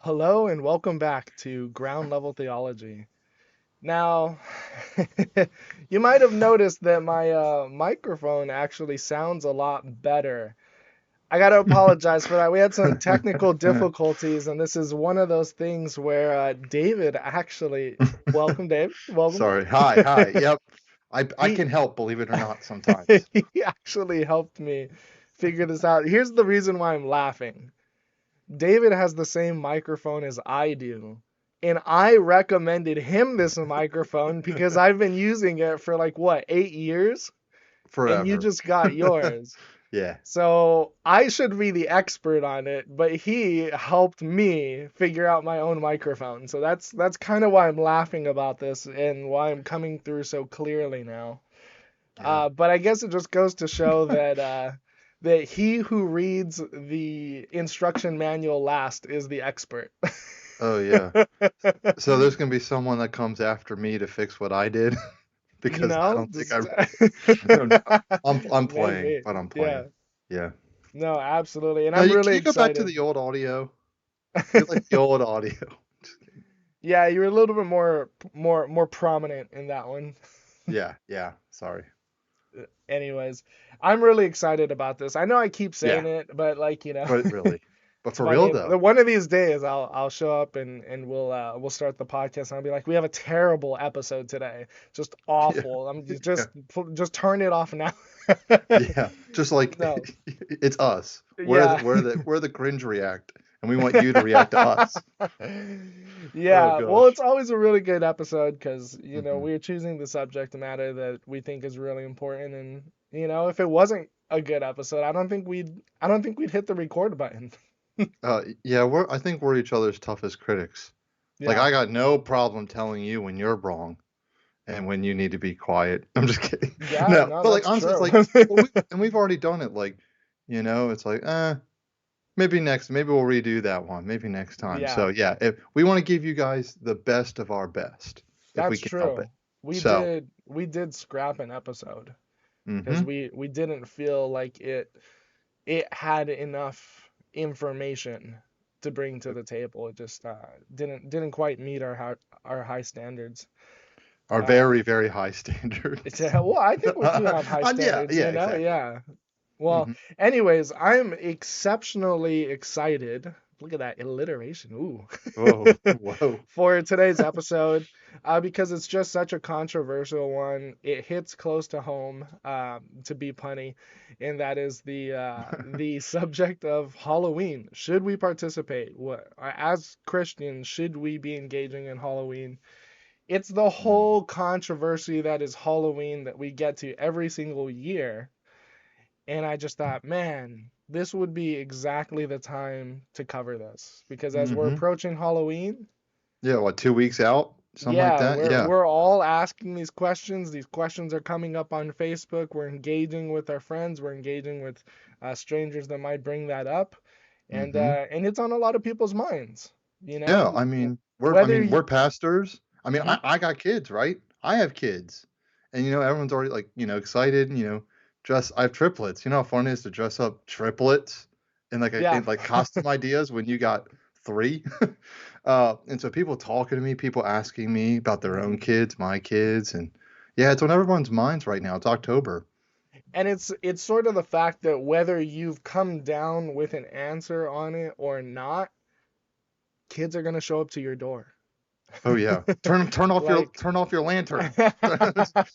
Hello and welcome back to Ground Level Theology. Now, you might have noticed that my microphone actually sounds a lot better. I got to apologize for that. We had some technical difficulties, and this is one of those things where David actually, welcome, Dave, welcome. Sorry. Hi. Yep. I He can help, believe it or not, sometimes. he actually helped me figure this out. Here's the reason why I'm laughing. David has the same microphone as I do. And I recommended him this microphone because I've been using it for like what, 8 years? And you Forever. just got yours. Yeah. So I should be the expert on it, but he helped me figure out my own microphone. So that's kind of why I'm laughing about this and why I'm coming through so clearly now. Yeah. But I guess it just goes to show that that he who reads the instruction manual last is the expert. Oh, yeah. So there's gonna be someone that comes after me to fix what I did You because I know, don't think just I. No, no, I'm playing, maybe. but I'm Yeah. playing. Yeah. No, absolutely. And No, I'm you really can you go back to excited. the old audio? You like the old audio? Just kidding. Yeah, you're a little bit more prominent in that one. Yeah. Yeah. Sorry. Anyways, I'm really excited about this. I know I keep saying Yeah. it, but But really. But it's for real funny. though. One of these days, I'll show up and we'll start the podcast, and I'll be like, we have a terrible episode today, just Yeah. awful. I'm Yeah. just turn it off now. Yeah, just like No, it's us. We're the yeah. we're the we're the cringe react, and we want you to react to us. Oh Yeah, well, it's gosh. always a really good episode because, Hmm. we're choosing the subject matter that we think is really important. And, if it wasn't a good episode, I don't think we'd hit the record button. Yeah, I think we're each other's toughest critics. Like Yeah. I got no problem telling you when you're wrong and when you need to be quiet. I'm just kidding. Yeah, No, no, but like that's honestly, it's true. like we've already done it. Like, it's like maybe we'll redo that one. Maybe next time. Yeah, So yeah, if we want to give you guys the best of our best, if we that's can help it. true. So. We did scrap an episode because Hmm. we didn't feel like it had enough information to bring to the table. It just didn't quite meet our high standards. Are Uh, very, very high standards. well, I think we do have high Yeah, standards, yeah, exactly. Yeah. Well, Hmm. anyways, I'm exceptionally excited. Look at that alliteration. Ooh. Whoa, whoa. For today's episode, because it's just such a controversial one. It hits close to home, to be punny, and that is the subject of Halloween. Should we participate? What, as Christians, should we be engaging in Halloween? It's the Mm. whole controversy that is Halloween that we get to every single year. And I just thought, man, this would be exactly the time to cover this because as we're Hmm. approaching Halloween, Yeah, what, 2 weeks out? Something like yeah, that? Yeah. we're all asking these questions. These questions are coming up on Facebook. We're engaging with our friends. We're engaging with strangers that might bring that up, Hmm. and it's on a lot of people's minds. Yeah, Whether you, we're pastors. Mhm. I got kids, right? I have kids. And everyone's already like, excited, I have triplets. You know how fun it is to dress up triplets in Yeah. like costume ideas when you got three? And so people talking to me, people asking me about their own Mhm. kids, my kids, and yeah, it's on everyone's minds right now. It's October. And it's sort of the fact that whether you've come down with an answer on it or not, kids are gonna show up to your door. Oh yeah. Like, Turn off your lantern. They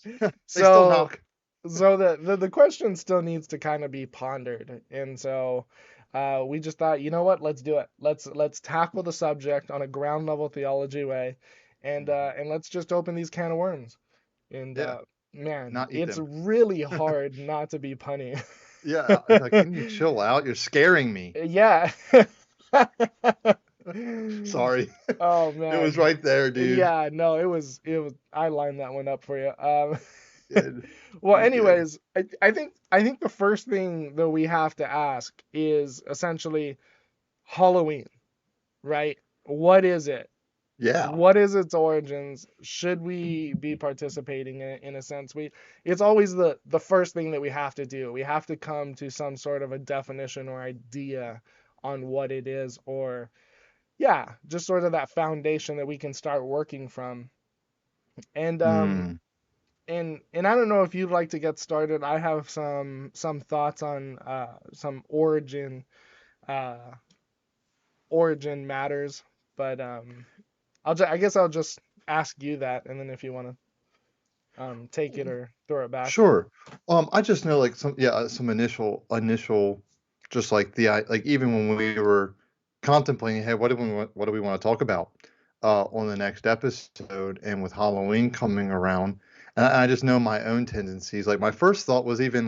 still so knock. the question still needs to kind of be pondered. And so we just thought, you know what, let's do it. Let's tackle the subject on a ground level theology way, Mhm. and let's just open these can of worms. And Yeah, man, not eat it's them. really hard not to be punny. Yeah, I like, can you chill out? You're scaring me. Yeah. Sorry. Oh It was man. right there, dude. Yeah, no, it was I lined that one up for you. Good. Well, You're good. anyways, I think the first thing that we have to ask is essentially Halloween, right? What is it? Yeah. What is its origins? Should we be participating in a sense? It's always the first thing that we have to do. We have to come to some sort of a definition or idea on what it is, or yeah, just sort of that foundation that we can start working from. And Hmm. and I don't know if you'd like to get started. I have some thoughts on some uh origin matters, but I guess I'll just ask you that, and then if you want to take it or throw it back. Sure. I just know like some initial just like like even when we were contemplating, hey, what do we want to talk about on the next episode, and with Halloween coming around, and I just know my own tendencies. Like my first thought was even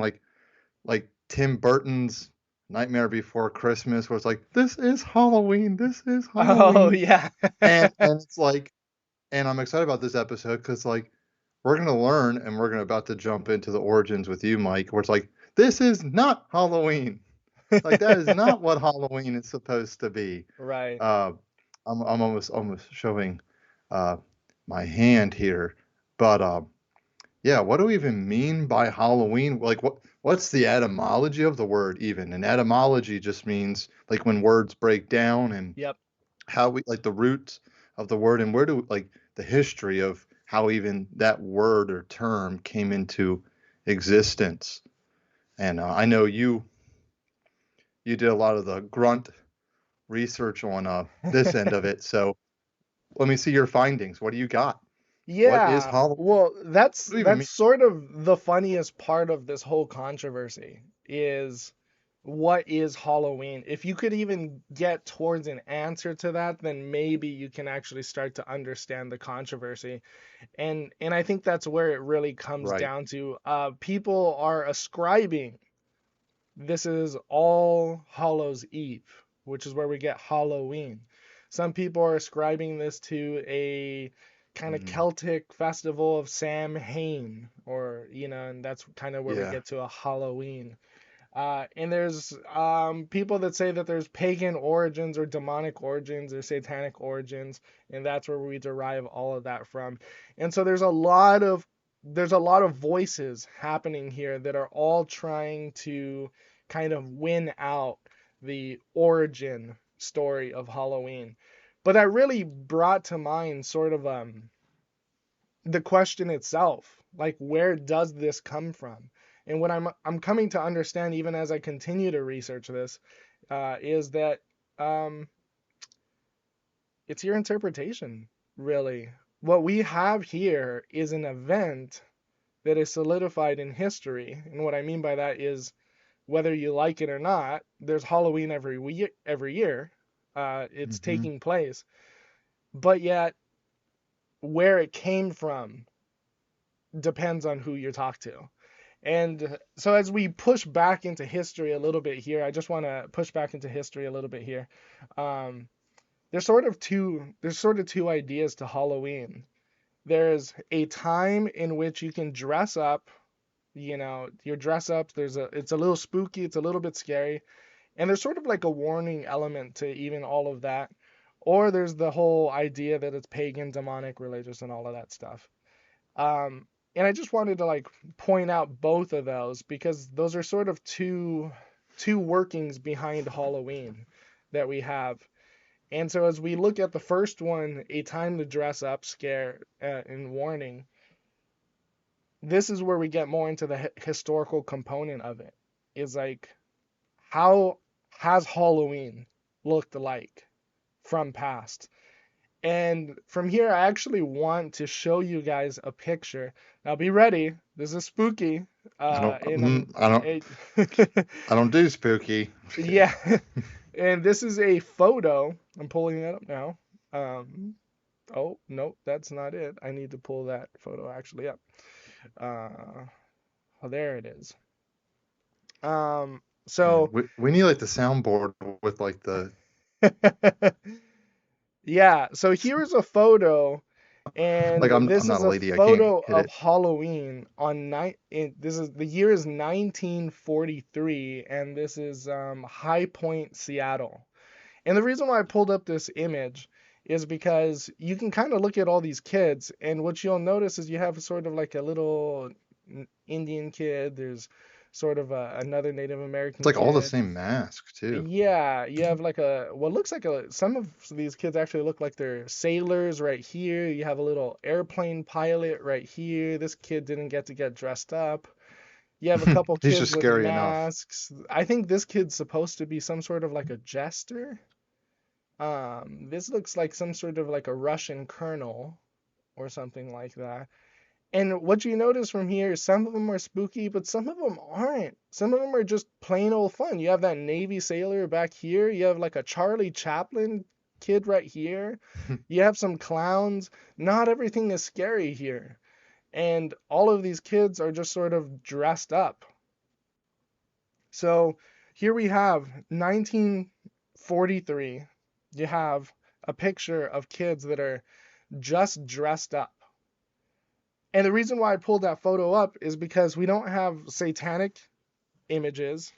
like Tim Burton's Nightmare Before Christmas, where it's like, this is Halloween, this is Oh Halloween, yeah. and it's like, and I'm excited about this episode because like we're gonna learn and we're gonna about to jump into the origins with you, Mike, where it's like, this is not Halloween. Like that is not what Halloween is supposed to be. Right. Uh, I'm almost showing uh, my hand here, but yeah, what do we even mean by Halloween? Like what's the etymology of the word even? And etymology just means like when words break down and Yep. how we like the roots of the word, and where do like the history of how even that word or term came into existence. And I know you did a lot of the grunt research on this end of it. So let me see your findings. What do you got? What is Yeah, Halloween? well, What do you even that's mean? sort of the funniest part of this whole controversy is what is Halloween? If you could even get towards an answer to that, then maybe you can actually start to understand the controversy. And I think that's where it really comes Right. down to. People are ascribing this is All Hallows Eve, which is where we get Halloween. Some people are ascribing this to a kind of Mm, Celtic festival of Samhain, or, and that's kind of where we yeah. get to a Halloween. And there's people that say that there's pagan origins or demonic origins or satanic origins, and that's where we derive all of that from. And so there's a lot of voices happening here that are all trying to kind of win out the origin story of Halloween. But that really brought to mind sort of the question itself, like where does this come from? And what I'm coming to understand, even as I continue to research this, is that um, it's your interpretation, really. What we have here is an event that is solidified in history, and what I mean by that is whether you like it or not, there's Halloween every year. It's Hmm. taking place, but yet where it came from depends on who you talk to. And so as we push back into history a little bit here, I just want to push back into history a little bit here. Um, there's sort of two ideas to Halloween. There's a time in which you can dress up, your dress up. It's a little spooky, it's a little bit scary, and there's sort of like a warning element to even all of that. Or there's the whole idea that it's pagan, demonic, religious, and all of that stuff. Um, and I just wanted to like point out both of those because those are sort of two workings behind Halloween that we have. And so as we look at the first one, a time to dress up, scare, and warning, this is where we get more into the historical component of it. Is like how has Halloween looked like from past? And from here, I actually want to show you guys a picture. Now, be ready. This is spooky. I don't. And I'm, I don't. it, I don't do spooky. I'm just kidding. yeah. And this is a photo. I'm pulling that up now. Um, oh, nope, that's not it. I need to pull that photo actually up. Uh, oh, there it is. Yeah, So, we need like the soundboard with like the yeah. So here's a photo. And like I'm this not is a a lady. I can't photo hit of it. Halloween on night. This is the year is 1943, and this is High Point, Seattle. And the reason why I pulled up this image is because you can kind of look at all these kids, and what you'll notice is you have sort of like a little Indian kid. There's sort of another Native It's American like all the kid. same mask too. Yeah, you have like a what looks like a some of these kids actually look like they're sailors right here. You have a little airplane pilot right here. This kid didn't get to get dressed up. You have a couple He's kids just with scary enough. masks. I think this kid's supposed to be some sort of like a jester. This looks like some sort of like a Russian colonel or something like that. And what you notice from here, some of them are spooky, but some of them aren't. Some of them are just plain old fun. You have that Navy sailor back here. You have like a Charlie Chaplin kid right here. You have some clowns. Not everything is scary here. And all of these kids are just sort of dressed up. So here we have 1943. You have a picture of kids that are just dressed up. And the reason why I pulled that photo up is because we don't have satanic images.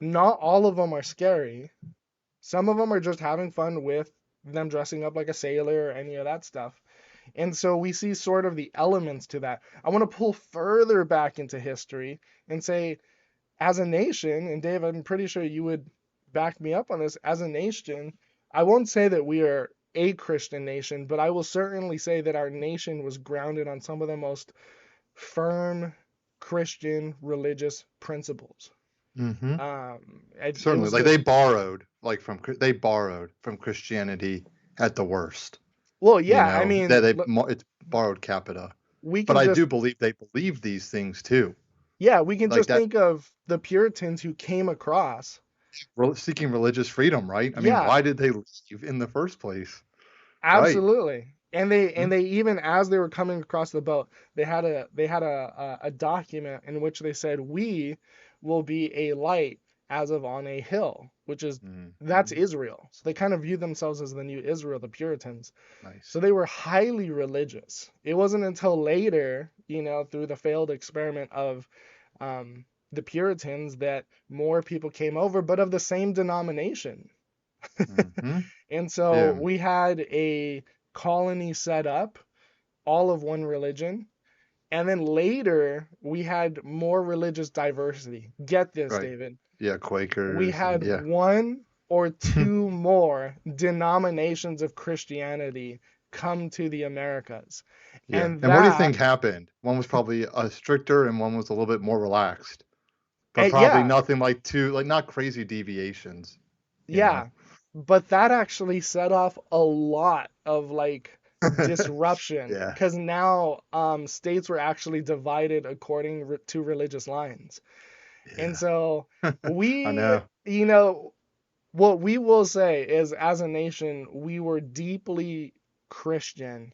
Not all of them are scary. Some of them are just having fun with them dressing up like a sailor or any of that stuff. And so we see sort of the elements to that. I want to pull further back into history and say, as a nation, and Dave, I'm pretty sure you would back me up on this, as a nation, I won't say that we are a Christian nation, but I will certainly say that our nation was grounded on some of the most firm Christian religious principles. Hmm. It Certainly, was like the they borrowed from Christianity at the worst. well, You yeah. I know that mean, it's borrowed capita, we but can I just do believe they believe these things too. yeah, we can Like just that think of the Puritans who came across. seeking religious freedom, right? I mean, Yeah, why did they leave in the first place? Right. absolutely. And Mhm. they even as they were coming across the boat, they had a document in which they said, "We will be a light as of on a hill," which is that's Mhm. Israel. So they kind of viewed themselves as the new Israel, the Puritans. Nice. So they were highly religious. It wasn't until later, through the failed experiment of the Puritans that more people came over, but of the same denomination. Hmm. And so Yeah. we had a colony set up, all of one religion. And then later we had more religious diversity. Get this, Right. David. Yeah. We Quakers and had yeah. one or two more denominations of Christianity come to the Americas. Yeah. And And what do you that, think happened? One was probably stricter and one was a little bit more relaxed, but probably yeah, nothing like not crazy deviations, you know? yeah, but that actually set off a lot of like disruption Yeah. because now states were actually divided according to religious lines. And Yeah. so I we, know. what we will say is as a nation, we were deeply Christian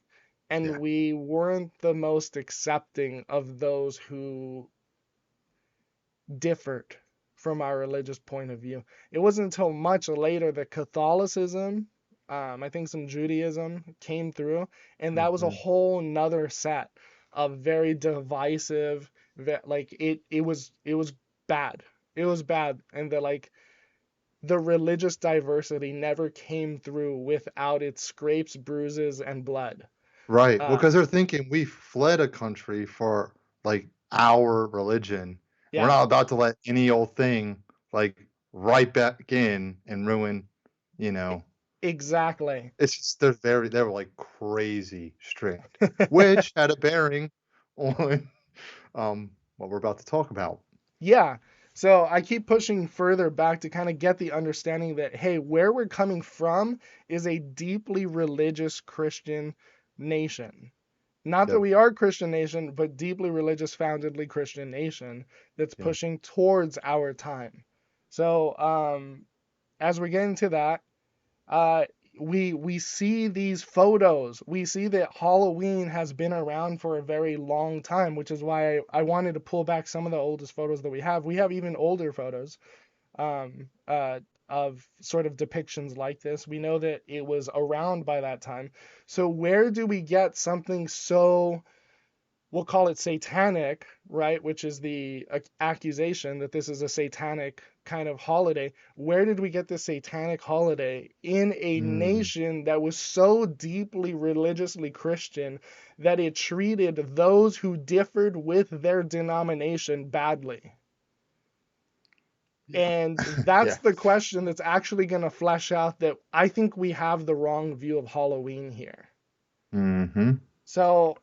and Yeah. we weren't the most accepting of those who differed from our religious point of view. It wasn't until much later that Catholicism, I think some Judaism came through, and that was a Hmm. whole nother set of very divisive, like it was bad. It was bad, and the religious diversity never came through without its scrapes, bruises, and blood. Right. Well, Uh, because they're thinking we fled a country for like our religion. We're yeah, not about to let any old thing like right back in and ruin, you e- know. exactly. It's just they were like crazy strict, which had a bearing on what we're about to talk about. Yeah. So I keep pushing further back to kind of get the understanding that, hey, where we're coming from is a deeply religious Christian nation. Not that Yep. we are a Christian nation, but deeply religious, foundedly Christian nation that's Yeah. pushing towards our time. So as we get into that, uh, we see these photos. We see that Halloween has been around for a very long time, which is why I wanted to pull back some of the oldest photos that we have. We have even older photos um, uh, of sort of depictions like this. We know that it was around by that time. So where do we get something so we'll call it satanic, right? Which is the accusation that this is a satanic kind of holiday. Where did we get this satanic holiday in a Mm. nation that was so deeply religiously Christian that it treated those who differed with their denomination badly? And that's Yeah. the question that's actually going to flesh out that I think we have the wrong view of Halloween here. Mm-hmm. So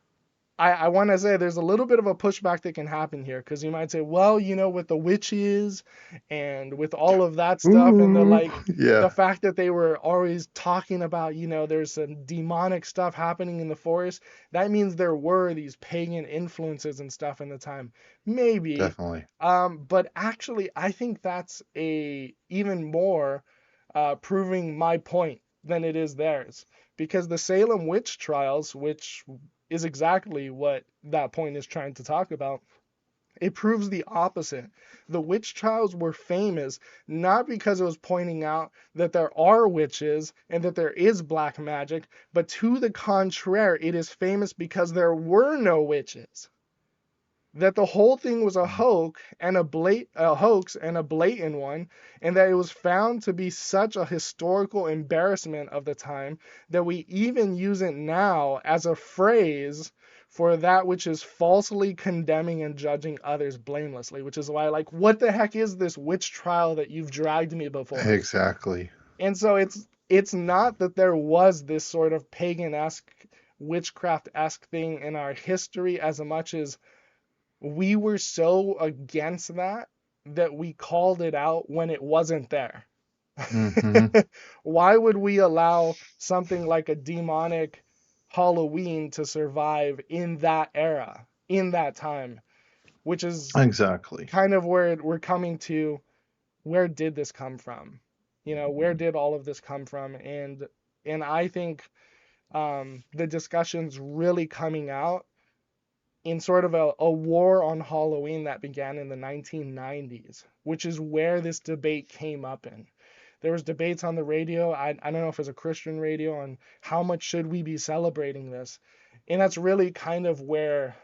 I want to say there's a little bit of a pushback that can happen here because you might say, well, with the witches and with all of that stuff, and Ooh. Yeah. the fact that they were always talking about, there's some demonic stuff happening in the forest, that means there were these pagan influences and stuff in the time. Maybe. Definitely. But actually, I think that's a even more proving my point than it is theirs. Because the Salem witch trials, which is exactly what that point is trying to talk about, it proves the opposite. The witch trials were famous not because it was pointing out that there are witches and that there is black magic, but to the contrary, it is famous because there were no witches. That the whole thing was a hoax and a blatant one, and that it was found to be such a historical embarrassment of the time that we even use it now as a phrase for that which is falsely condemning and judging others blamelessly, which is why, like, what the heck is this witch trial that you've dragged me before? Exactly. And so it's not that there was this sort of pagan-esque, witchcraft-esque thing in our history as much as we were so against that we called it out when it wasn't there. Mm-hmm. Why would we allow something like a demonic Halloween to survive in that era, in that time, which is Exactly. kind of where we're coming to, where did this come from? Where did all of this come from? And I think the discussion's really coming out in sort of a war on Halloween that began in the 1990s, which is where this debate came up in. There was debates on the radio. I don't know if it was a Christian radio on how much should we be celebrating this. And that's really kind of where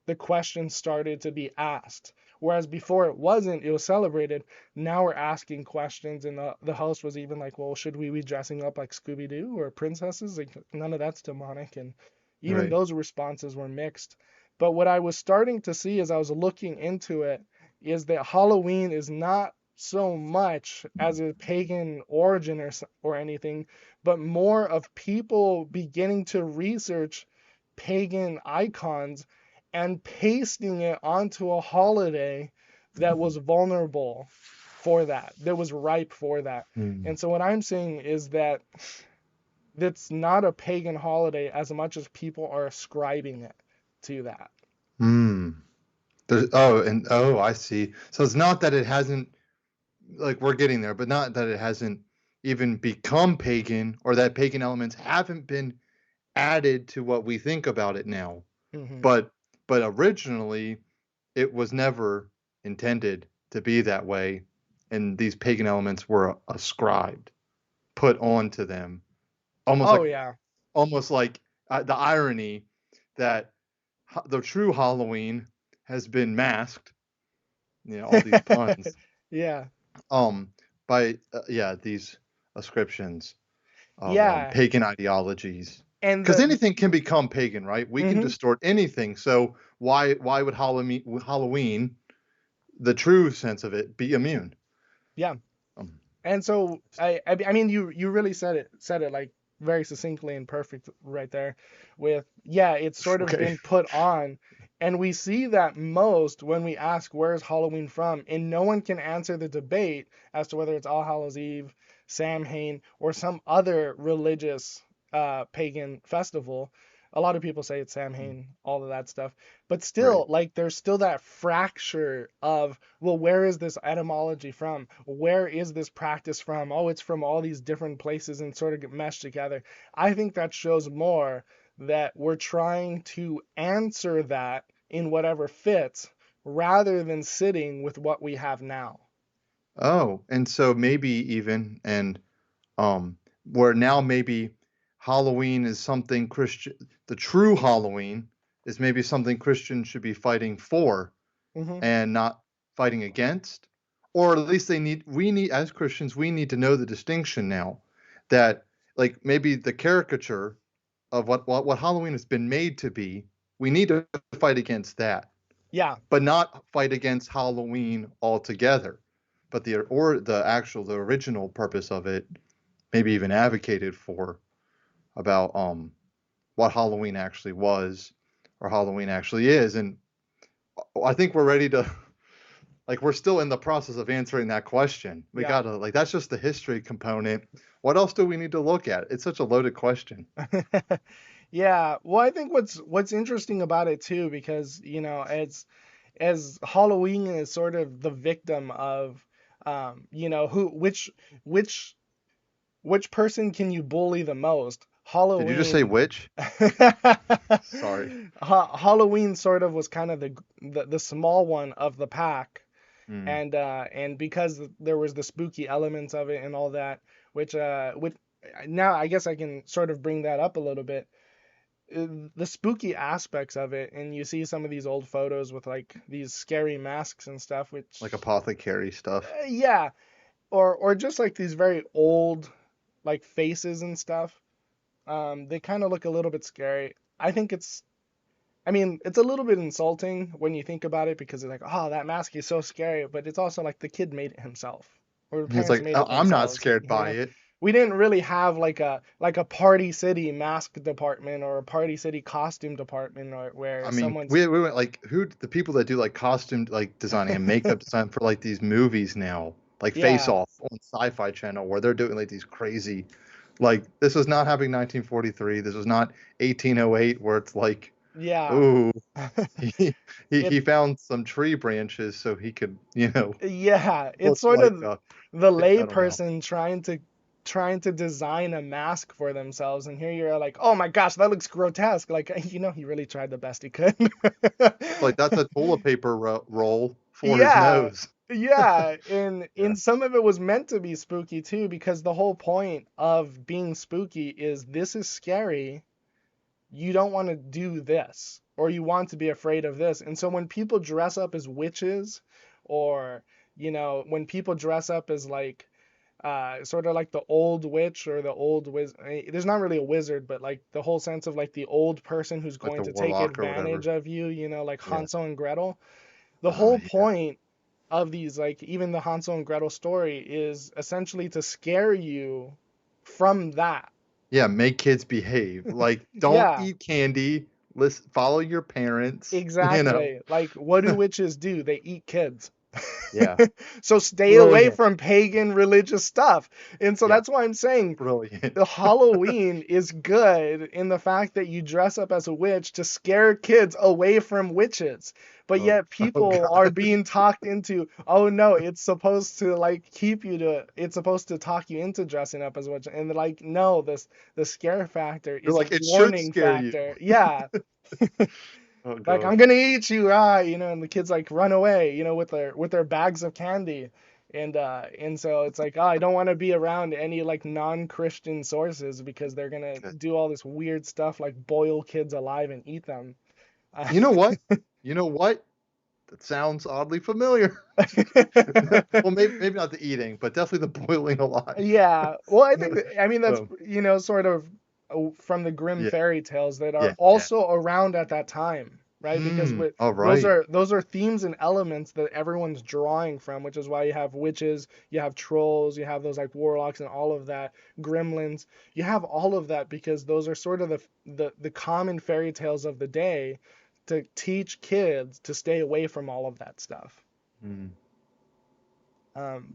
the question started to be asked. Whereas before it wasn't, it was celebrated. Now we're asking questions, and the host was even like, well, should we be dressing up like Scooby Doo or princesses? Like, none of that's demonic. And even Right. those responses were mixed. But what I was starting to see as I was looking into it is that Halloween is not so much as a pagan origin or anything, but more of people beginning to research pagan icons and pasting it onto a holiday that was vulnerable for that was ripe for that. Mm. And so what I'm saying is that it's not a pagan holiday as much as people are ascribing it to that. Mm. I see. So it's not that it hasn't, like, we're getting there, but not that it hasn't even become pagan, or that pagan elements haven't been added to what we think about it now. Hmm. But originally it was never intended to be that way, and these pagan elements were ascribed, put onto them, almost Oh like yeah. the irony that the true Halloween has been masked, all these puns, Yeah. um, by these ascriptions of Yeah. pagan ideologies. And Because the anything can become pagan, right? We can hmm distort anything. So why would Halloween, the true sense of it, be immune? yeah. Um, And so I mean you really said it like very succinctly and perfect right there with yeah, it's sort of okay, been put on, and we see that most when we ask where's Halloween from, and no one can answer the debate as to whether it's All Hallows Eve, Samhain, or some other religious pagan festival. A lot of people say it's Samhain, all of that stuff. But right. still, like, there's still that fracture of, well, where is this etymology from? Where is this practice from? Oh, it's from all these different places and sort of get meshed together. I think that shows more that we're trying to answer that in whatever fits rather than sitting with what we have now. Oh, and so maybe even, and where now maybe Halloween is something Christian, the true Halloween is maybe something Christians should be fighting for Hmm. and not fighting against, or at least we need, as Christians, we need to know the distinction now, that, like, maybe the caricature of what Halloween has been made to be, we need to fight against that, Yeah. but not fight against Halloween altogether. but the original purpose of it, maybe even advocated for about what Halloween actually was or Halloween actually is. And I think we're ready to like we're still in the process of answering that question. We Yeah. gotta like that's just the history component. What else do we need to look at? It's such a loaded question. Yeah. Well, I think what's interesting about it too, because as Halloween is sort of the victim of who which which person can you bully the most? Did you just say Halloween. which? Sorry. Halloween sort of was kind of the small one of the pack, Mm. and because there was the spooky elements of it and all that, which now I guess I can sort of bring that up a little bit. The spooky aspects of it, and you see some of these old photos with like these scary masks and stuff, Like which apothecary stuff. yeah, or just like these very old like faces and stuff. They kind of look a little bit scary. I mean, it's a little bit insulting when you think about it because it's like, oh, that mask is so scary, but it's also like the kid made it himself, or the He's parents like, made it I'm not themselves. scared by it. We didn't really have like a Party City mask department or a Party City costume department or where I mean, someone's we went like who the people that do like costume like designing and makeup design for like these movies now, like Face yeah, Off on Sci-Fi Channel, where they're doing like these crazy, like this was not happening 1943. This was not 1808, where it's like, yeah. ooh, he It he found some tree branches so he could, Yeah, it's look sort like of the I don't know. layperson trying to design a mask for themselves, and here you're like, oh my gosh, that looks grotesque. Like, he really tried the best he could. Like that's a toilet paper roll for his Yeah, nose. yeah, and Yeah. in some of it was meant to be spooky too, because the whole point of being spooky is this is scary. You don't want to do this, or you want to be afraid of this. And so when people dress up as witches, or when people dress up as like sort of like the old witch or the old there's not really a wizard, but like the whole sense of like the old person who's Like going the to take warlock or advantage whatever. of you, like Yeah. Hansel and Gretel. The whole Yeah. point of these, like even the Hansel and Gretel story, is essentially to scare you from that. Yeah, make kids behave. Like, don't Yeah, eat candy. Listen, follow your parents. exactly. Like, what do witches do? They eat kids. Yeah, So stay away brilliant. from pagan religious stuff. And so Yeah, that's why I'm saying brilliant. the Halloween is good in the fact that you dress up as a witch to scare kids away from witches. But Oh, yet oh people are God. being talked into, oh no, it's supposed to talk you into dressing up as a witch. And they're like, no, the scare factor You're is a like, it should warning scare you. factor. Yeah. Oh Like, I'm gosh. gonna eat you, and the kids like run away, with their bags of candy. And so it's like, oh, I don't want to be around any like non-Christian sources because they're gonna Good. do all this weird stuff like boil kids alive and eat them. You know what? You know what? That sounds oddly familiar. Well, maybe not the eating, but definitely the boiling alive. Yeah. Well, I mean that's Um, sort of from the Grimm yeah, fairy tales that are yeah, yeah. also around at that time, right? Because All those right. are those are themes and elements that everyone's drawing from, which is why you have witches, you have trolls, you have those like warlocks and all of that, gremlins. You have all of that because those are sort of the common fairy tales of the day to teach kids to stay away from all of that stuff. Mm.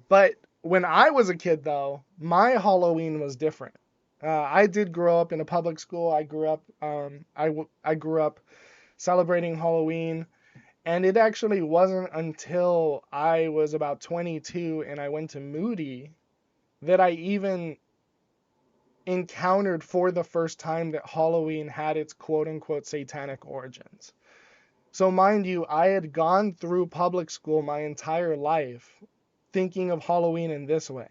But when I was a kid, though, my Halloween was different. I did grow up in a public school. I grew up celebrating Halloween, and it actually wasn't until I was about 22 and I went to Moody that I even encountered for the first time that Halloween had its quote unquote satanic origins. So, mind you, I had gone through public school my entire life thinking of Halloween in this way.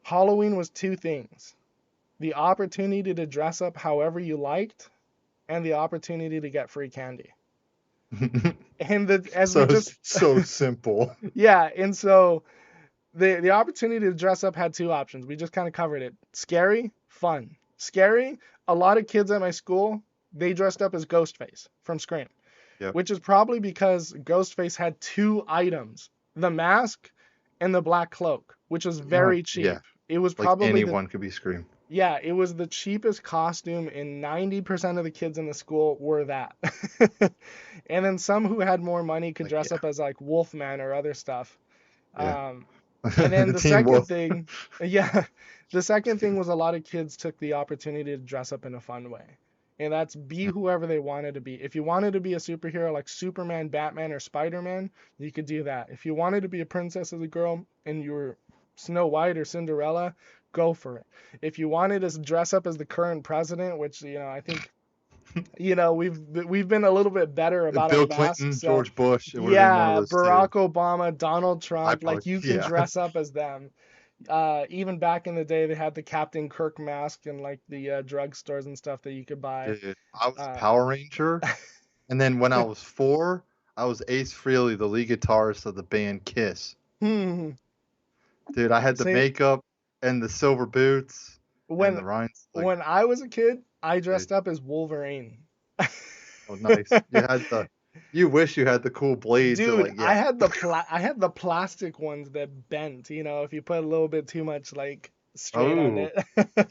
Halloween was two things: the opportunity to dress up however you liked, and the opportunity to get free candy. And as we So just, so simple. yeah, and so the opportunity to dress up had two options. We just kind of covered it: scary, fun. Scary, a lot of kids at my school, they dressed up as Ghostface from Scream, Yep. which is probably because Ghostface had two items: the mask and the black cloak, which was Oh, very yeah. cheap. It was Like probably the anyone could be Scream. Yeah, it was the cheapest costume, and 90% of the kids in the school were that. And then some who had more money could Like, dress yeah, up as like Wolfman or other stuff. yeah. Um, and then the Teen second Wolf. thing, yeah, the second thing was a lot of kids took the opportunity to dress up in a fun way. And that's be whoever they wanted to be. If you wanted to be a superhero like Superman, Batman, or Spider-Man, you could do that. If you wanted to be a princess as a girl and you were Snow White or Cinderella, go for it. If you wanted to dress up as the current president, which I think we've been a little bit better about our Bill masks. Clinton, So George Bush, it would have been one of yeah, those two. Barack Obama, Donald I Trump, probably, like you can yeah. dress up as them. Even back in the day, they had the Captain Kirk mask in like the drugstores and stuff that you could buy. Dude, I was a Uh, Power Ranger, and then when I was 4, I was Ace Frehley, the lead guitarist of the band Kiss. hmm, Dude, I had the see, makeup and the silver boots and when the rhinestones. Like, when I was a kid, I dude, dressed up as Wolverine. oh, nice. You had the. You wish you had the cool blades that, Dude, like, yeah. I had the plastic ones that bent, if you put a little bit too much like strain on Oh, it.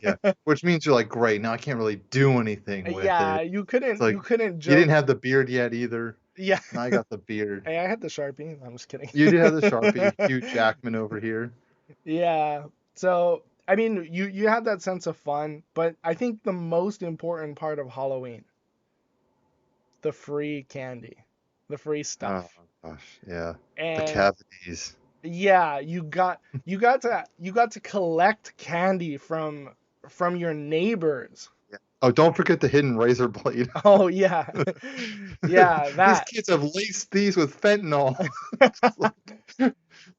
yeah. Which means you're like, great. Now I can't really do anything with Yeah, it. you It's couldn't like you couldn't you didn't joke. have the beard yet either. Yeah. Now I got the beard. Hey, I had the Sharpie. I'm just kidding. You did have the Sharpie, Hugh Jackman over here. Yeah. So, I mean, you had that sense of fun, but I think the most important part of Halloween, the free candy, the free Oh stuff. gosh, yeah. The And cavities. yeah, you got to collect candy from your neighbors. Yeah. Oh, don't forget the hidden razor blade. Oh yeah. Yeah, These that. kids have laced these with fentanyl.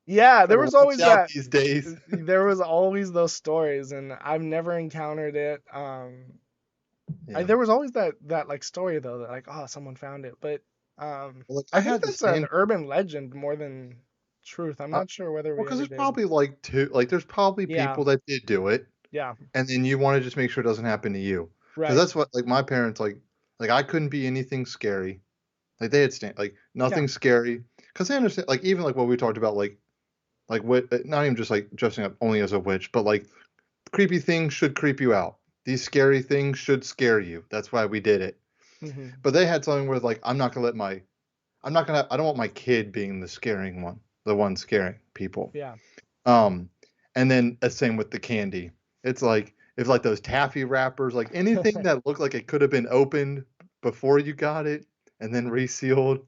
Yeah, there Gotta was watch always out that these days. there was always those stories, and I've never encountered it. Yeah. There was always that like story though, that like, oh, someone found it, but Well, like I I think had the that's an same. urban legend more than truth. I'm Uh, not sure whether well, we because ever there's did. probably like two. Like there's probably Yeah, people that did do it, yeah, and then you want to just make sure it doesn't happen to you. Because right, that's what like my parents like I couldn't be anything scary. Like they had like yeah, nothing scary. Because they understand like even like what we talked about like what not even just like dressing up only as a witch, but like creepy things should creep you out. These scary things should scare you. That's why we did it. hmm, But they had something where like I don't want my kid being the scaring one, the one scaring people. yeah. Um, and then same with the candy. It's like if like those taffy wrappers, like anything that looked like it could have been opened before you got it and then resealed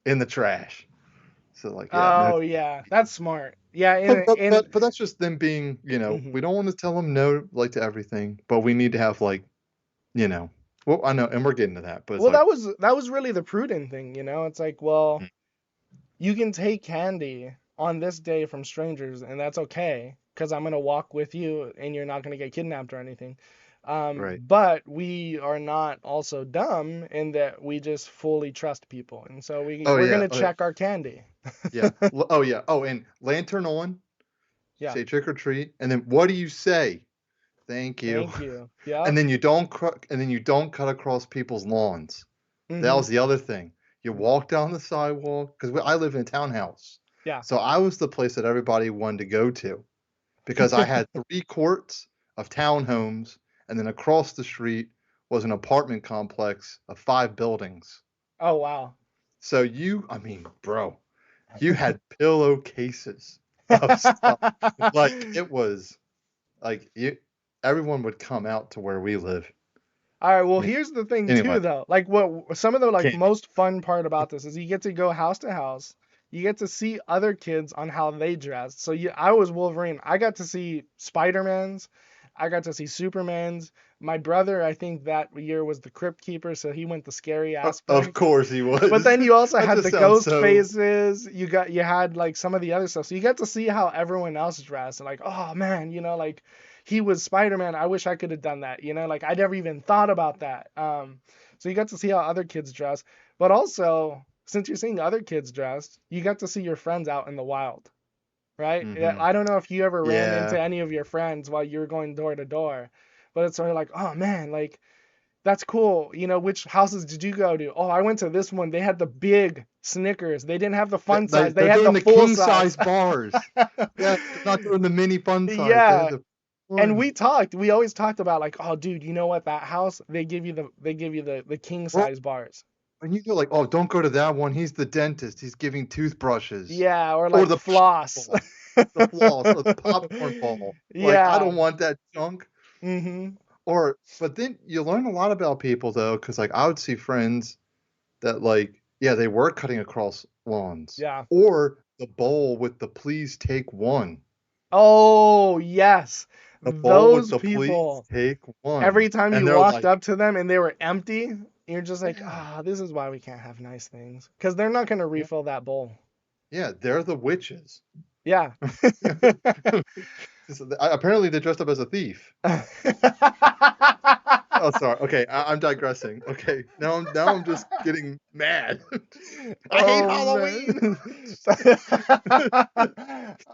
in the trash. So like yeah, no. Oh yeah, that's smart. Yeah, But but in but but that's just them being, we mhm. don't want to tell them no like to everything, but we need to have like, you know, well I know, and we're getting to that, but it's Well, like that was really the prudent thing. It's like, well, mm, you can take candy on this day from strangers, and that's okay, because I'm gonna walk with you, and you're not gonna get kidnapped or anything. right. But we are not also dumb in that we just fully trust people, and so Oh we're yeah, gonna oh yeah, check our candy. yeah. Oh yeah. Oh, and lantern on, Yeah, say trick or treat, and then what do you say? Thank you. thank you. And Yep. then you don't cut across people's lawns. That Hmm. was the other thing. You walk down the sidewalk because I live in a townhouse, Yeah. so I was the place that everybody wanted to go to because I had 3 courts of townhomes, and then across the street was an apartment complex of 5 buildings. Oh wow. So I mean, bro, you had pillowcases of stuff. Like it was like everyone would come out to where we live. All right, well, Yeah. here's the thing Anyway, too, though. Like, what some of the like candy. most fun part about this is you get to go house to house. You get to see other kids on how they dress. So I was Wolverine. I got to see Spider-Man's. I got to see Superman's. My brother, I think that year was the Crypt Keeper, so he went the scary Of aspect. course he But was. then you also That had just the sounds ghost so. faces. You had like some of the other stuff. So you get to see how everyone else dressed. And like, oh man, like he was Spider-Man. I wish I could have done that. Like I never even thought about that. So you got to see how other kids dress. But also, since you're seeing other kids dressed, you got to see your friends out in the wild, right? Yeah, Hmm. I don't know if you ever ran into Yeah. any of your friends while you were going door to door, but it's sort of like, oh man, like That's cool. Which houses did you go to? Oh, I went to this one. They had the big Snickers. They didn't have the fun size. They They're had the doing the full king size. size bars. Yeah, they're not doing the mini fun size. They're Yeah. the And one. we always talked about like, oh, dude, you know what? That house, they give you the king Well, size bars. and you go like, oh, don't go to that one. He's the dentist. He's giving toothbrushes. Yeah, or Or like the floss. ball, the floss, or the popcorn ball. Like, I Yeah. don't want that junk. Mhm. But then you learn a lot about people though, because like I would see friends that like, yeah, they were cutting across lawns. Yeah. Or the bowl with the please take one. Oh, yes. The bowl with Those the please people. take one. Every time And you they're walked like, up to them and they were empty, you're just like, yeah, ah, this is why we can't have nice things. Because they're not going to yeah, refill that bowl. yeah, they're the witches. Yeah. Apparently they're dressed up as a thief. Oh, sorry. Okay, I'm digressing. Okay, now I'm just getting mad. I hate Oh man. Halloween.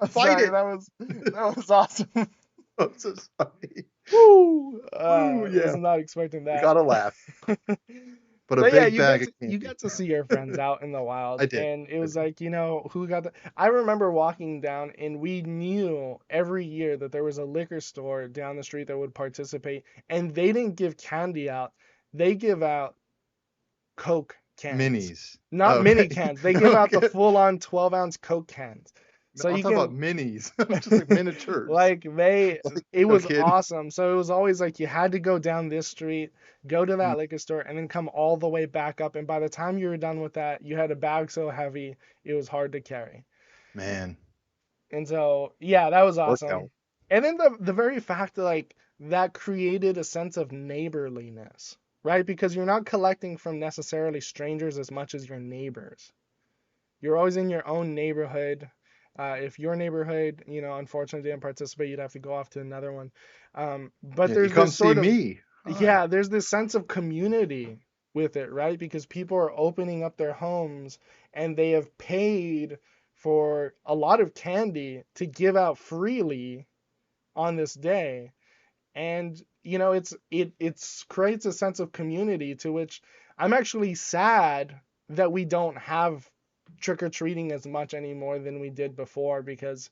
I'm Fight sorry, it. that was awesome. I'm so sorry. Woo! Ooh, Was yeah. not expecting You that. gotta laugh. But a But yeah, big you got bag of to you candy. got to see your friends out in the I wild, did. and it I was did. like, who got the. I remember walking down, and we knew every year that there was a liquor store down the street that would participate, and they didn't give candy out. They give out Coke cans, Minis. not mini Okay. cans. They give out the Okay. full-on 12-ounce Coke cans. No, So I'm you talking about can minis. Just like miniatures. like they Like, it no was kid. awesome. So it was always like you had to go down this street, go to Mm, that liquor store, and then come all the way back up. And by the time you were done with that, you had a bag so heavy it was hard to carry. man, And so yeah, that was workout. awesome. And then the very fact that like that created a sense of neighborliness, right? Because you're not collecting from necessarily strangers as much as your neighbors. You're always in your own neighborhood. If your neighborhood, unfortunately didn't participate, you'd have to go off to another one. But Yeah, you there's come this see sort of, me. Hi. yeah, there's this sense of community with it, right? Because people are opening up their homes and they have paid for a lot of candy to give out freely on this day. And it's creates a sense of community to which I'm actually sad that we don't have trick or treating as much anymore than we did before, because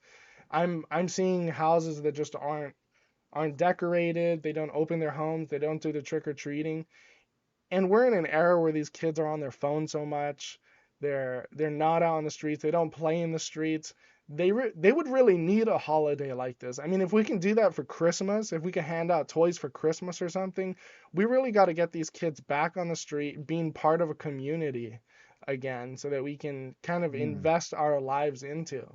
I'm seeing houses that just aren't decorated, they don't open their homes, they don't do the trick or treating. And we're in an era where these kids are on their phone so much. They're not out on the streets. They don't play in the streets. They would really need a holiday like this. I mean, if we can do that for Christmas, if we can hand out toys for Christmas or something, we really got to get these kids back on the street, being part of a community again, so that we can kind of Mm. invest our lives into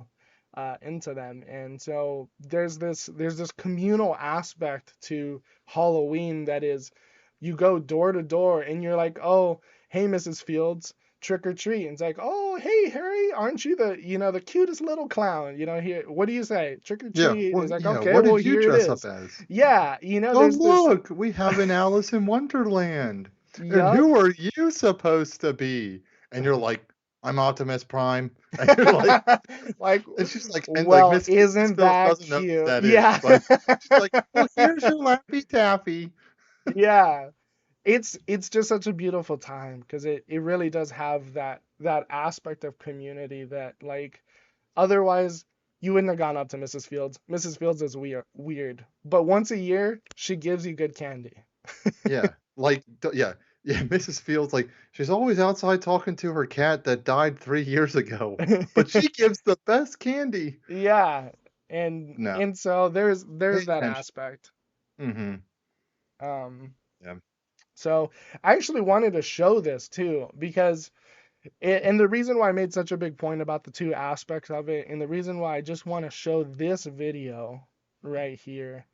them. And so there's this communal aspect to Halloween that is, you go door to door and you're like, oh, hey, Mrs. Fields, trick or treat. And it's like, oh, hey, Harry, aren't you the cutest little clown? Here, what do you say? Trick or Yeah. treat. It's Well, like, yeah. okay, What well, did you here it dress up is. as? Yeah, Oh, there's this, look, we have an Alice in Wonderland. And yup. who are you supposed to be? And you're like, I'm Optimus Prime. And you're like, Like, and she's like, and like well, Miss isn't Phillips that doesn't know who cute? that is. Yeah. But she's like, well, here's your Laffy Taffy. Yeah. It's just such a beautiful time because it really does have that aspect of community that, like, otherwise you wouldn't have gone up to Mrs. Fields. Mrs. Fields is weird, but once a year she gives you good candy. Yeah. Like, yeah. Yeah. Mrs. Fields, like, she's always outside talking to her cat that died 3 years ago, but she gives the best candy. Yeah, and No, and so pay there's that attention. aspect. Mm-hmm. Um, Yeah. so I actually wanted to show this too because and the reason why I made such a big point about the two aspects of it, and the reason why I just want to show this video right here,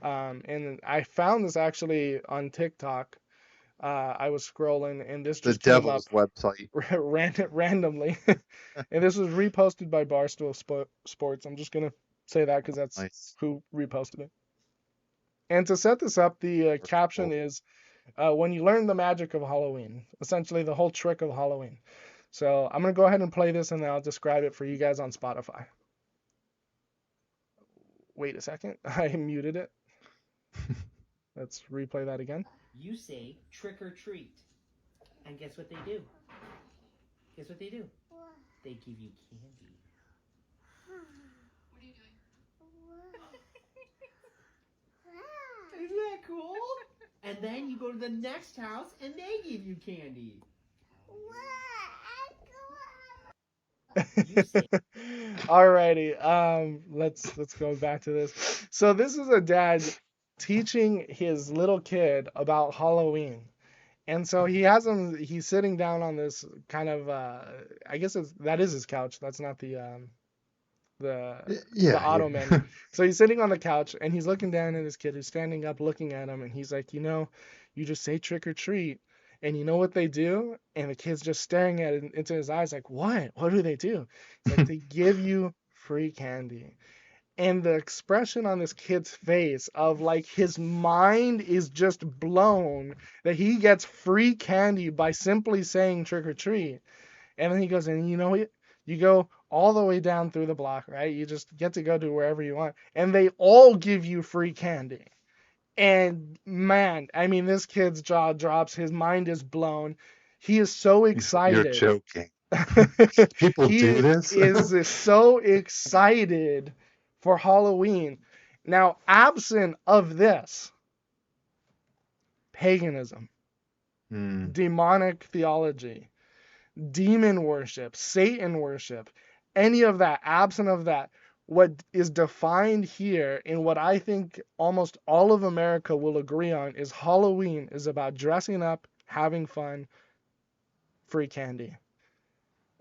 and I found this actually on TikTok. I was scrolling, and this The just came devil's up website. randomly, and this was reposted by Barstool Sports. I'm just gonna say that because that's Nice. who reposted it. And to set this up, the caption is, "When you learn the magic of Halloween," essentially the whole trick of Halloween. So I'm gonna go ahead and play this, and then I'll describe it for you guys on Spotify. Wait a second, I muted it. Let's replay that again. You say trick or treat. And guess what they do? Guess what they do? What? They give you candy. What are you doing? Isn't that cool? And then you go to the next house and they give you candy. You say Alrighty, let's go back to this. So this is a dad teaching his little kid about Halloween. And so he's sitting down on this kind of I guess that is his couch. That's not the Yeah, ottoman. yeah. So he's sitting on the couch and he's looking down at his kid who's standing up looking at him, and he's like, you just say trick or treat. And you know what they do? And the kid's just staring at it into his eyes like, what? What do they do? It's like they give you free candy. And the expression on this kid's face of like his mind is just blown that he gets free candy by simply saying trick or treat. And then he goes, and you know what? You go all the way down through the block, right? You just get to go to wherever you want. And they all give you free candy. And man, I mean, this kid's jaw drops. His mind is blown. He is so You're excited. joking. People do He this? is so excited for Halloween. Now, absent of this, paganism, demonic theology, demon worship, Satan worship, any of that, absent of that, what is defined here in what I think almost all of America will agree on is Halloween is about dressing up, having fun, free candy.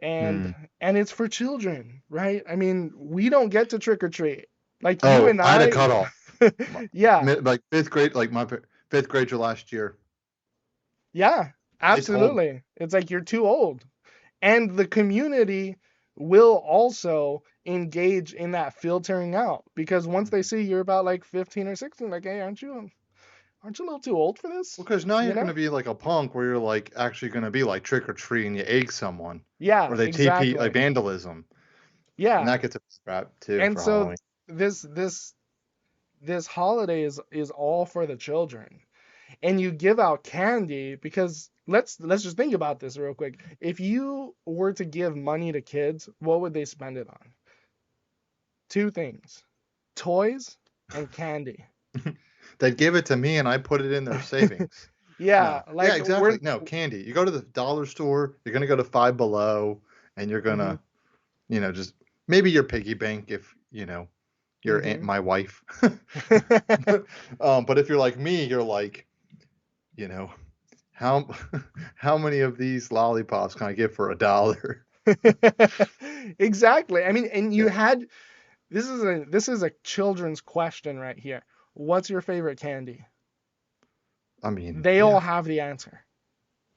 And it's for children, right? I mean, we don't get to trick or treat. Like you and I had a I, cutoff. yeah, Like fifth grade, like my fifth grader last year. yeah, They told me. absolutely. It's like you're too old. And the community will also engage in that filtering out because once they see you're about like 15 or 16, like, hey, aren't you a little too old for this? Well, because now You you're going know? to be like a punk where you're like actually going to be like trick or treat and you egg someone. Yeah, Or they TP, like exactly. vandalism. And Yeah. that gets a scrap too And for so Halloween. this holiday is all for the children. And you give out candy because let's just think about this real quick. If you were to give money to kids, what would they spend it on? Two things: toys and candy. They'd give it to me and I put it in their savings. Yeah, No. like Yeah, exactly. No, candy. You go to the dollar store, you're going to go to Five Below, and you're going to, just maybe your piggy bank if, your aunt, my wife. But if you're like me, you're like, how how many of these lollipops can I get for $1? Exactly. I mean, and you had this is a children's question right here. What's your favorite candy? I mean, They all yeah. have the answer.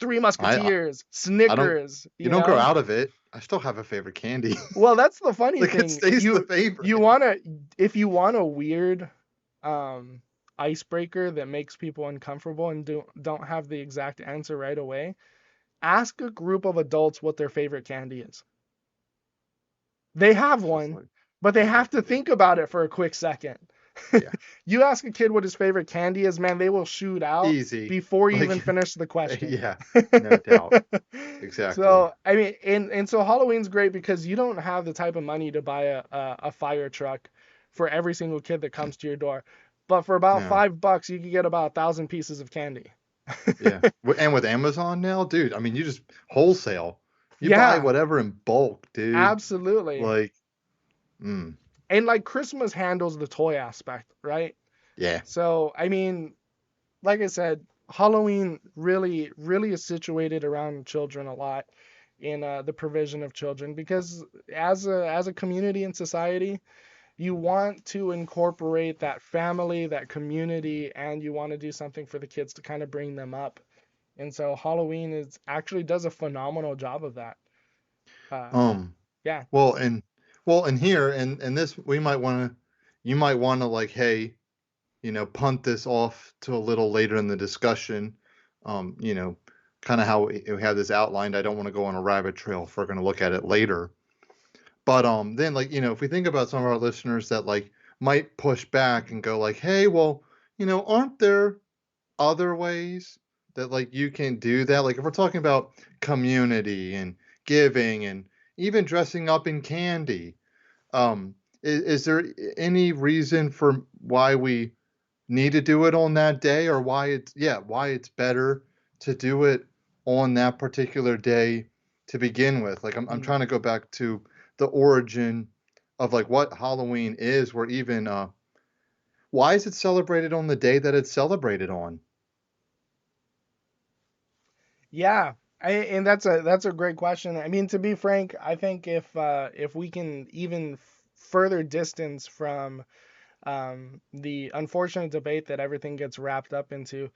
Three I Musketeers, I don't Snickers, you don't grow out of it. I still have a favorite candy. Well, that's the funny Like it thing. stays the favorite. If you want a weird icebreaker that makes people uncomfortable and don't have the exact answer right away, ask a group of adults what their favorite candy is. They have one, but they have to think about it for a quick second. Yeah. You ask a kid what his favorite candy is, man, they will shoot out Easy. before you even finish the question. Yeah, no doubt. Exactly. So, I mean, and so Halloween's great because you don't have the type of money to buy a fire truck for every single kid that comes to your door. But for about $5, you can get about 1,000 pieces of candy. Yeah. And with Amazon now, dude, I mean, you just wholesale. You buy whatever in bulk, dude. Absolutely. Like, And like Christmas handles the toy aspect, right? Yeah. So, I mean, like I said, Halloween really, really is situated around children a lot in the provision of children because as a community and society, you want to incorporate that family, that community, and you want to do something for the kids to kind of bring them up. And so Halloween does a phenomenal job of that. Yeah. Well, and here and this you might want to like, hey, punt this off to a little later in the discussion. Kind of how we have this outlined. I don't want to go on a rabbit trail if we're going to look at it later. But then like, if we think about some of our listeners that like might push back and go like, hey, well, aren't there other ways that like you can do that? Like if we're talking about community and giving and even dressing up in candy, um, is there any reason for why we need to do it on that day, or why it's better to do it on that particular day to begin with? Like I'm Mm. trying to go back to the origin of like what Halloween is, where even why is it celebrated on the day that it's celebrated on? Yeah, and that's a great question. I mean, to be frank, I think if we can even further distance from the unfortunate debate that everything gets wrapped up into,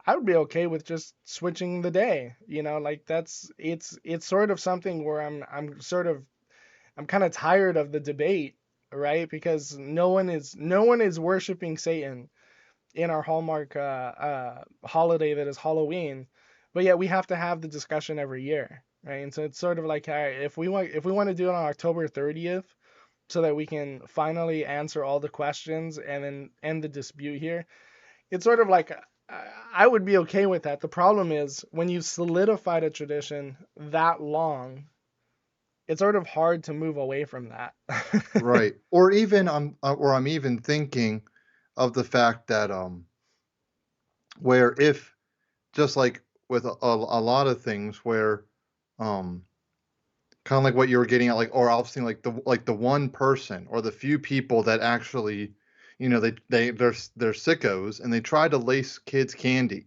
I would be okay with just switching the day. You know, like it's sort of something where I'm kind of tired of the debate, right? Because no one is worshiping Satan in our Hallmark holiday that is Halloween, but yet we have to have the discussion every year, right? And so it's sort of like, all right, if we want to do it on October 30th, so that we can finally answer all the questions and then end the dispute here, it's sort of like I would be okay with that. The problem is when you've solidified a tradition that long, it's sort of hard to move away from that. Right. Or I'm even thinking of the fact that where if just like with a lot of things where um kind of like what you were getting at, like, or obviously like the one person or the few people that actually, they're sickos and they try to lace kids candy,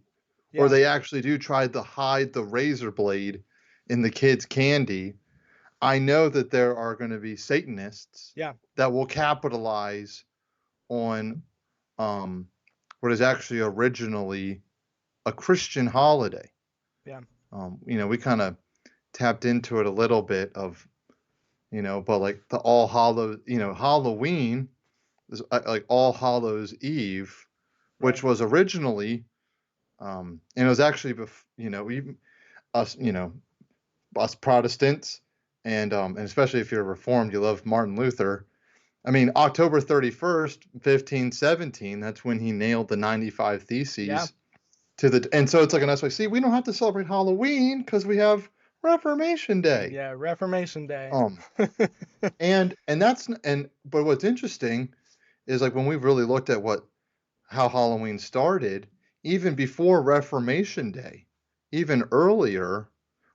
or Yeah, they actually do try to hide the razor blade in the kids candy. I know that there are going to be Satanists yeah, that will capitalize on what is actually originally a Christian holiday. yeah, We kind of tapped into it a little bit of, but like the All Hallows, Halloween is like All Hallows Eve, which right. was originally, and it was actually, even us, us Protestants, and especially if you're Reformed, you love Martin Luther. I mean, October 31st, 1517, that's when he nailed the 95 Yeah, Theses and so it's like a nice way. See, we don't have to celebrate Halloween because we have Reformation Day. yeah, Reformation Day. Um, but what's interesting is like when we've really looked at how Halloween started, even before Reformation Day, even earlier,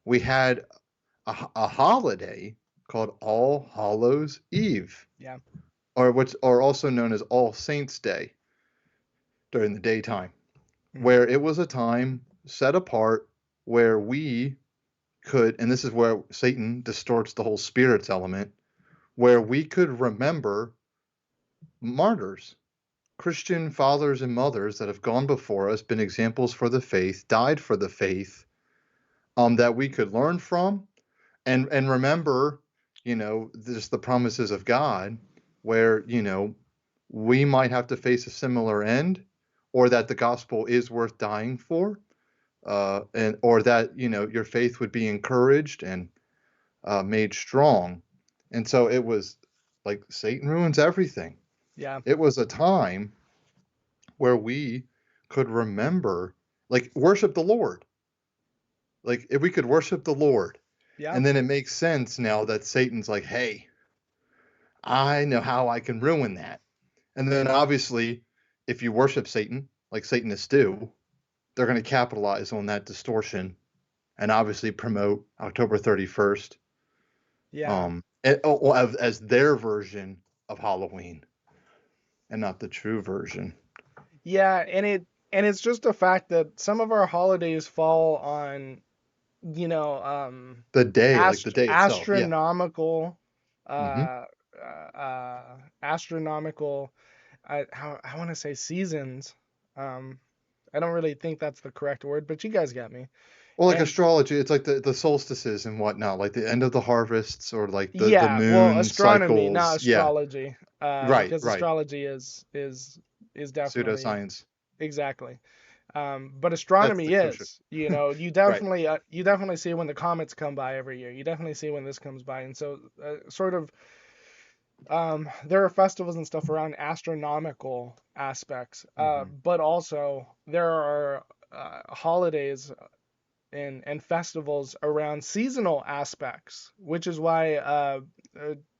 we had a holiday called All Hallows Eve, Yeah. or also known as All Saints Day during the daytime, Hmm. where it was a time set apart where we could, and this is where Satan distorts the whole spirits element, where we could remember martyrs, Christian fathers and mothers that have gone before us, been examples for the faith, died for the faith, that we could learn from and remember, just the promises of God, where we might have to face a similar end, or that the gospel is worth dying for, and or that your faith would be encouraged and made strong. And so it was like Satan ruins everything. Yeah. It was a time where we could remember, like, worship the Lord. Like, if we could worship the Lord. Yeah. And then it makes sense now that Satan's like, hey, I know how I can ruin that. And then obviously, if you worship Satan, like Satanists do, they're going to capitalize on that distortion and obviously promote October 31st Yeah. as their version of Halloween and not the true version. Yeah, and it's just a fact that some of our holidays fall on, you know, Like the day itself. Yeah. astronomical, Hmm. uh, astronomical, I want to say seasons. Um, I don't really think that's the correct word, but you guys get me. Well, like And astrology, it's like the solstices and whatnot, like the end of the harvests or like the yeah, well, moon astronomy, not cycles. Yeah. astrology, Right. because Right. astrology is definitely Pseudoscience. exactly. But That's the astronomy kosher. is, Right. you definitely see when the comets come by every year. You definitely see when this comes by, and so sort of there are festivals and stuff around astronomical aspects, Hmm. but also there are holidays and festivals around seasonal aspects, which is why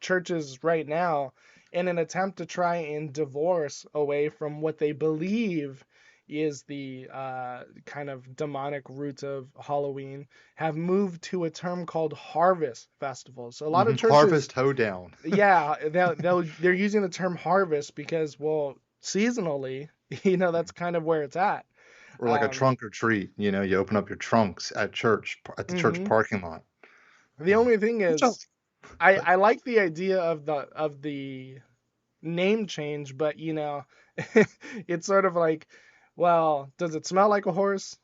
churches right now, in an attempt to try and divorce away from what they believe is the kind of demonic roots of Halloween, have moved to a term called harvest festivals. So a lot of churches, Harvest hoedown. yeah, they're using the term harvest because, well, seasonally, that's kind of where it's at. Or like a Um, trunk or treat. You open up your trunks at church, at the church mhm. parking lot. The only thing Which I is, like. I like the idea of the name change, but it's sort of like, well, does it smell like a horse?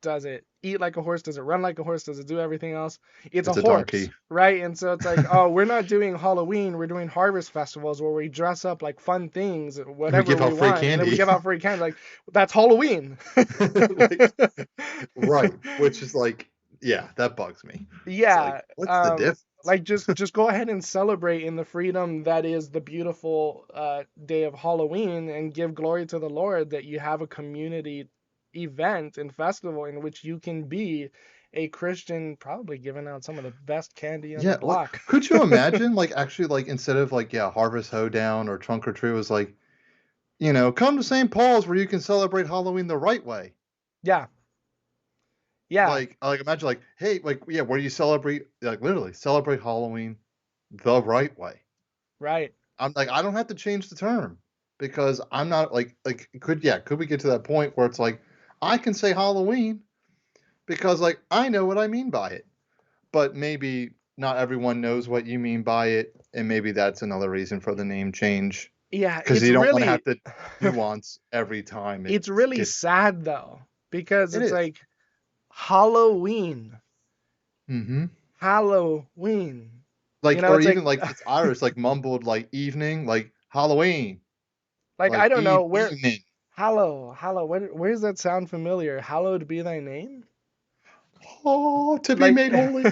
Does it eat like a horse? Does it run like a horse? Does it do everything else? It's a It's a horse, donkey. right? And so it's like, oh, we're not doing Halloween, we're doing harvest festivals where we dress up like fun things, And we whatever give we out free want, and then we candy. give out free candy. Like, that's Halloween. Like, right. Which is like, yeah, that bugs me. It's like, Yeah, what's the difference? like just go ahead and celebrate in the freedom that is the beautiful day of Halloween, and give glory to the Lord that you have a community event and festival in which you can be a Christian, probably giving out some of the best candy on the Yeah, like, block. could you imagine, like, actually, like, instead of like, yeah, Harvest Hoedown or Trunk or Treat was like, come to St. Paul's where you can celebrate Halloween the right way. Yeah, yeah, Like imagine, like, hey, like, yeah, where you celebrate, like, literally celebrate Halloween the right way. right. I'm like, I don't have to change the term because I'm not could we get to that point where it's like I can say Halloween because like I know what I mean by it, but maybe not everyone knows what you mean by it, and maybe that's another reason for the name change Yeah, because you don't want to have to nuance every time it it's really gets. sad though, because It it's is. like Halloween, Mm-hmm. Halloween. Like, or It's even like like it's Irish, like mumbled, like evening, like Halloween, like I like don't know where. evening. Hallow, where does that sound familiar? Hallowed be thy name? Oh, to be Like, made holy.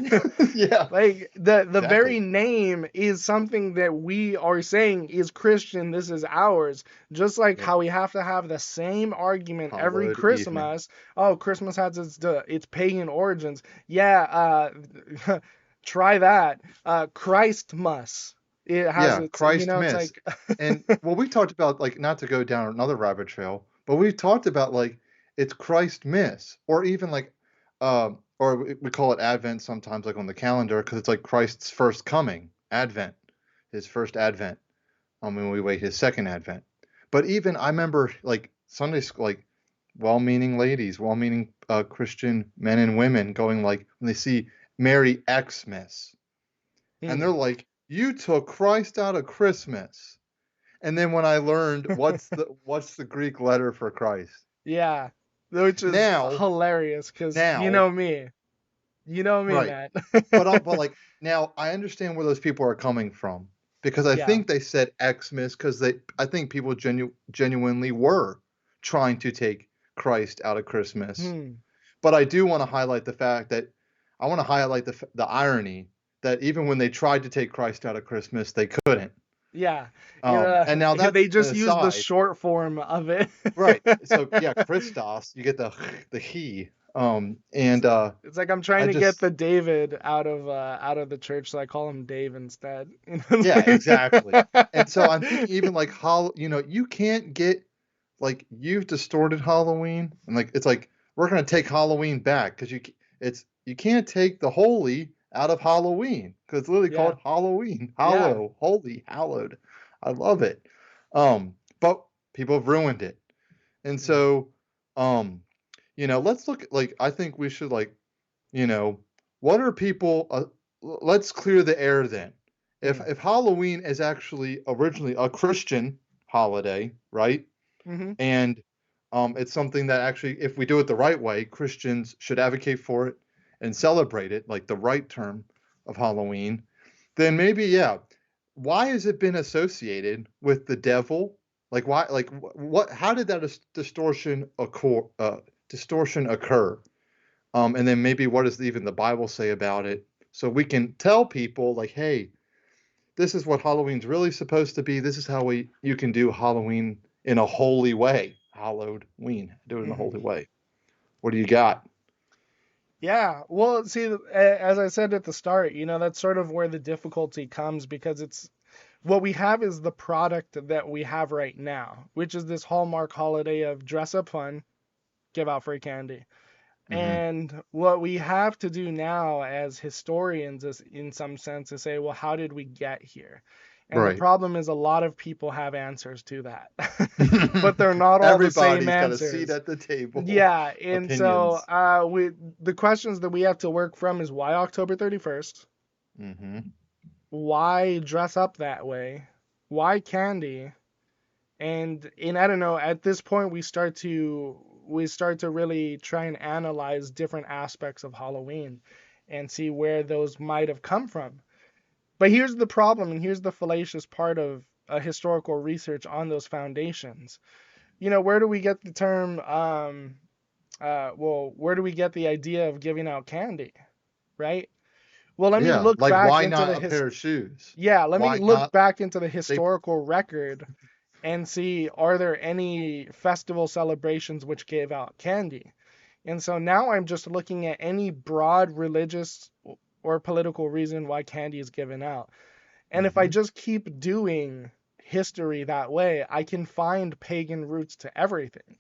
Yeah, like the exactly. very name is something that we are saying is Christian. This is ours. Just like Yep. how we have to have the same argument every Hallowed evening. Christmas. Oh, Christmas has its pagan origins. Yeah, try that. Christmas. It has Yeah, its. Christ It's miss. like. And well, we talked about like not to go down another rabbit trail, but we talked about like it's Christ miss, or even like, or we call it Advent sometimes, like on the calendar, because it's like Christ's first coming, Advent, his first Advent. When we wait his second Advent. But even I remember like Sunday school, like well-meaning ladies, well-meaning Christian men and women going like when they see Merry Xmas, and they're Hmm. like, "You took Christ out of Christmas." And then when I learned what's the Greek letter for Christ, Yeah, which is now hilarious because now you know me, right, Matt. but like now I understand where those people are coming from because I Yeah. think they said Xmas because I think people genuinely were trying to take Christ out of Christmas. Hmm. But I do want to highlight the fact that I want to highlight the irony that even when they tried to take Christ out of Christmas, they couldn't. Yeah. And now that's They an just use the aside. short form of it. Right. So yeah, Christos, you get the he. And It's like I'm I trying to get just the David out of the church, so I call him Dave instead. It's yeah, exactly. like- And so I'm thinking even like how you can't get like you've distorted Halloween and like it's like we're gonna take Halloween back because you can't take the holy out of Halloween because it's literally Yeah. called Halloween. Yeah. Hallow, holy, hallowed. I love it. But people have ruined it. And Mm. so let's look at like I think we should like, you know, what are people let's clear the air then. Mm. If Halloween is actually originally a Christian holiday, right? Mhm. And it's something that actually, if we do it the right way, Christians should advocate for it and celebrate it, like the right term of Halloween. Then maybe, yeah. Why has it been associated with the devil? Like why? Like what? How did that distortion occur? Distortion occur? And then maybe what does even the Bible say about it? So we can tell people, like, hey, this is what Halloween's really supposed to be. This is how you can do Halloween in a holy way. Hallowed ween. Do it in a Mhm. holy way. What do you got? Yeah, well, see, as I said at the start, that's sort of where the difficulty comes because it's what we have is the product that we have right now, which is this Hallmark holiday of dress up fun, give out free candy. Hmm. And what we have to do now as historians is, in some sense, to say, well, how did we get here? And the Right. problem is a lot of people have answers to that, but they're not all the same Everybody's got a seat answers. at the table. Yeah, and so Opinions. the questions that we have to work from is why October 31st? Hmm. Why dress up that way? Why candy? And I don't know, at this point we start to really try and analyze different aspects of Halloween and see where those might have come from. But here's the problem, and here's the fallacious part of historical research on those foundations. Where do we get the term where do we get the idea of giving out candy, right? Well, let me Yeah, look like back why into not the a pair of shoes? yeah, let me Why look not? back into the They historical record and see are there any festival celebrations which gave out candy. And so now I'm just looking at any broad religious or political reason why candy is given out. And if I Hmm. just keep doing history that way, I can find pagan roots to everything.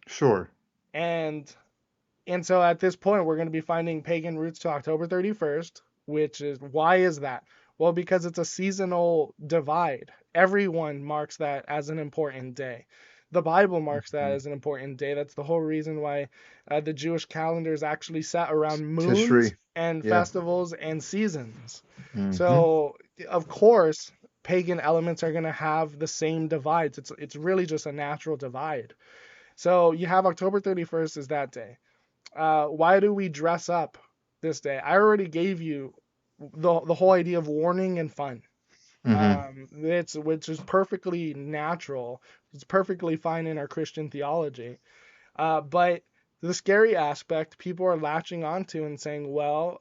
Sure. And and so at this point, we're going to be finding pagan roots to October 31st, which is why is that? Well, because it's a seasonal divide. Everyone marks that as an important day. The Bible marks that Hmm. as an important day. That's the whole reason why the Jewish calendar is actually set around moons Tishri. and Yeah. festivals and seasons. Hmm. So, of course, pagan elements are going to have the same divides. It's really just a natural divide. So you have October 31st is that day. Why do we dress up this day? I already gave you the whole idea of warning and fun. Hmm. It's which is perfectly natural. It's perfectly fine in our Christian theology. But the scary aspect people are latching onto and saying, well,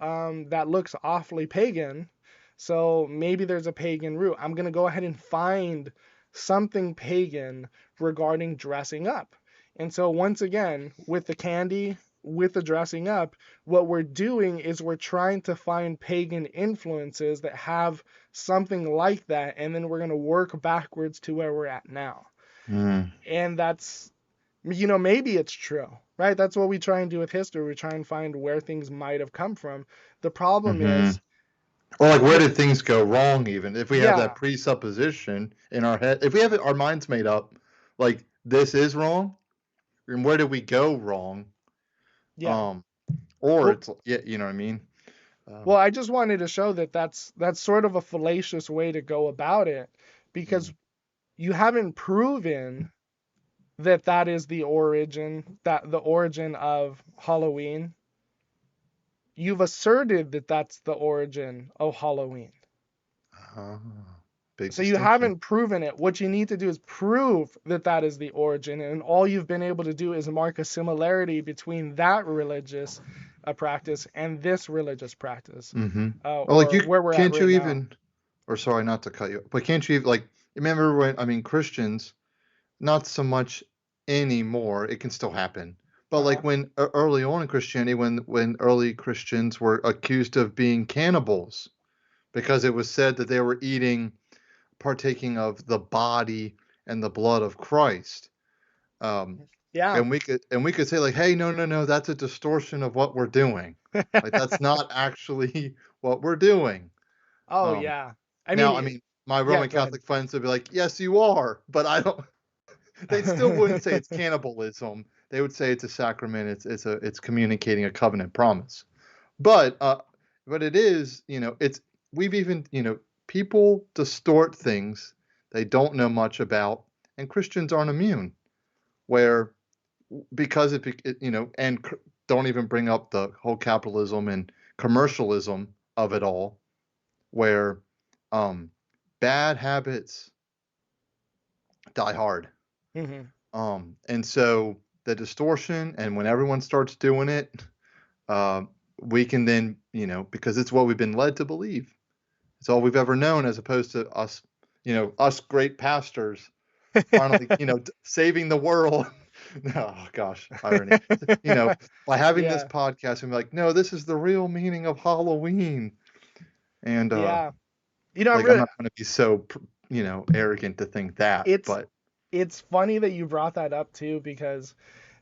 that looks awfully pagan. So maybe there's a pagan root. I'm going to go ahead and find something pagan regarding dressing up. And so, once again, with the candy, with the dressing up, what we're doing is we're trying to find pagan influences that have something like that. And then we're going to work backwards to where we're at now. Mm. And maybe it's true, right? That's what we try and do with history. We try and find where things might have come from. The problem Hmm. is, Or like, where yeah, did things go wrong? Even if we have that yeah, presupposition in our head, if we have our minds made up, like this is wrong, and where did we go wrong? yeah. Um, or Well, it's yeah, you know what I mean. well, I just wanted to show that that's sort of a fallacious way to go about it because Mm. you haven't proven that is the origin of Halloween. You've asserted that that's the origin of Halloween. Ah, big So you distinction. haven't proven it. What you need to do is prove that is the origin, and all you've been able to do is mark a similarity between that religious practice and this religious practice, Hmm. Well, like or where we're at can't you right now. even, or sorry, not to cut you, but can't you even, like, remember when, I mean, Christians, not so much anymore, it can still happen. But Uh-huh. like when early on in Christianity, when early Christians were accused of being cannibals because it was said that they were partaking of the body and the blood of Christ. Um, Yeah. and we could say like, hey, no, no, no, that's a distortion of what we're doing. Like that's not actually what we're doing. Oh Um, yeah. I Now, I mean, mean, my yeah. Roman Go ahead. Catholic friends would be like, yes, you are, but I don't. They still wouldn't say it's cannibalism. They would say it's a sacrament. It's communicating a covenant promise. But it is, it's we've even, people distort things they don't know much about, and Christians aren't immune. Where because and don't even bring up the whole capitalism and commercialism of it all, where um, bad habits die hard. Hmm. And so the distortion, and when everyone starts doing it, uh, we can then, because it's what we've been led to believe. It's all we've ever known, as opposed to us, us great pastors finally, saving the world Oh gosh, irony. You know, by having this Yeah, podcast, I'm like, no, this is the real meaning of Halloween. And yeah. You know, I'm like I'm really not going to be so arrogant to think that, it's but it's funny that you brought that up too, because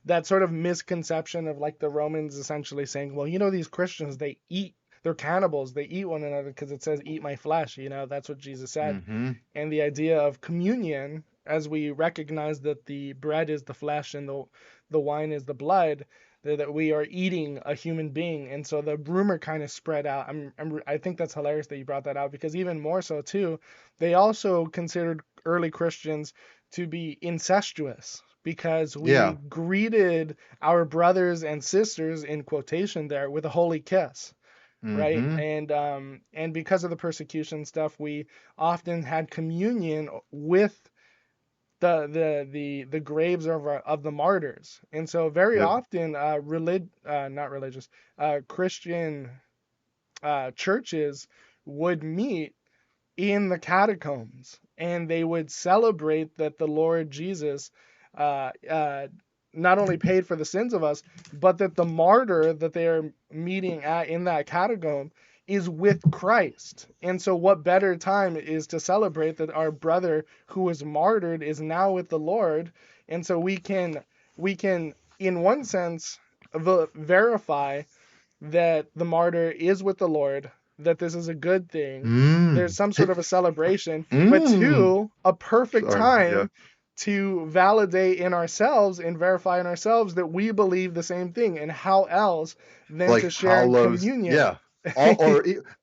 that sort of misconception of like the Romans essentially saying, well, these Christians, they're cannibals, they eat one another because it says eat my flesh, that's what Jesus said. mm-hmm. And the idea of communion, as we recognize that the bread is the flesh and the wine is the blood, that we are eating a human being. And so the rumor kind of spread out. I think that's hilarious that you brought that out, because even more so too, they also considered early Christians to be incestuous, because we Yeah. greeted our brothers and sisters, in quotation there, with a holy kiss, right? Mm-hmm. And because of the persecution stuff, we often had communion with the graves of the martyrs. And so very Yep. often not religious, Christian churches would meet in the catacombs, and they would celebrate that the Lord Jesus uh, uh, not only paid for the sins of us, but that the martyr that they are meeting at in that catacomb is with Christ. And so, what better time is to celebrate that our brother who was martyred is now with the Lord? And so we can in one sense verify that the martyr is with the Lord, that this is a good thing. There's Mm. some sort of a celebration, but Mm. two, a perfect Sorry. Yeah. time to validate in ourselves and verify in ourselves that we believe the same thing. And how else than to Like share in Hallows. communion? Yeah.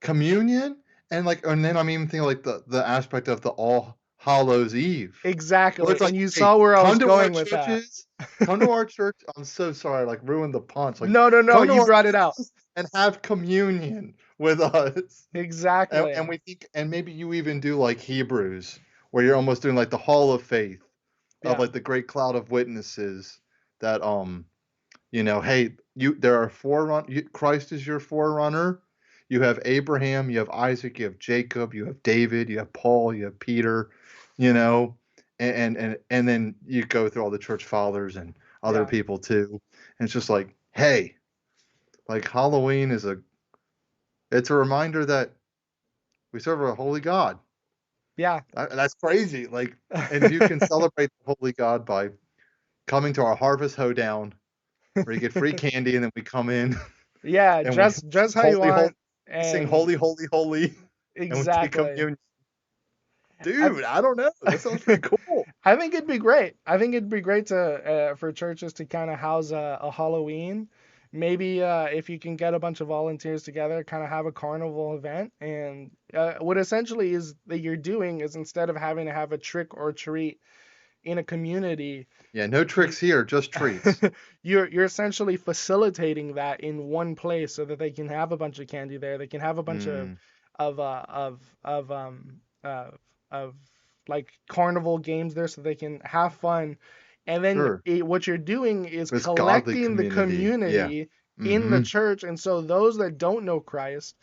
Communion, and then I'm even thinking like the aspect of the All Hallows Eve, where Exactly. it's like, And you hey, saw where I was come to our going with that. churches, come to our church. I'm so sorry, like ruined the punch. Like, No, no, no, come to you our brought it out. churches and have communion with us. Exactly. And we think, and maybe you even do like Hebrews, where you're almost doing like the Hall of Faith of Yeah. like the great cloud of witnesses that hey, there are Christ is your forerunner. You have Abraham, you have Isaac, you have Jacob, you have David, you have Paul, you have Peter, you know, and then you go through all the church fathers and other Yeah. people too. And it's just like, hey, like Halloween it's a reminder that we serve a holy God. Yeah. That's crazy. Like, and you can celebrate the holy God by coming to our harvest hoedown, where you get free candy, and then we come in Yeah, and we dress sing how you holy, want, we sing and holy, holy, holy, and we take exactly. communion. I Dude, I don't know. That sounds pretty cool. I think it'd be great. I think it'd be great to for churches to kind of house a Halloween. Maybe if you can get a bunch of volunteers together, kind of have a carnival event. And what essentially is that you're doing is, instead of having to have a trick or treat in a community, Yeah, no you tricks here, just treats. you're essentially facilitating that in one place, so that they can have a bunch of candy there. They can have a bunch of Mm, of uh, of of um uh, of like carnival games there, so they can have fun. And then sure. what you're doing is It's godly collecting the community. Yeah. community in the Mm-hmm. church, and so those that don't know Christ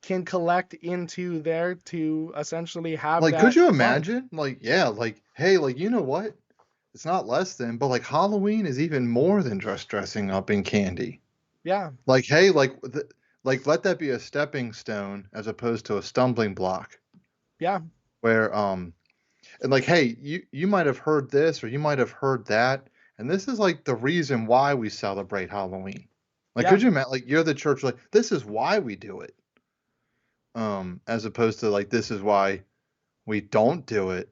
can collect into there to essentially have Like, could that you fun. imagine? Like, yeah, like, hey, like, you know what? It's not less than, but like Halloween is even more than just dressing up in candy. Yeah, Like, hey, like let that be a stepping stone as opposed to a stumbling block. yeah, Where and like, hey, you might have heard this or you might have heard that, and this is like the reason why we celebrate Halloween. Like, yeah. could you imagine? Like, you're the church, like this is why we do it, as opposed to like this is why we don't do it,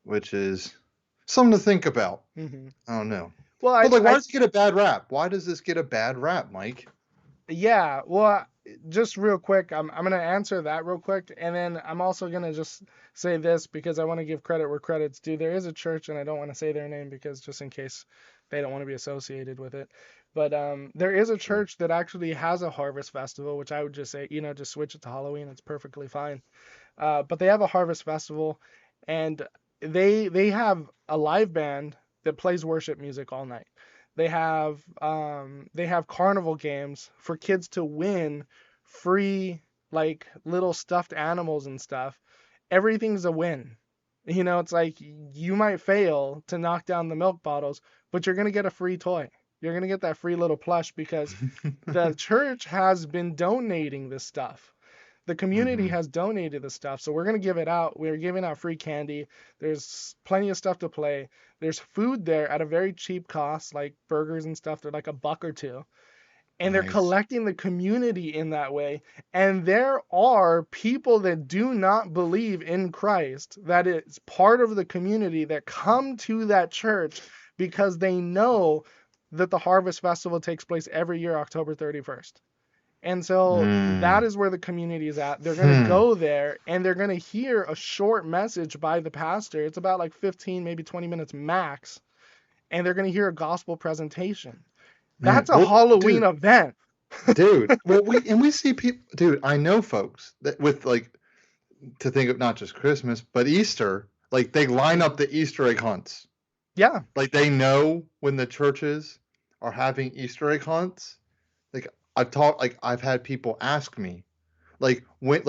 which is something to think about. hmm I don't know, Well, but like, why does it get a bad rap? Why does this get a bad rap, Mike? yeah, well, just real quick, I'm gonna answer that real quick, and then I'm also gonna just say this, because I want to give credit where credit's due. There is a church, and I don't want to say their name, because just in case they don't want to be associated with it. But there is a Sure. church that actually has a harvest festival, which I would just say, just switch it to Halloween. It's perfectly fine. But they have a harvest festival, and they have a live band that plays worship music all night. They have carnival games for kids to win free, like little stuffed animals and stuff. Everything's a win. You know, it's like you might fail to knock down the milk bottles, but you're going to get a free toy. You're going to get that free little plush because the church has been donating this stuff. The community Hmm. has donated the stuff, so we're going to give it out. We're giving out free candy. There's plenty of stuff to play. There's food there at a very cheap cost, like burgers and stuff. They're like $1 or $2. And they're Nice. collecting the community in that way. And there are people that do not believe in Christ, that is part of the community, that come to that church because they know that the Harvest Festival takes place every year, October 31st. And so that Mm. is where the community is at. They're going to Hmm. go there and they're going to hear a short message by the pastor. It's about like 15, maybe 20 minutes max. And they're going to hear a gospel presentation. Man, That's a well, Halloween dude, event. well, we see people, dude. I know folks that with like to think of not just Christmas but Easter, like they line up the Easter egg hunts. Yeah. Like they know when the churches are having Easter egg hunts. Like I've had people ask me, like when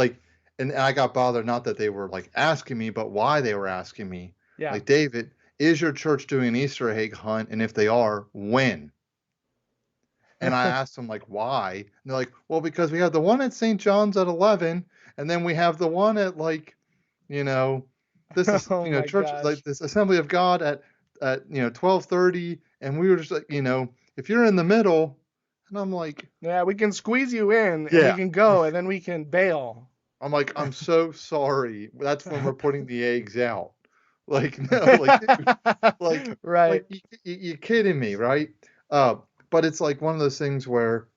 and I got bothered not that they were like asking me, but why they were asking me. Yeah. Like, David, is your church doing an Easter egg hunt? And if they are, when? And I asked them like why. And they're like, well, because we have the one at St. John's at 11, and then we have the one at like, you know, this is Oh my church like gosh. this Assembly of God at 12:30, and we were just like, if you're in the middle, and I'm like, Yeah, we can squeeze you in and you yeah. can go and then we can bail. I'm like, I'm so sorry. That's when we're putting the eggs out. Like, no, like, dude, like, Right. you kidding me, right? Uh, but it's like one of those things where,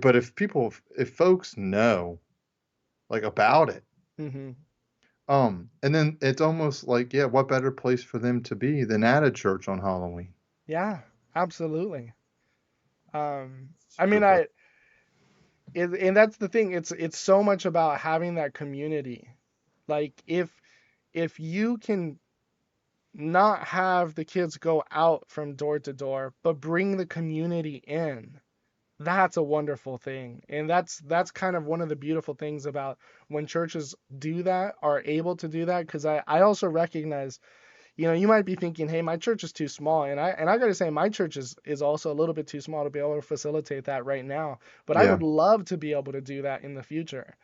but if folks know like about it, Hmm. and then it's almost like, yeah, what better place for them to be than at a church on Halloween? Yeah, absolutely. I Super mean, frustrating. and that's the thing. It's so much about having that community. Like if you can not have the kids go out from door to door, but bring the community in, that's a wonderful thing. And that's kind of one of the beautiful things about when churches do that, are able to do that, because I also recognize, you might be thinking, hey, my church is too small. And I gotta say, my church is also a little bit too small to be able to facilitate that right now. But I Yeah. would love to be able to do that in the future.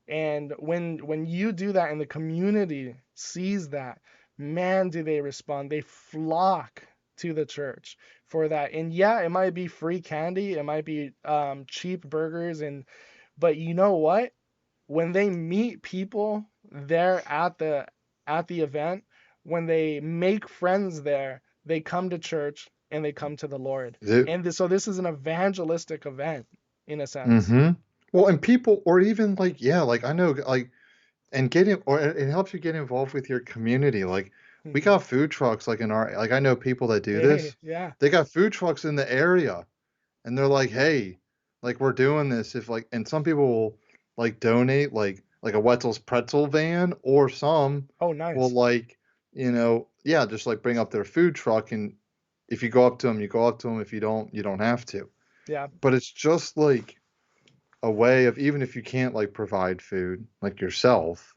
And when you do that and the community sees that, man, do they respond. They flock to the church for that. And yeah, it might be free candy, it might be cheap burgers, but you know what? When they meet people there at the event, when they make friends there, they come to church and they come to the Lord. So this is an evangelistic event in a sense. Mm-hmm. Well, and people, or even like, yeah, like I know, like, and getting, or it helps you get involved with your community. Like, we Mhm. got food trucks, like in our, like I know people that do Hey, this. yeah. They got food trucks in the area, and they're like, hey, like we're doing this. If like, and some people will like donate, like a Wetzel's pretzel van, or some Oh, will nice. like, yeah, just like bring up their food truck, and if you go up to them, you go up to them. If you don't, you don't have to. Yeah. But it's just like a way of, even if you can't like provide food like yourself.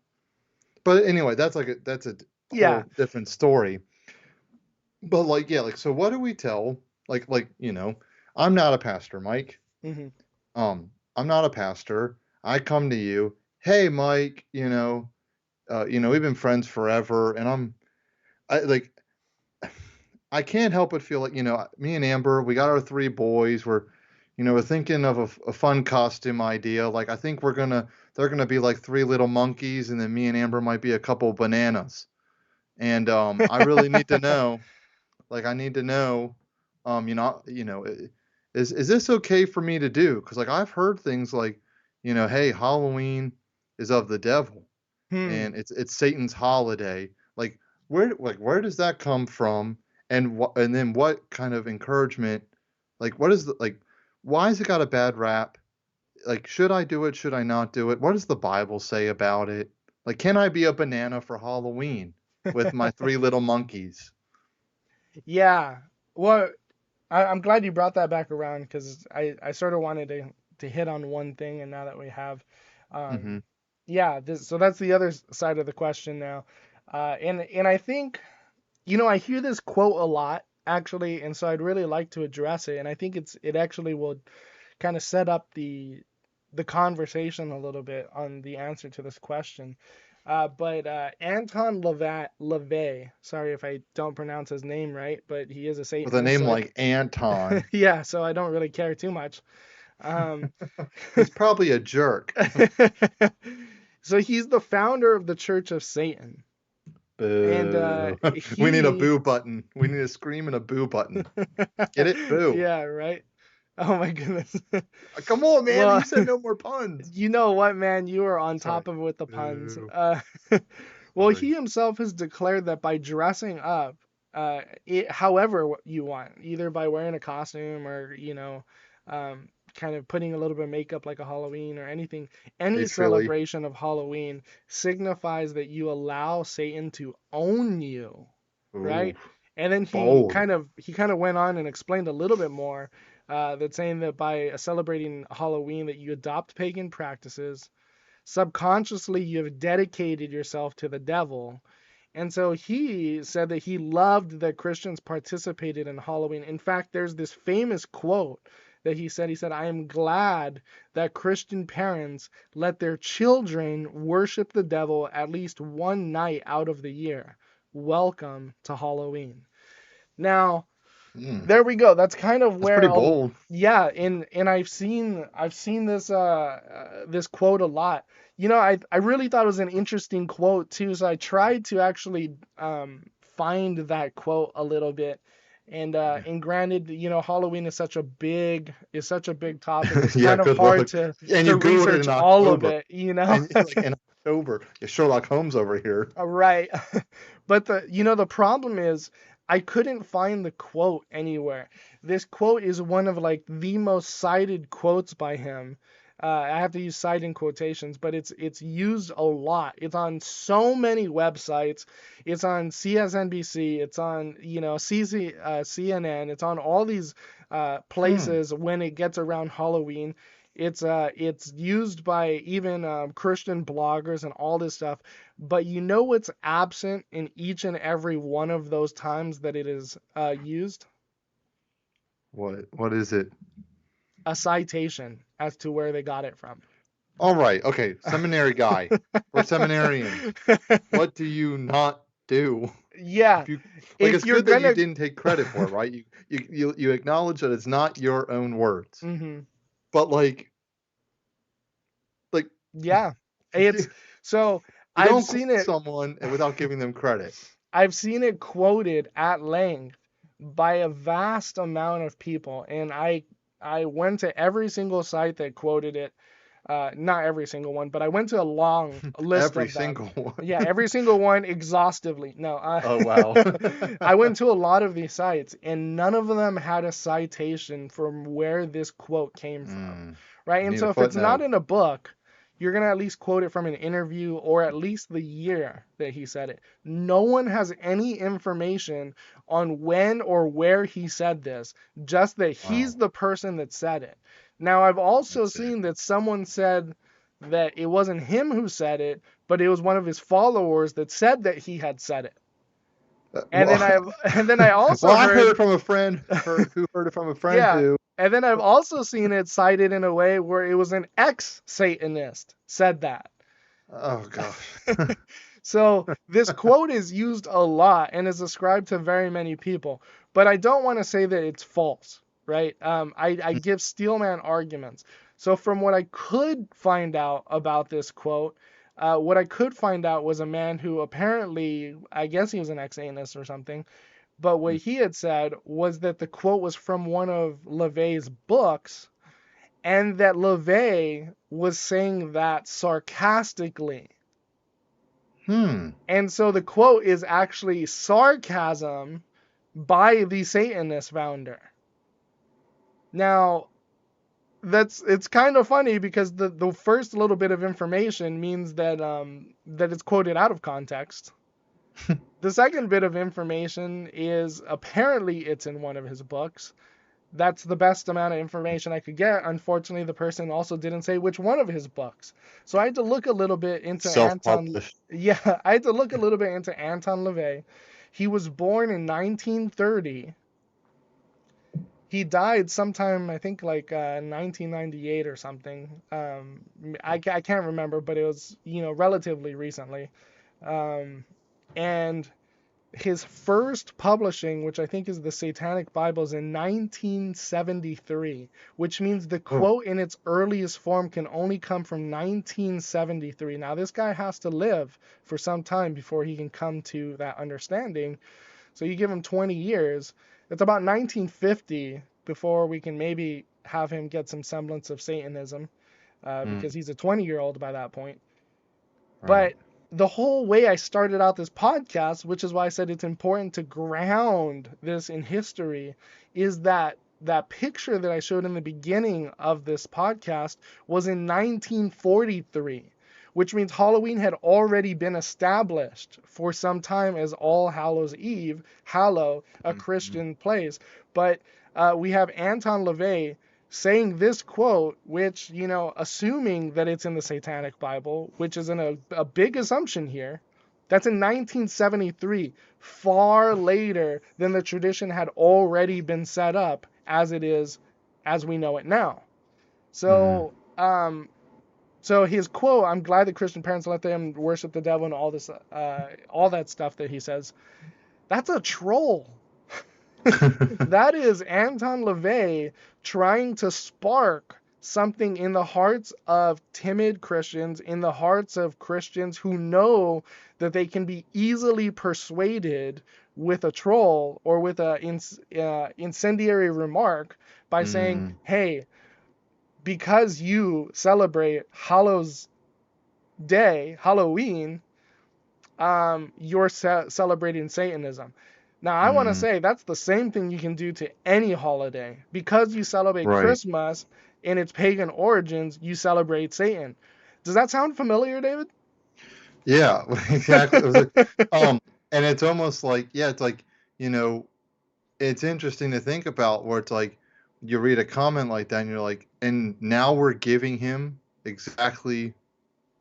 But anyway, that's a Yeah. whole different story. But like, yeah, like, so what do we tell, I'm not a pastor, Mike. Hmm. I'm not a pastor. I come to you, hey Mike, we've been friends forever, and I like I can't help but feel like, me and Amber, we got our three boys. We're thinking of a fun costume idea. Like, I think they're gonna be like three little monkeys, and then me and Amber might be a couple bananas. And I really need to know, like, I need to know, is this okay for me to do? Because like I've heard things like, hey, Halloween is of the devil, Hmm. and it's Satan's holiday. Where does that come from? And then what kind of encouragement? Like, what is the like? Why has it got a bad rap? Like, should I do it? Should I not do it? What does the Bible say about it? Like, can I be a banana for Halloween with my three little monkeys? Yeah. Well, I'm glad you brought that back around because I sort of wanted to hit on one thing, and now that we have, Mm-hmm. yeah, so that's the other side of the question now. And I think, I hear this quote a lot actually, and so I'd really like to address it. And I think it actually will kind of set up the conversation a little bit on the answer to this question. But Anton LaVey, sorry if I don't pronounce his name right, but he is a With a Satanist, name so like Anton, yeah, so I don't really care too much. Um, he's probably a jerk. so he's the founder of the Church of Satan, and Boo. We need a he, boo button. We need a scream and a boo button. Get it? Boo. yeah, right. Oh my goodness. Come on, man. Well, You said no more puns. you know what, man? You are on Sorry. top of it with the puns. Boo. Well, Sorry. he himself has declared that by dressing up, however you want, either by wearing a costume or, kind of putting a little bit of makeup like a Halloween or anything, any It's really celebration of Halloween signifies that you allow Satan to own you, ooh, right? And then bold. he kind of went on and explained a little bit more, that saying that by celebrating Halloween that you adopt pagan practices, subconsciously you have dedicated yourself to the devil. And so he said that he loved that Christians participated in Halloween. In fact, there's this famous quote that he said, I am glad that Christian parents let their children worship the devil at least one night out of the year. Welcome to Halloween. Now, there we go. That's kind of That's where pretty bold. yeah, and I've seen this quote a lot. I really thought it was an interesting quote too, so I tried to actually find that quote a little bit. And granted, Halloween is such a big topic. It's Yeah, kind of good hard luck. to And to you Googled it research in all of October. it. And like in October, yeah, Sherlock Holmes over here. Right. But the problem is I couldn't find the quote anywhere. This quote is one of like the most cited quotes by him. I have to use cite in quotations, but it's used a lot. It's on so many websites. It's on CSNBC. It's on CNN. It's on all these Hmm. places when it gets around Halloween. It's used by even Christian bloggers and all this stuff. But you know what's absent in each and every one of those times that it is used? What is it? A citation as to where they got it from. All right. Okay. Seminary guy. We're seminarians. What do you not do? Yeah, If you like, if it's you're good that you gonna. didn't take credit for it, right? You acknowledge that it's not your own words, Hmm. but like Yeah, you, it's so you I've don't seen quote it. someone without giving them credit. I've seen it quoted at length by a vast amount of people, and I went to every single site that quoted it. Not every single one, but I went to a long list Every of them. single one. Yeah, every single one exhaustively. No, Oh wow. I went to a lot of these sites, and none of them had a citation from where this quote came from, right? You And need a so if it's not footnote. in a book, you're gonna at least quote it from an interview or at least the year that he said it. No one has any information on when or where he said this, just that he's Wow. the person that said it. Now, I've also That's it. seen that someone said that it wasn't him who said it, but it was one of his followers that said that he had said it. And then Well, I and then I well, also I heard heard, it from a friend who heard it from a friend yeah, who. and then I've also seen it cited in a way where it was an ex-Satanist said that. Oh gosh. So this quote is used a lot and is ascribed to very many people, but I don't want to say that it's false, right? I give Steelman arguments. So from what I could find out about this quote, what I could find out was a man who apparently, I guess he was an ex-Satanist or something, but what he had said was that the quote was from one of LaVey's books, and that LaVey was saying that sarcastically. Hmm. And so the quote is actually sarcasm by the Satanist founder. Now, it's kind of funny because the first little bit of information means that it's quoted out of context. The second bit of information is apparently it's in one of his books. that's the best amount of information I could get. Unfortunately, the person also didn't say which one of his books. So I had to look a little bit into Self-published. I had to look a little bit into Anton LaVey. He was born in 1930. He died sometime, I think, like 1998 or something. I can't remember, but it was, relatively recently. Um, and his first publishing, which I think is the Satanic Bible, is in 1973, which means the Oh. quote in its earliest form can only come from 1973. Now, this guy has to live for some time before he can come to that understanding. So you give him 20 years. It's about 1950 before we can maybe have him get some semblance of Satanism, because he's a 20-year-old by that point. Right. But the whole way I started out this podcast, which is why I said it's important to ground this in history, is that picture that I showed in the beginning of this podcast was in 1943, which means Halloween had already been established for some time as All Hallows Eve, Hallow, a Christian place. But we have Anton LaVey saying this quote, which, assuming that it's in the Satanic Bible, which is a big assumption here, that's in 1973, far later than the tradition had already been set up as it is, as we know it now. So, so his quote, "I'm glad that Christian parents let them worship the devil," and all this, all that stuff that he says, that's a troll. That is Anton LaVey trying to spark something in the hearts of timid Christians, in the hearts of Christians who know that they can be easily persuaded with a troll or with an incendiary remark by saying, hey, because you celebrate Hallows Day, Halloween, you're celebrating Satanism. Now, I want to say that's the same thing you can do to any holiday. Because you celebrate Right. Christmas in its pagan origins, you celebrate Satan. Does that sound familiar, David? Yeah, exactly. It was like, and it's almost like, yeah, it's like, it's interesting to think about where it's like you read a comment like that and you're like, and now we're giving him exactly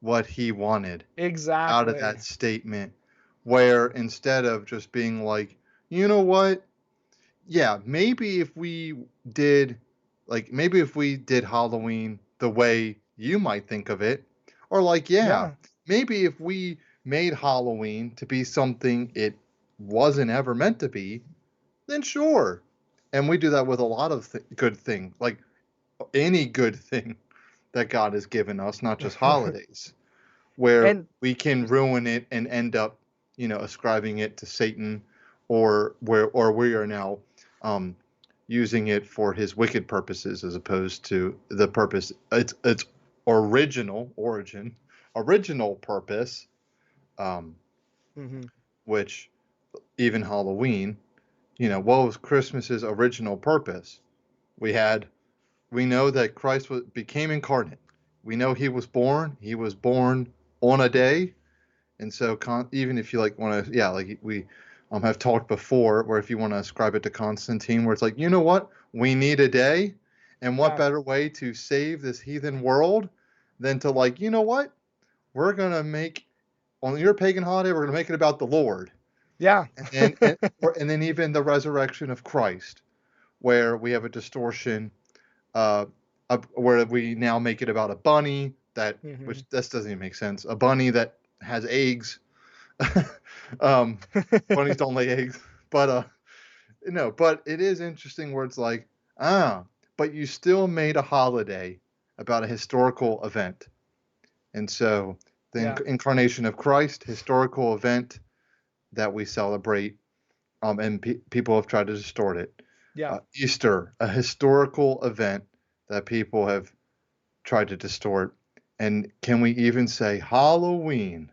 what he wanted out of Exactly. that statement, where instead of just being like, you know what? Yeah, maybe if we did Halloween the way you might think of it, or like, Yeah. maybe if we made Halloween to be something it wasn't ever meant to be, then sure. And we do that with a lot of good things, like any good thing that God has given us, not just holidays, where And we can ruin it and end up, ascribing it to Satan, or we are now using it for his wicked purposes as opposed to the purpose its original purpose, which even Halloween, what was Christmas's original purpose? We know that Christ became incarnate. We know he was born. He was born on a day, and so even if you want to, like we have talked before, where if you want to ascribe it to Constantine, where it's like, you know what, we need a day, and what better way to save this heathen world than to you know what, we're gonna make on your pagan holiday, we're gonna make it about the Lord. yeah. And then even the resurrection of Christ, where we have a distortion, where we now make it about a bunny which this doesn't even make sense. A bunny that has eggs. Bunnies don't lay eggs, but but it is interesting where it's like, but you still made a holiday about a historical event, and so the incarnation of Christ, historical event that we celebrate, and people have tried to distort it. Easter, a historical event that people have tried to distort. And can we even say Halloween,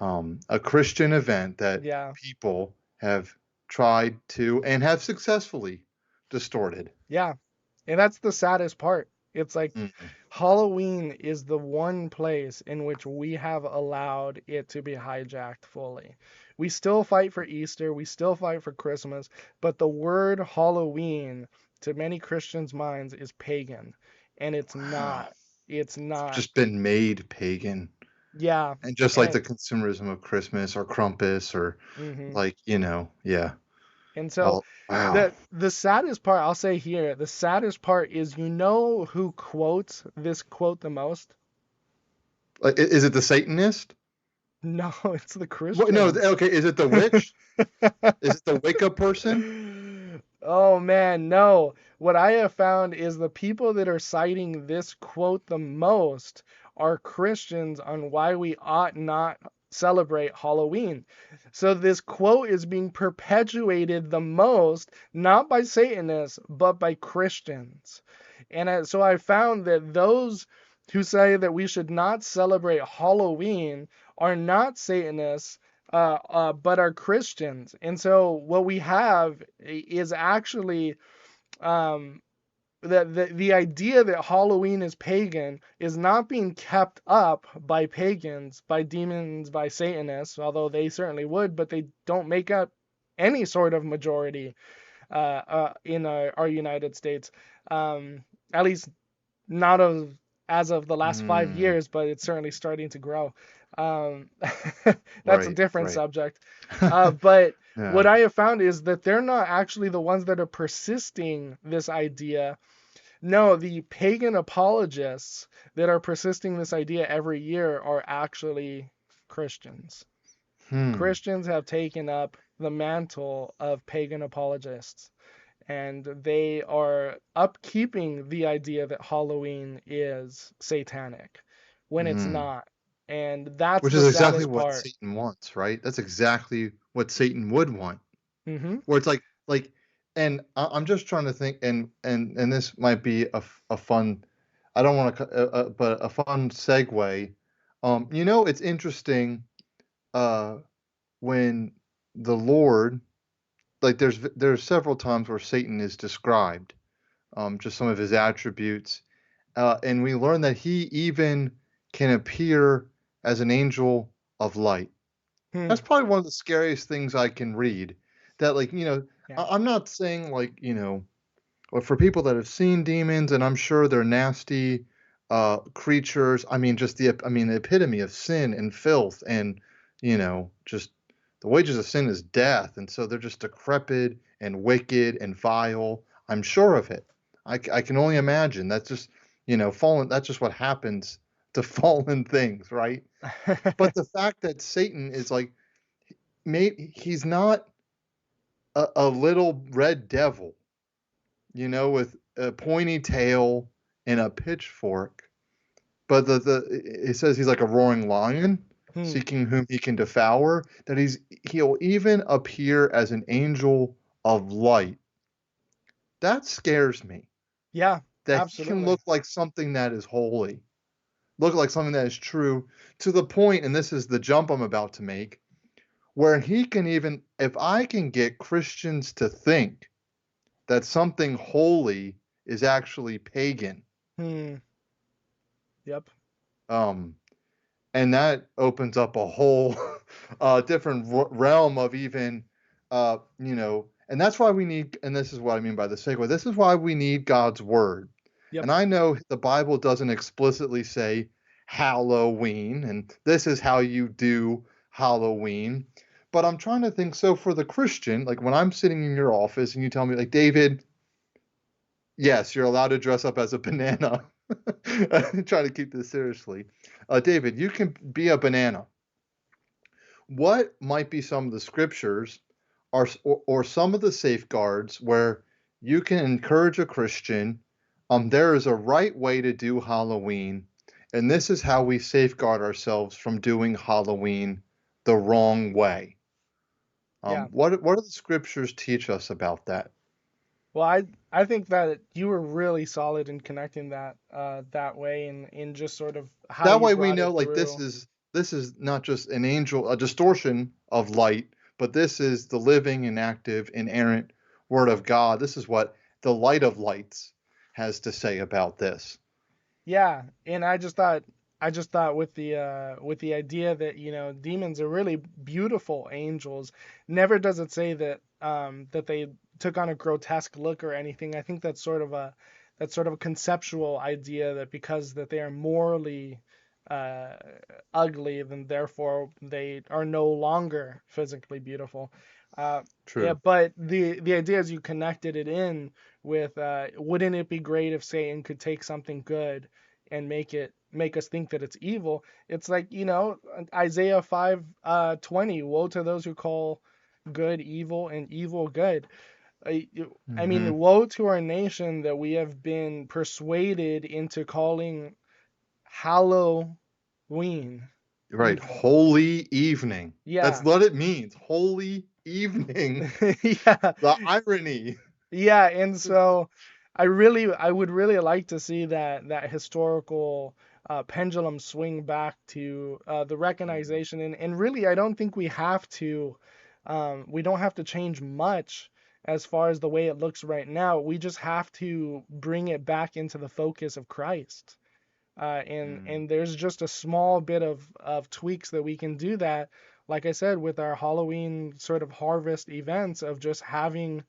a Christian event that people have tried to and have successfully distorted? Yeah. And that's the saddest part. It's like Halloween is the one place in which we have allowed it to be hijacked fully. We still fight for Easter, we still fight for Christmas, but the word Halloween to many Christians' minds is pagan, and it's Wow. not. It's not. Just been made pagan. Yeah, And just like the and consumerism of Christmas or Krampus or hmm like, yeah. and so Oh, wow. the saddest part I'll say here, the saddest part is who quotes this quote the most? Like, is it the Satanist? No, it's the What? No, Christians. okay. Is it the witch? Is it the wake up person? Oh man, no. What I have found is the people that are citing this quote the most are Christians on why we ought not celebrate Halloween. So this quote is being perpetuated the most, not by Satanists, but by Christians. And so I found that those who say that we should not celebrate Halloween are not Satanists, but are Christians. And so what we have is actually um, the idea that Halloween is pagan is not being kept up by pagans, by demons, by Satanists, although they certainly would, but they don't make up any sort of majority in our United States. At least not as of the last five Mm, years, but it's certainly starting to grow. Um, that's a right, different right. subject. But Yeah. what I have found is that they're not actually the ones that are persisting this idea. No, the pagan apologists that are persisting this idea every year are actually Christians. Hmm. Christians have taken up the mantle of pagan apologists, and they are upkeeping the idea that Halloween is satanic when it's Hmm. not. And that's Which the is exactly saddest what part. Satan wants, right? That's exactly what Satan would want. Hmm. Where it's like, and I'm just trying to think, and this might be a fun, I don't want to, but a fun segue. It's interesting, uh, when the Lord, like, there's several times where Satan is described, just some of his attributes, and we learn that he even can appear as an angel of light. That's Hmm. probably one of the scariest things I can read. That, like, Yeah. I'm not saying, like, or for people that have seen demons, and I'm sure they're nasty creatures. I mean, the epitome of sin and filth, and just the wages of sin is death, and so they're just decrepit and wicked and vile. I'm sure of it. I can only imagine. That's just fallen. That's just what happens to fallen things, right? But the fact that Satan is like, maybe he's not a little red devil, with a pointy tail and a pitchfork. But it says he's like a roaring lion, Hmm. seeking whom he can devour. That he'll even appear as an angel of light. That scares me. Yeah, That he can absolutely. look like something that is holy, look like something that is true, to the point, and this is the jump I'm about to make, where he can even, if I can get Christians to think that something holy is actually pagan, Hmm. Yep. um, and that opens up a whole different realm of even, and that's why we need, and this is what I mean by the segue. This is why we need God's word. Yep. And I know the Bible doesn't explicitly say Halloween, and this is how you do Halloween. But I'm trying to think, so for the Christian, like when I'm sitting in your office and you tell me, like, David, yes, you're allowed to dress up as a banana. Try to keep this seriously. David, you can be a banana. What might be some of the scriptures or some of the safeguards where you can encourage a Christian, there is a right way to do Halloween, and this is how we safeguard ourselves from doing Halloween the wrong way. Yeah. What do the scriptures teach us about that? Well, I think that you were really solid in connecting that way and in just sort of how That you way we brought know, it like, through. this is not just an angel, a distortion of light, but this is the living and active, inerrant word of God. This is what the light of lights has to say about this. Yeah, and I just thought with the idea that demons are really beautiful angels. Never does it say that that they took on a grotesque look or anything. I think that's sort of a conceptual idea that because that they are morally uh, ugly, then therefore they are no longer physically beautiful. Yeah, True. but the idea is you connected it in with wouldn't it be great if Satan could take something good and make us think that it's evil? It's like, Isaiah 5:20, woe to those who call good evil and evil good. I, I Hmm. mean, woe to our nation that we have been persuaded into calling Halloween Right. evil. Holy evening. That's Yeah. what it means. Holy evening. Yeah. The irony. Yeah, and so I would really like to see that historical pendulum swing back to the Mhm. recognition, and really I don't think we don't have to change much as far as the way it looks right now. We just have to bring it back into the focus of Christ. Mm. And there's just a small bit of tweaks that we can do that, like I said, with our Halloween sort of harvest events of just having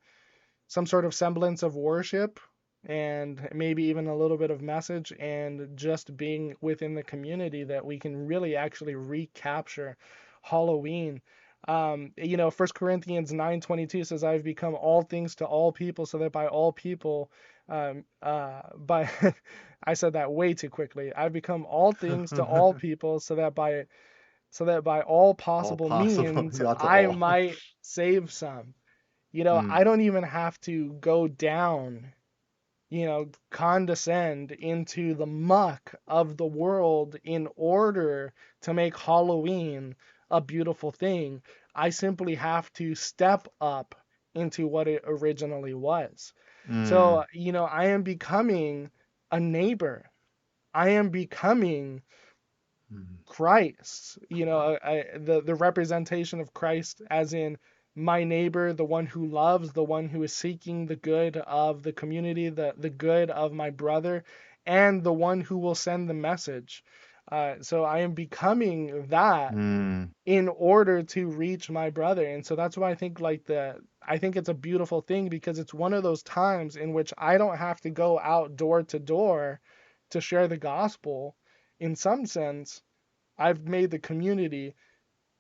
some sort of semblance of worship and maybe even a little bit of message and just being within the community that we can really actually recapture Halloween. 1 Corinthians 9:22 says, I've become all things to all people so that by all people, by I said that way too quickly. I've become all things to all people so that by all All possible possible. means That's I all. might save some. Mm. I don't even have to go down, condescend into the muck of the world in order to make Halloween a beautiful thing. I simply have to step up into what it originally was. Mm. So, I am becoming a neighbor. I am becoming Mm. Christ, the representation of Christ, as in my neighbor, the one who loves, the one who is seeking the good of the community, the good of my brother, and the one who will send the message. So I am becoming that Mm. in order to reach my brother. And so that's why I think I think it's a beautiful thing because it's one of those times in which I don't have to go out door to door to share the gospel. In some sense, I've made the community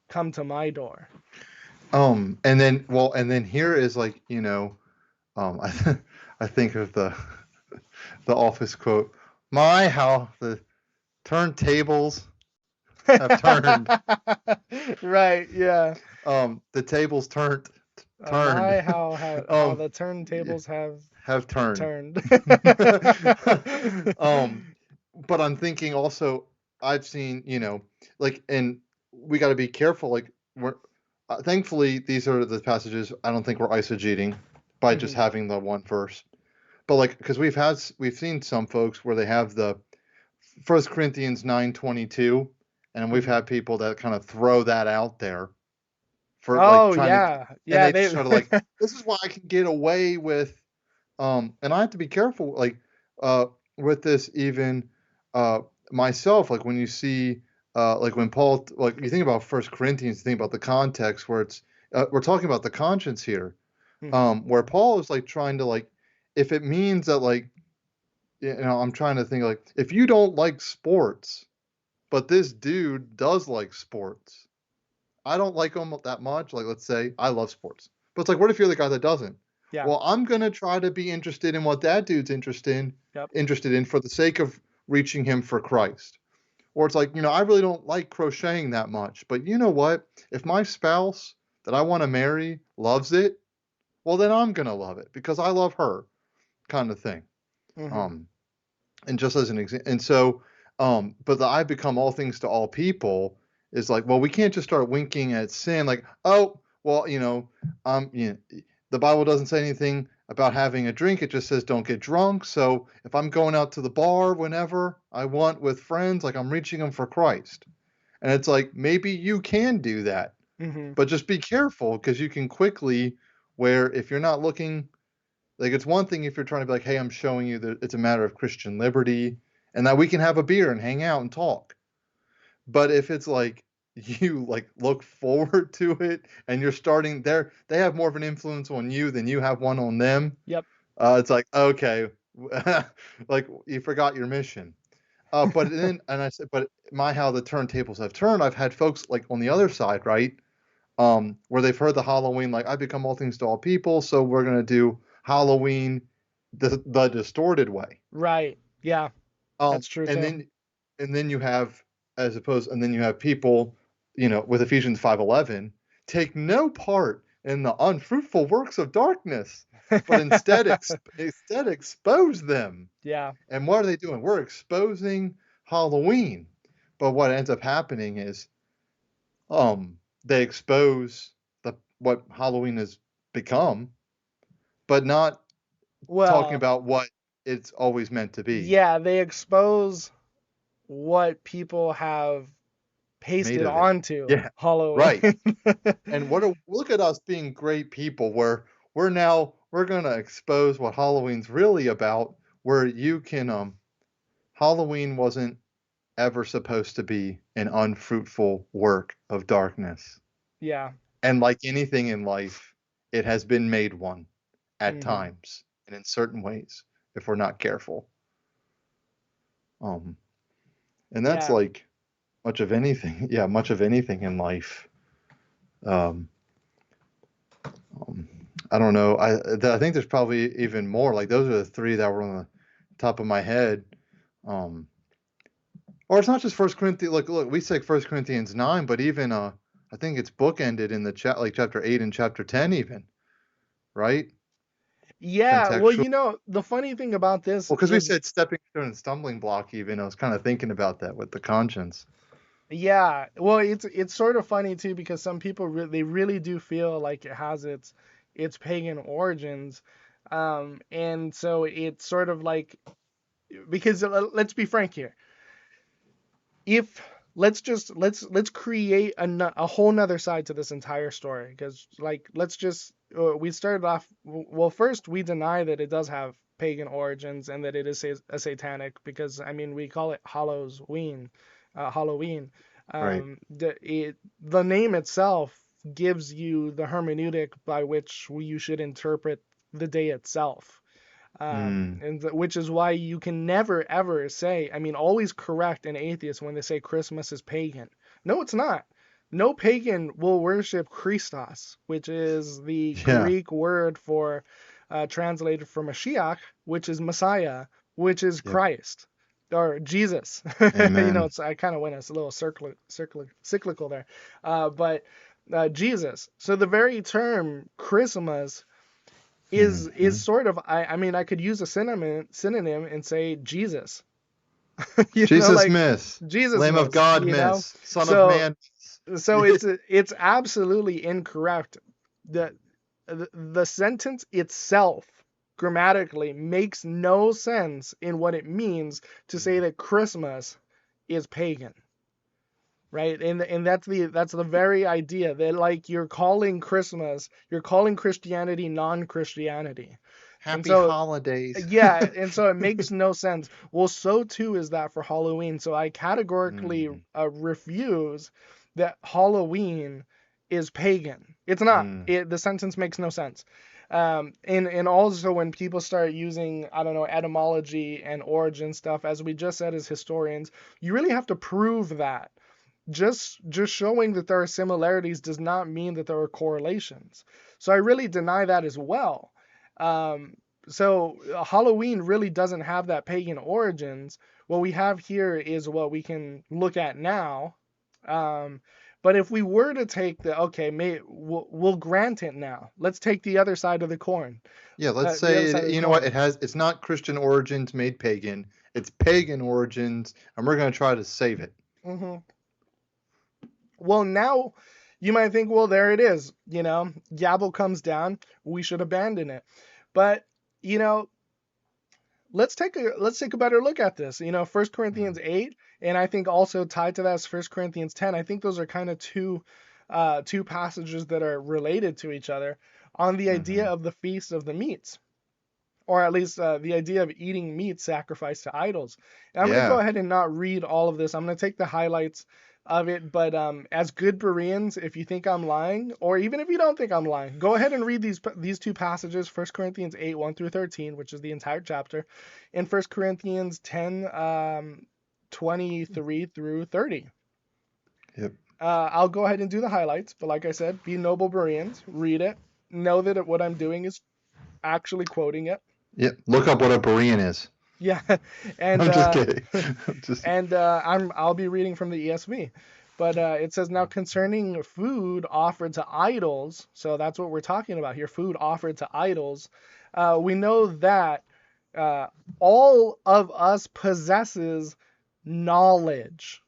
come to my door. And then here is like, I think of the office quote, my, how the turntables have turned. Right, yeah. The tables turned. My how um, the turntables have turned. turned. um, but I'm thinking also, I've seen, like, and we got to be careful. Like, we're thankfully these are the passages. I don't think we're eisegeting by just Mhm, having the one verse, but like, because we've seen some folks where they have the First Corinthians 9:22, and we've mhm. had people that kind of throw that out there for like Oh trying to, yeah, and yeah. they just They. sort of like, this is why I can get away with, and I have to be careful, like, uh, with this even, uh, myself, like when you see, like when Paul, like you think about First Corinthians, you think about the context where it's, we're talking about the conscience here, Mhm. where Paul is like trying to like, if it means that like, I'm trying to think like, if you don't like sports, but this dude does like sports. I don't like him that much. Like, let's say I love sports, but it's like, what if you're the guy that doesn't? Yeah. Well, I'm gonna try to be interested in what that dude's Yep. interested in for the sake of reaching him for Christ. Or it's like, I really don't like crocheting that much, but you know what? If my spouse that I want to marry loves it, well, then I'm gonna love it because I love her, kind of thing. Mhm. Um, and just as an example, and so, but the I become all things to all people is like, well, we can't just start winking at sin, like, oh, well, the Bible doesn't say anything about having a drink. It just says don't get drunk. So if I'm going out to the bar whenever I want with friends, like I'm reaching them for Christ. And it's like, maybe you can do that, Mhm. but just be careful because you can quickly, where if you're not looking, like it's one thing if you're trying to be like, hey, I'm showing you that it's a matter of Christian liberty and that we can have a beer and hang out and talk. But if it's like, you like look forward to it, and you're starting there. They have more of an influence on you than you have one on them. Yep. It's like, okay, like you forgot your mission. But then, and I said, but my how the turntables have turned. I've had folks like on the other side, right? Where they've heard the Halloween, like I become all things to all people, so we're gonna do Halloween the distorted way. Right. Yeah. Um, That's true and too. then and then you have and then you have people, with Ephesians 5:11, take no part in the unfruitful works of darkness, but instead expose them. Yeah. And what are they doing? We're exposing Halloween. But what ends up happening is they expose what Halloween has become, but not talking Well, about what it's always meant to be yeah, they expose what people have made pasted of it. onto Yeah, Halloween. right. And look at us being great people where we're gonna expose what Halloween's really about, where you can Halloween wasn't ever supposed to be an unfruitful work of darkness. Yeah. And like anything in life, it has been made one at Hmm. times and in certain ways if we're not careful. Um, and that's Yeah. like much of anything. Yeah, much of anything in life. Um, um, I don't know. I think there's probably even more. Like those are the three that were on the top of my head. Um, or it's not just First Corinthians. Look, we say First Corinthians 9, but even I think it's bookended in the like chapter 8 and chapter 10 even, right? Yeah. Well, Contextual. the funny thing about this Well, because we is, said stepping stone and stumbling block even. I was kind of thinking about that with the conscience. yeah, well, it's sort of funny too because some people they really do feel like it has its pagan origins, and so it's sort of like because let's be frank here. If let's create a whole nother side to this entire story because like let's just we started off well first we deny that it does have pagan origins and that it is a satanic because I mean we call it Halloween. Right. The name itself gives you the hermeneutic by which you should interpret the day itself, Mm, which is why you can never ever say, I mean, always correct an atheist when they say Christmas is pagan. No, it's not. No pagan will worship Christos, which is the yeah. Greek word for translated for Mashiach, which is Messiah, which is Yep. Christ or Jesus. Amen. I kind of went a little cyclical there, but Jesus. So the very term Christmas is Mhm. sort of I mean I could use a synonym and say Jesus. Jesus Like miss, Jesus Lamb of miss, God miss, Son of So Man so miss. it's absolutely incorrect. The sentence itself grammatically makes no sense in what it means to say that Christmas is pagan. Right? And that's the very idea that like you're calling Christianity non-Christianity. And Happy so holidays. yeah, and so it makes no sense. Well, so too is that for Halloween. So I categorically Mm, refuse that Halloween is pagan. It's not. mm. The sentence makes no sense. And also when people start using I don't know etymology and origin stuff, as we just said as historians, you really have to prove that. Just showing that there are similarities does not mean that there are correlations. So I really deny that as well. Um, so Halloween really doesn't have that pagan origins. What we have here is what we can look at now. Um, but if we were to take we'll grant it now. Let's take the other side of the coin. Yeah, let's The other say side of the you know what coin. it's not Christian origins made pagan. It's pagan origins, and we're going to try to save it. Hmm. Well, now you might think, well, there it is. Gavel comes down. We should abandon it. But you know, let's take a better look at this. First Mm, Corinthians 8, and I think also tied to that is First Corinthians 10. I think those are kind of two passages that are related to each other on the idea mhm. of the feast of the meats, or at least the idea of eating meat sacrificed to idols. And I'm going to go Yeah. ahead and not read all of this. I'm going to take the highlights of it, but as good Bereans, if you think I'm lying, or even if you don't think I'm lying, go ahead and read these two passages, 1 Corinthians 8, 1 through 13, which is the entire chapter, and 1 Corinthians 10, 23 through 30. Yep. I'll go ahead and do the highlights, but like I said, be noble Bereans, read it, know that what I'm doing is actually quoting it. Yep. Look up what a Berean is. Yeah, and I'm just kidding. and I'll be reading from the ESV, but it says, now concerning food offered to idols, so that's what we're talking about here, food offered to idols. We know that all of us possesses knowledge.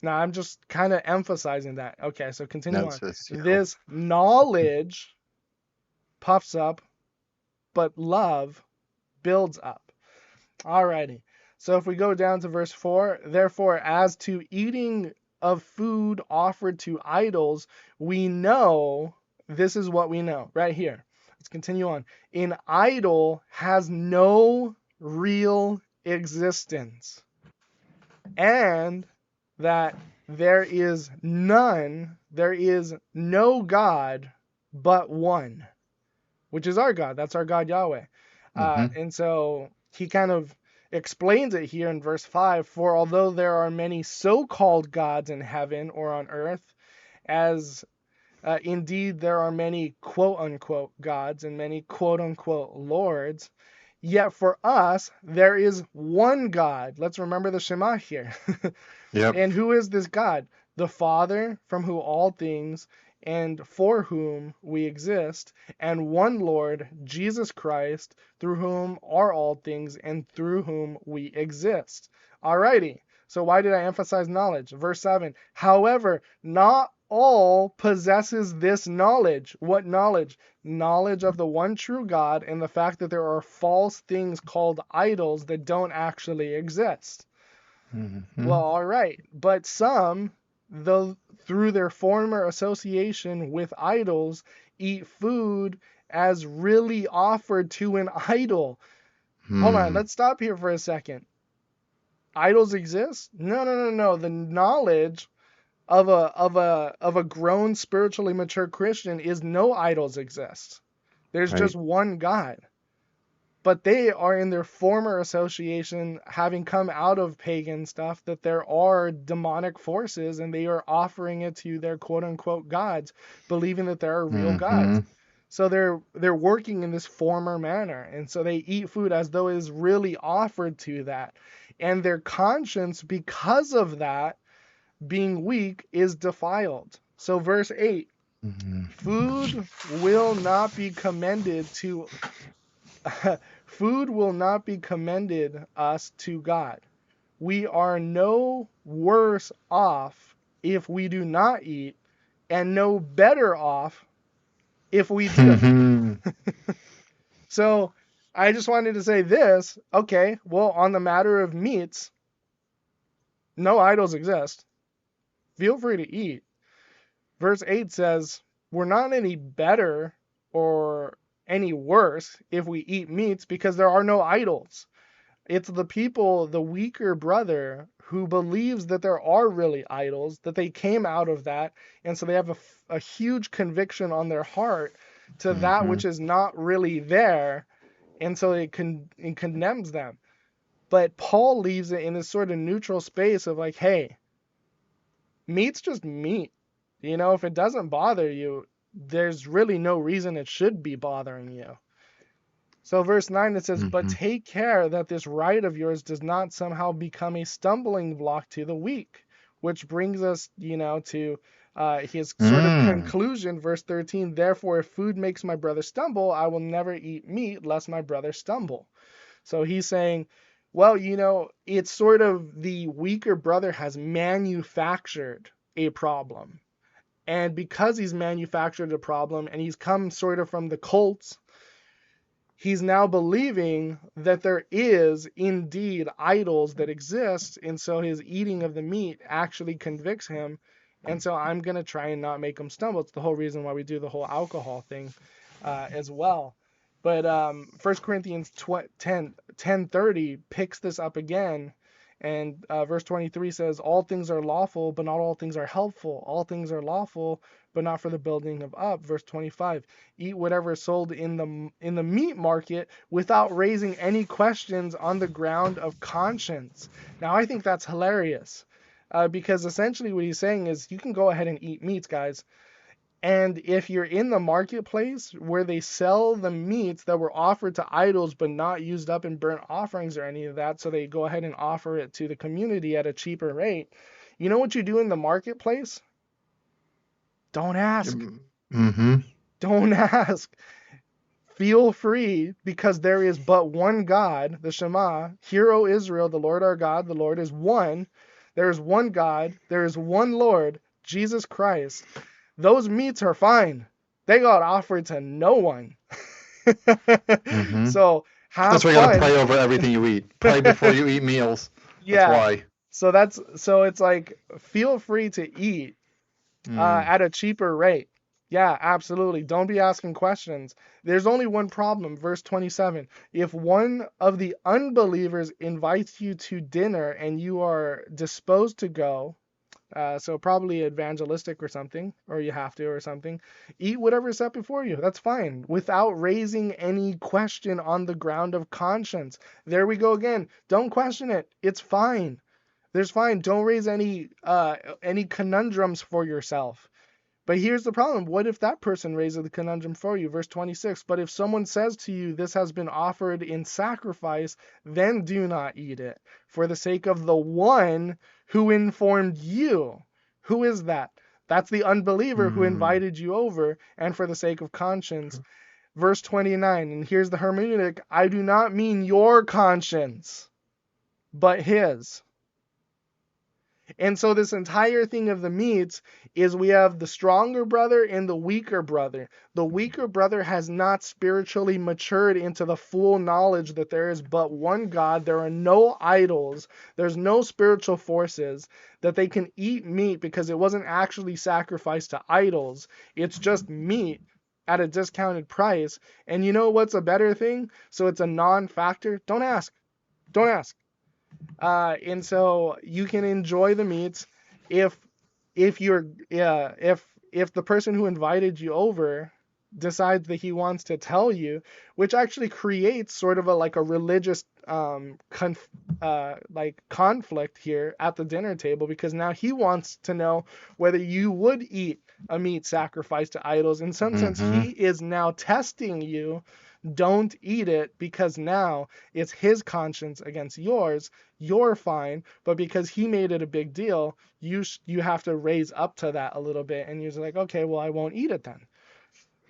Now I'm just kind of emphasizing that. Okay, so continue No, on. it's, yeah. This knowledge puffs up, but love builds up. Alrighty. So if we go down to verse 4, therefore, as to eating of food offered to idols, we know, this is what we know right here. Let's continue on. An idol has no real existence, and that there is no God but one, which is our God. That's our God Yahweh. And so he kind of explains it here in verse 5, for although there are many so-called gods in heaven or on earth, as indeed there are many quote-unquote gods and many quote-unquote lords, yet for us there is one God. Let's remember the Shema here. Yep. And who is this God? The Father, from whom all things and for whom we exist, and one Lord, Jesus Christ, through whom are all things and through whom we exist. Alrighty, so why did I emphasize knowledge? Verse 7, however, not all possesses this knowledge. What knowledge? Knowledge of the one true God and the fact that there are false things called idols that don't actually exist. Well, all right, but some, though through their former association with idols, eat food as really offered to an idol. Hold on, let's stop here for a second. Idols exist? No. The knowledge of a grown, spiritually mature Christian is no idols exist. There's just one God. But they are in their former association, having come out of pagan stuff, that there are demonic forces and they are offering it to their quote-unquote gods, believing that there are real gods. So they're working in this former manner. And so they eat food as though it is really offered to that. And their conscience, because of that, being weak, is defiled. So verse 8, food will not be commended to... Food will not be commended us to God. We are no worse off if we do not eat, and no better off if we do. So I just wanted to say this. Okay, well, on the matter of meats, no idols exist. Feel free to eat. Verse 8 says, we're not any better or any worse if we eat meats because there are no idols. It's the people, the weaker brother, who believes that there are really idols, that they came out of that, and so they have a huge conviction on their heart to that which is not really there, and so it condemns them. But Paul leaves it in this sort of neutral space of like, hey, meat's just meat. You know, if it doesn't bother you, there's really no reason it should be bothering you. So verse 9, it says, but take care that this right of yours does not somehow become a stumbling block to the weak, which brings us, to his sort of conclusion, verse 13, therefore, if food makes my brother stumble, I will never eat meat lest my brother stumble. So he's saying, well, it's sort of the weaker brother has manufactured a problem. And because he's manufactured a problem and he's come sort of from the cults, he's now believing that there is indeed idols that exist. And so his eating of the meat actually convicts him. And so I'm going to try and not make him stumble. It's the whole reason why we do the whole alcohol thing as well. But 1 Corinthians 10:30 picks this up again. And verse 23 says, all things are lawful, but not all things are helpful. All things are lawful, but not for the building of up. Verse 25, eat whatever is sold in the meat market without raising any questions on the ground of conscience. Now, I think that's hilarious because essentially what he's saying is you can go ahead and eat meats, guys. And if you're in the marketplace where they sell the meats that were offered to idols but not used up in burnt offerings or any of that, so they go ahead and offer it to the community at a cheaper rate, you know what you do in the marketplace? Don't ask. Mm-hmm. Don't ask. Feel free, because there is but one God, the Shema. Hear, O Israel, the Lord our God, the Lord is one. There is one God, there is one Lord, Jesus Christ. Those meats are fine. They got offered to no one. Mm-hmm. So have That's why you gotta fun. pray over everything you eat. Pray before you eat meals. Yeah. That's why. So it's like, feel free to eat at a cheaper rate. Yeah, absolutely. Don't be asking questions. There's only one problem. Verse 27. If one of the unbelievers invites you to dinner and you are disposed to go, so probably evangelistic or something, or you have to or something, eat whatever is set before you. That's fine, without raising any question on the ground of conscience. There we go again. Don't question it. It's fine. There's fine. Don't raise any conundrums for yourself. But here's the problem. What if that person raises the conundrum for you? Verse 26, but if someone says to you, this has been offered in sacrifice, then do not eat it, for the sake of the one who informed you. Who is that? That's the unbeliever who invited you over, and for the sake of conscience. Verse 29, and here's the hermeneutic. I do not mean your conscience, but his. And so this entire thing of the meats is we have the stronger brother and the weaker brother. The weaker brother has not spiritually matured into the full knowledge that there is but one God. There are no idols. There's no spiritual forces, that they can eat meat because it wasn't actually sacrificed to idols. It's just meat at a discounted price. And you know what's a better thing? So it's a non-factor. Don't ask. Don't ask. And so you can enjoy the meats if you're if the person who invited you over decides that he wants to tell you, which actually creates sort of a religious conflict here at the dinner table, because now he wants to know whether you would eat a meat sacrificed to idols. In some sense, he is now testing you. Don't eat it, because now it's his conscience against yours. You're fine, but because he made it a big deal, you have to raise up to that a little bit, and you're just like, okay, well, I won't eat it then.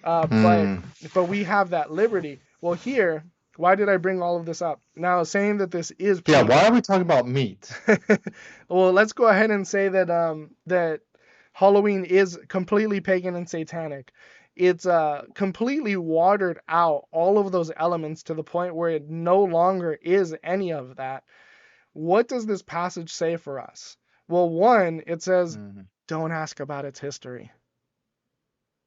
But we have that liberty. Well, here, why did I bring all of this up? Now, saying that this is pagan. Yeah, why are we talking about meat? Well, let's go ahead and say that that Halloween is completely pagan and satanic. It's completely watered out all of those elements to the point where it no longer is any of that. What does this passage say for us? Well, one, it says, don't ask about its history.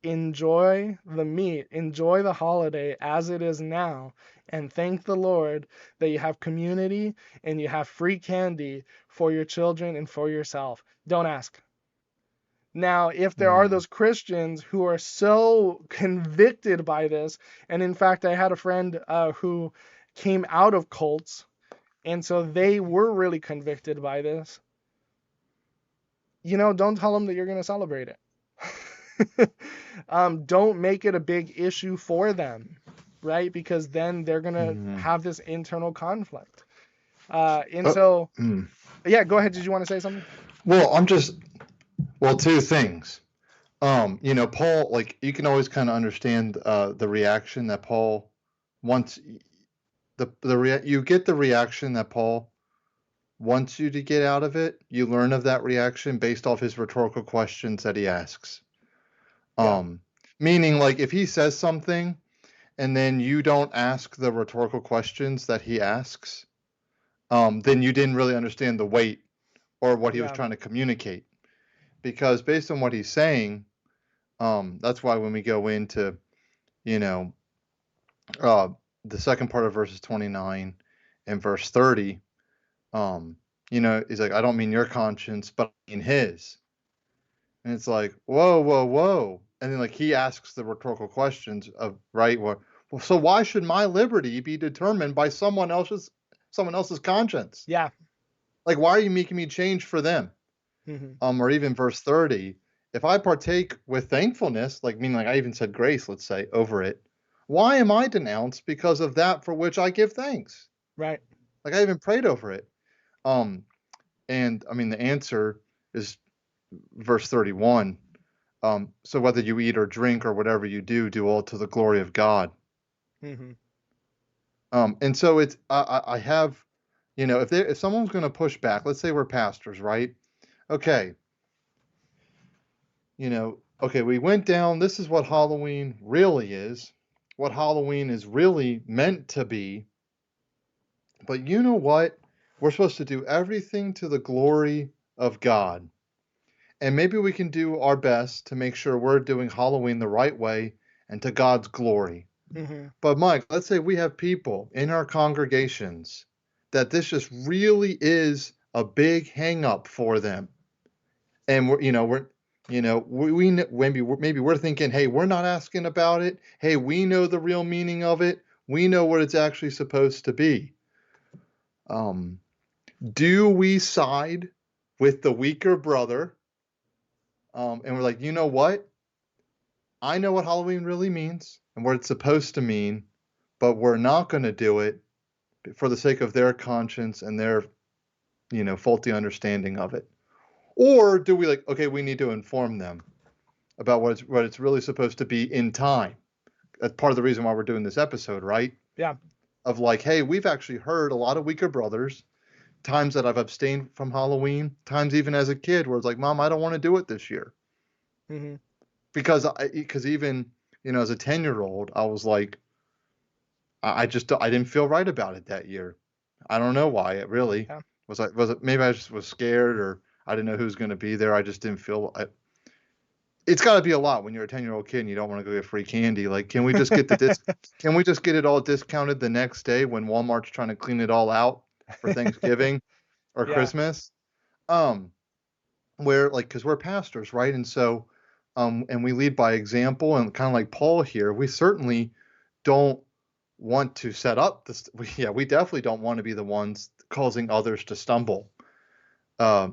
Enjoy the meat, enjoy the holiday as it is now, and thank the Lord that you have community and you have free candy for your children and for yourself. Don't ask. Now, if there are those Christians who are so convicted by this, and in fact, I had a friend who came out of cults, and so they were really convicted by this, don't tell them that you're going to celebrate it. Don't make it a big issue for them, right? Because then they're going to have this internal conflict. Yeah, go ahead. Did you want to say something? Well, two things. Paul, you can always kind of understand the reaction that Paul wants. You get the reaction that Paul wants you to get out of it. You learn of that reaction based off his rhetorical questions that he asks. Meaning, if he says something and then you don't ask the rhetorical questions that he asks, then you didn't really understand the weight or what he was trying to communicate. Because based on what he's saying, that's why when we go into, the second part of verses 29 and verse 30, he's like, I don't mean your conscience, but I mean his. And it's like, whoa, whoa, whoa. And then like he asks the rhetorical questions of right, well, so why should my liberty be determined by someone else's conscience? Yeah. Like, why are you making me change for them? Or even verse 30, if I partake with thankfulness, like meaning like I even said grace, let's say, over it, why am I denounced because of that for which I give thanks? Right. Like I even prayed over it. And I mean the answer is verse 31. So whether you eat or drink or whatever you do, do all to the glory of God. Mm-hmm. And so it's I have, if someone's going to push back, let's say we're pastors, right? Okay, okay, we went down. This is what Halloween really is, what Halloween is really meant to be. But you know what? We're supposed to do everything to the glory of God. And maybe we can do our best to make sure we're doing Halloween the right way and to God's glory. Mm-hmm. But Mike, let's say we have people in our congregations that this just really is a big hang up for them. And maybe we're thinking, hey, we're not asking about it. Hey, we know the real meaning of it. We know what it's actually supposed to be. Do we side with the weaker brother? And we're like, you know what? I know what Halloween really means and what it's supposed to mean, but we're not going to do it for the sake of their conscience and their, faulty understanding of it. Or do we like, okay, we need to inform them about what it's really supposed to be in time. That's part of the reason why we're doing this episode, right? Yeah. Of like, hey, we've actually heard a lot of weaker brothers, times that I've abstained from Halloween, times even as a kid where it's like, Mom, I don't want to do it this year. Mm-hmm. Because even, as a 10-year-old, I was like, I didn't feel right about it that year. I don't know why. It really Yeah. was it maybe I just was scared or I didn't know who was going to be there. I just didn't feel it's got to be a lot when you're a 10-year-old kid and you don't want to go get free candy. Like, can we just get can we just get it all discounted the next day when Walmart's trying to clean it all out for Thanksgiving or Yeah. Christmas? Um, where like, because we're pastors, right? And so, and we lead by example, and kind of like Paul here, we certainly don't want to set up this. We definitely don't want to be the ones causing others to stumble. Uh,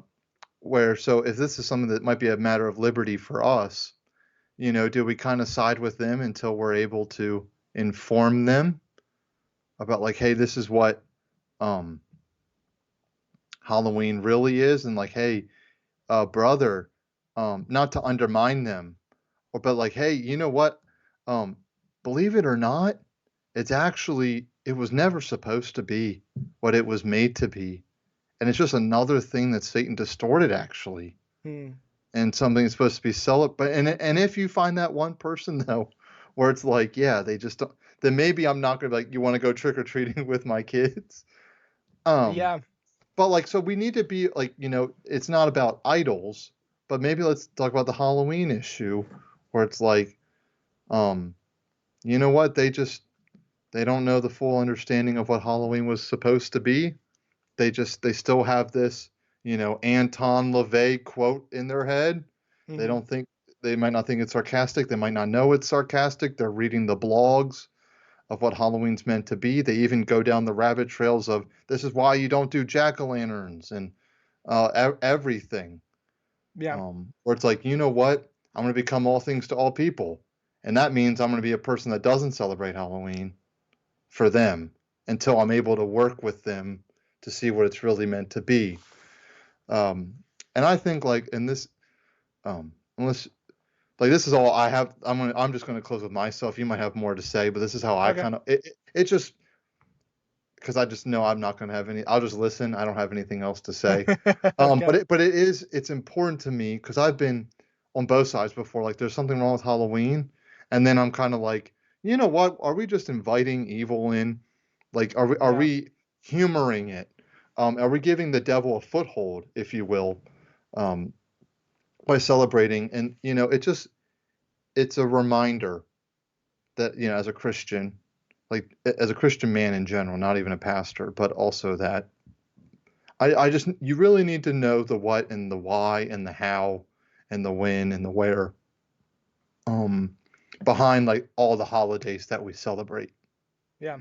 so if this is something that might be a matter of liberty for us, do we kind of side with them until we're able to inform them about like, hey, this is what um, Halloween really is, and like, hey, brother, not to undermine them, but like, hey, you know what? Um, Believe it or not, it was never supposed to be what it was made to be. And it's just another thing that Satan distorted, actually. Mm. And something that's supposed to be celebrated. And if you find that one person, though, where it's like, yeah, they just don't, then maybe I'm not going to be like, you want to go trick or treating with my kids? Um, Yeah. but like, so we need to be like, it's not about idols, but maybe let's talk about the Halloween issue where it's like, um, you know what? They don't know the full understanding of what Halloween was supposed to be. They still have this, Anton LaVey quote in their head. They Mm-hmm. don't think they might not think it's sarcastic. They might not know it's sarcastic. They're reading the blogs of what Halloween's meant to be. They even go down the rabbit trails of this is why you don't do jack-o'-lanterns and everything. Yeah. Where it's like, you know what? I'm going to become all things to all people. And that means I'm going to be a person that doesn't celebrate Halloween for them until I'm able to work with them to see what it's really meant to be. And I think like in this, unless like this is all I have, I'm just gonna close with myself. You might have more to say, but this is how I Okay. kind of it just because I just know I'm not gonna have any. I'll just listen. I don't have anything else to say. Okay. But it's important to me because I've been on both sides before. Like there's something wrong with Halloween, and then I'm kind of like, you know what? Are we just inviting evil in? Like, are Yeah. we humoring it? Are we giving the devil a foothold, if you will, um, by celebrating? And it's a reminder that as a Christian, like as a Christian man in general, not even a pastor, but also that I just, you really need to know the what and the why and the how and the when and the where, um, behind like all the holidays that we celebrate, Yeah.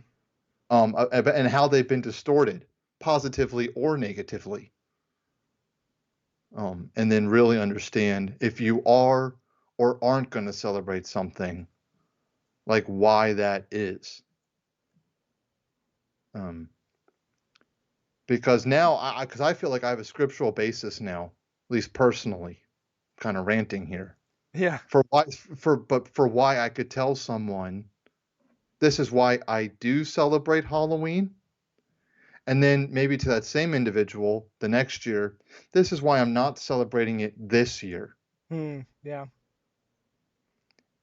and how they've been distorted, positively or negatively. And then really understand if you are or aren't going to celebrate something, like why that is. Um, because now, because I feel like I have a scriptural basis now, at least personally, kind of ranting here, Yeah. for why I could tell someone this is why I do celebrate Halloween, and then maybe to that same individual the next year, this is why I'm not celebrating it this year. Yeah.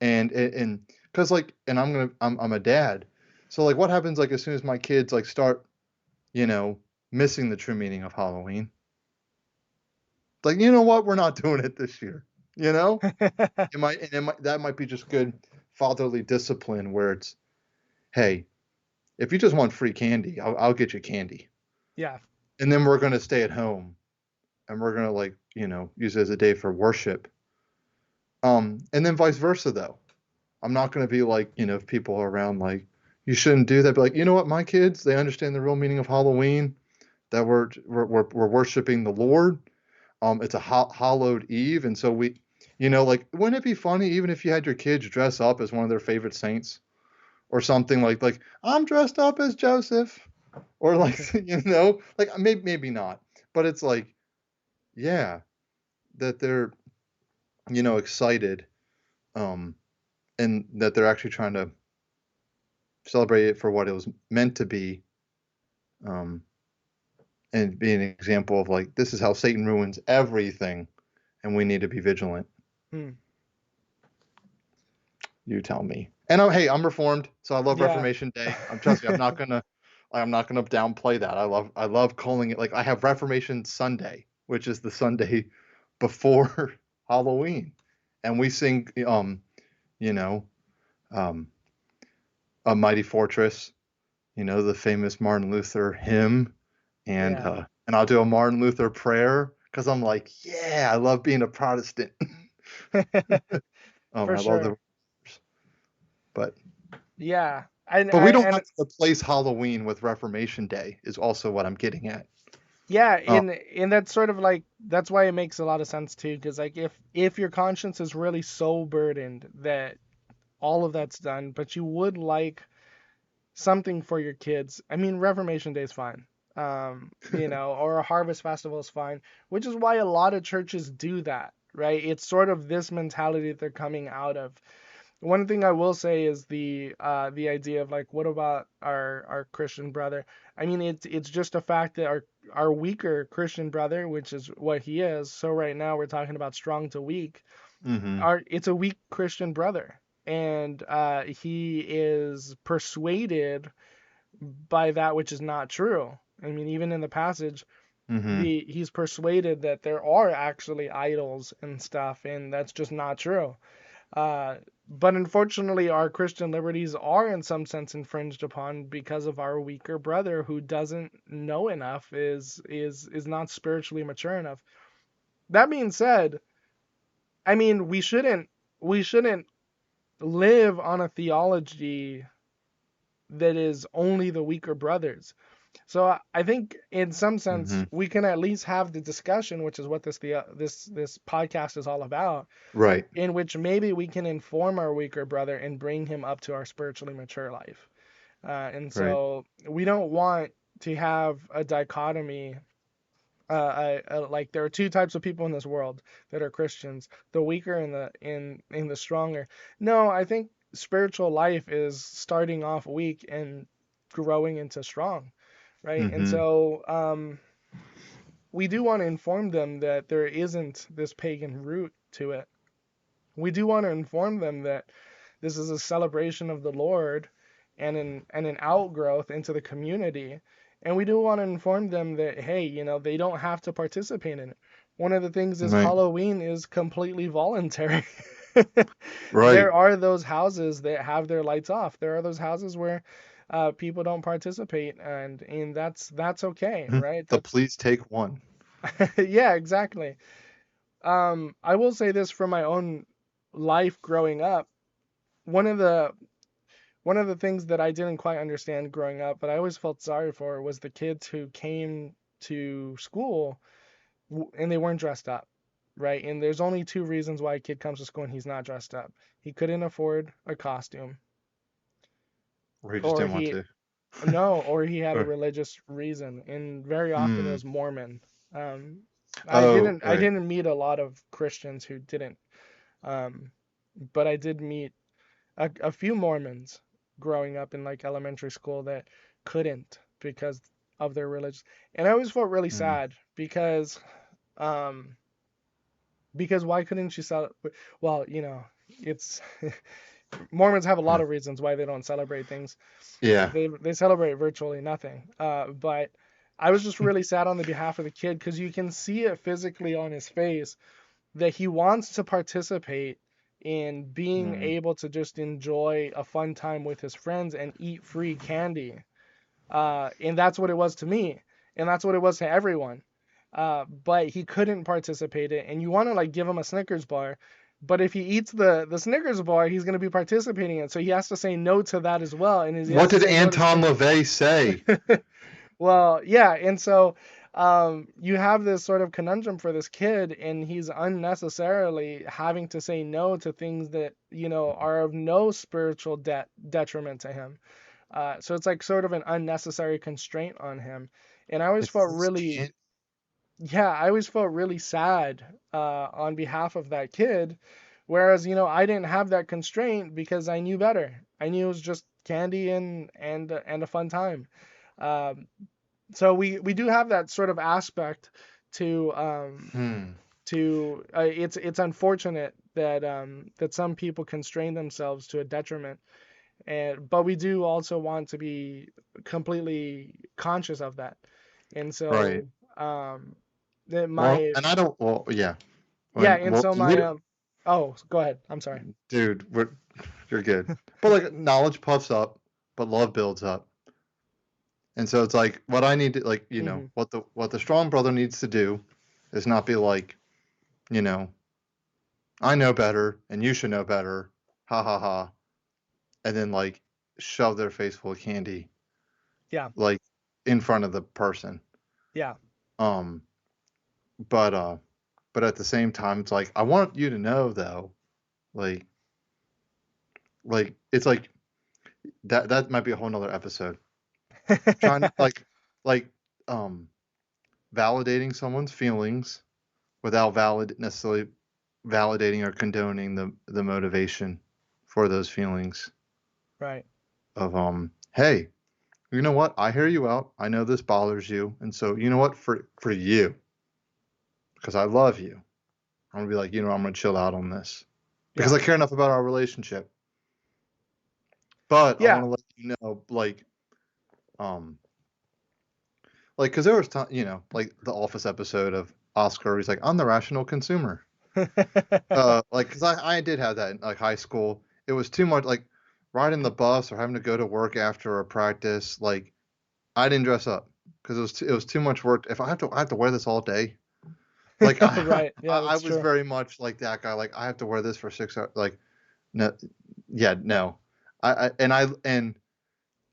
And because like, and I'm a dad, so like what happens like as soon as my kids like start, you know, missing the true meaning of Halloween, like, you know what, we're not doing it this year, you know. That might be just good fatherly discipline where it's, hey, if you just want free candy, I'll get you candy, Yeah. and then we're going to stay at home and we're going to, like, you know, use it as a day for worship. And then vice versa though. I'm not going to be like, you know, if people are around like, you shouldn't do that, but like, you know what, my kids, they understand the real meaning of Halloween, that we're worshiping the Lord. It's a hallowed eve, and so we, you know, like, wouldn't it be funny even if you had your kids dress up as one of their favorite saints or something, like I'm dressed up as Joseph, or like, you know, like maybe not, but it's like, yeah, that they're, you know, excited, um, and that they're actually trying to celebrate it for what it was meant to be, um, and be an example of like, this is how Satan ruins everything, and we need to be vigilant. Hmm. You tell me. And hey, I'm Reformed, so I love Yeah. Reformation Day. Trust me, I'm not gonna downplay that. I love calling it, like, I have Reformation Sunday, which is the Sunday before Halloween, and we sing, you know, um, a mighty fortress, you know, the famous Martin Luther hymn, Yeah. and I'll do a Martin Luther prayer because I'm like, yeah, I love being a Protestant. For I love sure. the, but Yeah. And but we I don't and have to replace Halloween with Reformation Day, is also what I'm getting at. yeah, Uh, and that's sort of like that's why it makes a lot of sense too, because like if your conscience is really so burdened that all of that's done, but you would like something for your kids. I mean, Reformation Day is fine. You know, or a harvest festival is fine, which is why a lot of churches do that, right? It's sort of this mentality that they're coming out of. One thing I will say is the idea of like, what about our Christian brother? I mean, it's just a fact that our weaker Christian brother, which is what he is. So right now we're talking about strong to weak. mm-hmm. It's a weak Christian brother, and he is persuaded by that which is not true. I mean, even in the passage, Mm-hmm. he's persuaded that there are actually idols and stuff, and that's just not true. Uh, but unfortunately, our Christian liberties are in some sense infringed upon because of our weaker brother who doesn't know enough, is not spiritually mature enough. That being said, I mean, we shouldn't live on a theology that is only the weaker brothers. So I think in some sense Mm-hmm. we can at least have the discussion, which is what this podcast is all about, Right. in which maybe we can inform our weaker brother and bring him up to our spiritually mature life. And Right. so we don't want to have a dichotomy. Like there are two types of people in this world that are Christians: the weaker and the stronger. No, I think spiritual life is starting off weak and growing into strong, right? And Mm-hmm. so we do want to inform them that there isn't this pagan root to it. We do want to inform them that this is a celebration of the Lord and an outgrowth into the community. And we do want to inform them that, hey, they don't have to participate in it. One of the things is Right. Halloween is completely voluntary. Right. There are those houses that have their lights off. There are those houses where people don't participate, and that's okay, right? The That's please take one. yeah, exactly. I will say this from my own life growing up. One of the one of the things that I didn't quite understand growing up, but I always felt sorry for, was the kids who came to school and they weren't dressed up, right? And there's only two reasons why a kid comes to school and he's not dressed up. He couldn't afford a costume, Or he just or didn't want he to. no, or he had a Or- religious reason, and very often it Hmm. was Mormon. Um, Oh, I right. didn't meet a lot of Christians who didn't, um, but I did meet a few Mormons growing up in like elementary school that couldn't because of their religion. And I always felt really Hmm. sad um because why couldn't you sell, well, it's Mormons have a lot Hmm. of reasons why they don't celebrate things. Yeah. They celebrate virtually nothing. But I was just really sad on the behalf of the kid because you can see it physically on his face that he wants to participate in being Hmm. able to just enjoy a fun time with his friends and eat free candy. And that's what it was to me, and that's what it was to everyone. But he couldn't participate in it, and you want to like give him a Snickers bar, but if he eats the Snickers bar, he's going to be participating in it, so he has to say no to that as well, and he What has to did say no to Anton Snickers. LaVey say? Well, yeah, and so you have this sort of conundrum for this kid, and he's unnecessarily having to say no to things that are of no spiritual detriment to him. So it's like sort of an unnecessary constraint on him, and It's this kid. I always felt really sad on behalf of that kid, whereas I didn't have that constraint because I knew better. I knew it was just candy and a fun time. Um, so we do have that sort of aspect to Hmm. it's unfortunate that some people constrain themselves to a detriment, and but we do also want to be completely conscious of that, and Right. so that Well, my and I don't. Well, yeah. yeah, When and well, so my oh, go ahead, I'm sorry. dude, you're good. But like knowledge puffs up, but love builds up. And so it's like what I need to like, Hmm. what the strong brother needs to do is not be like, you know, I know better and you should know better. Ha ha ha. And then like shove their face full of candy Yeah, like in front of the person. yeah. Um but but at the same time it's like I want you to know though, like it's like that might be a whole nother episode. Trying like um validating someone's feelings without necessarily validating or condoning the motivation for those feelings Right. of hey, you know what, I hear you out, I know this bothers you, and so you know what, for you, because I love you, I'm gonna be like, I'm gonna chill out on this because Yeah. I care enough about our relationship. But I Yeah. want to let you know um because there was time, like the office episode of Oscar, he's like, I'm the rational consumer. Like, cause I did have that in like high school. It was too much, like riding the bus or having to go to work after a practice. Like, I didn't dress up because it was too much work. If I have to wear this all day. Like, Right. Yeah, I that's was true. very much like that guy. Like, I have to wear this for 6 hours. Like, no, yeah, no.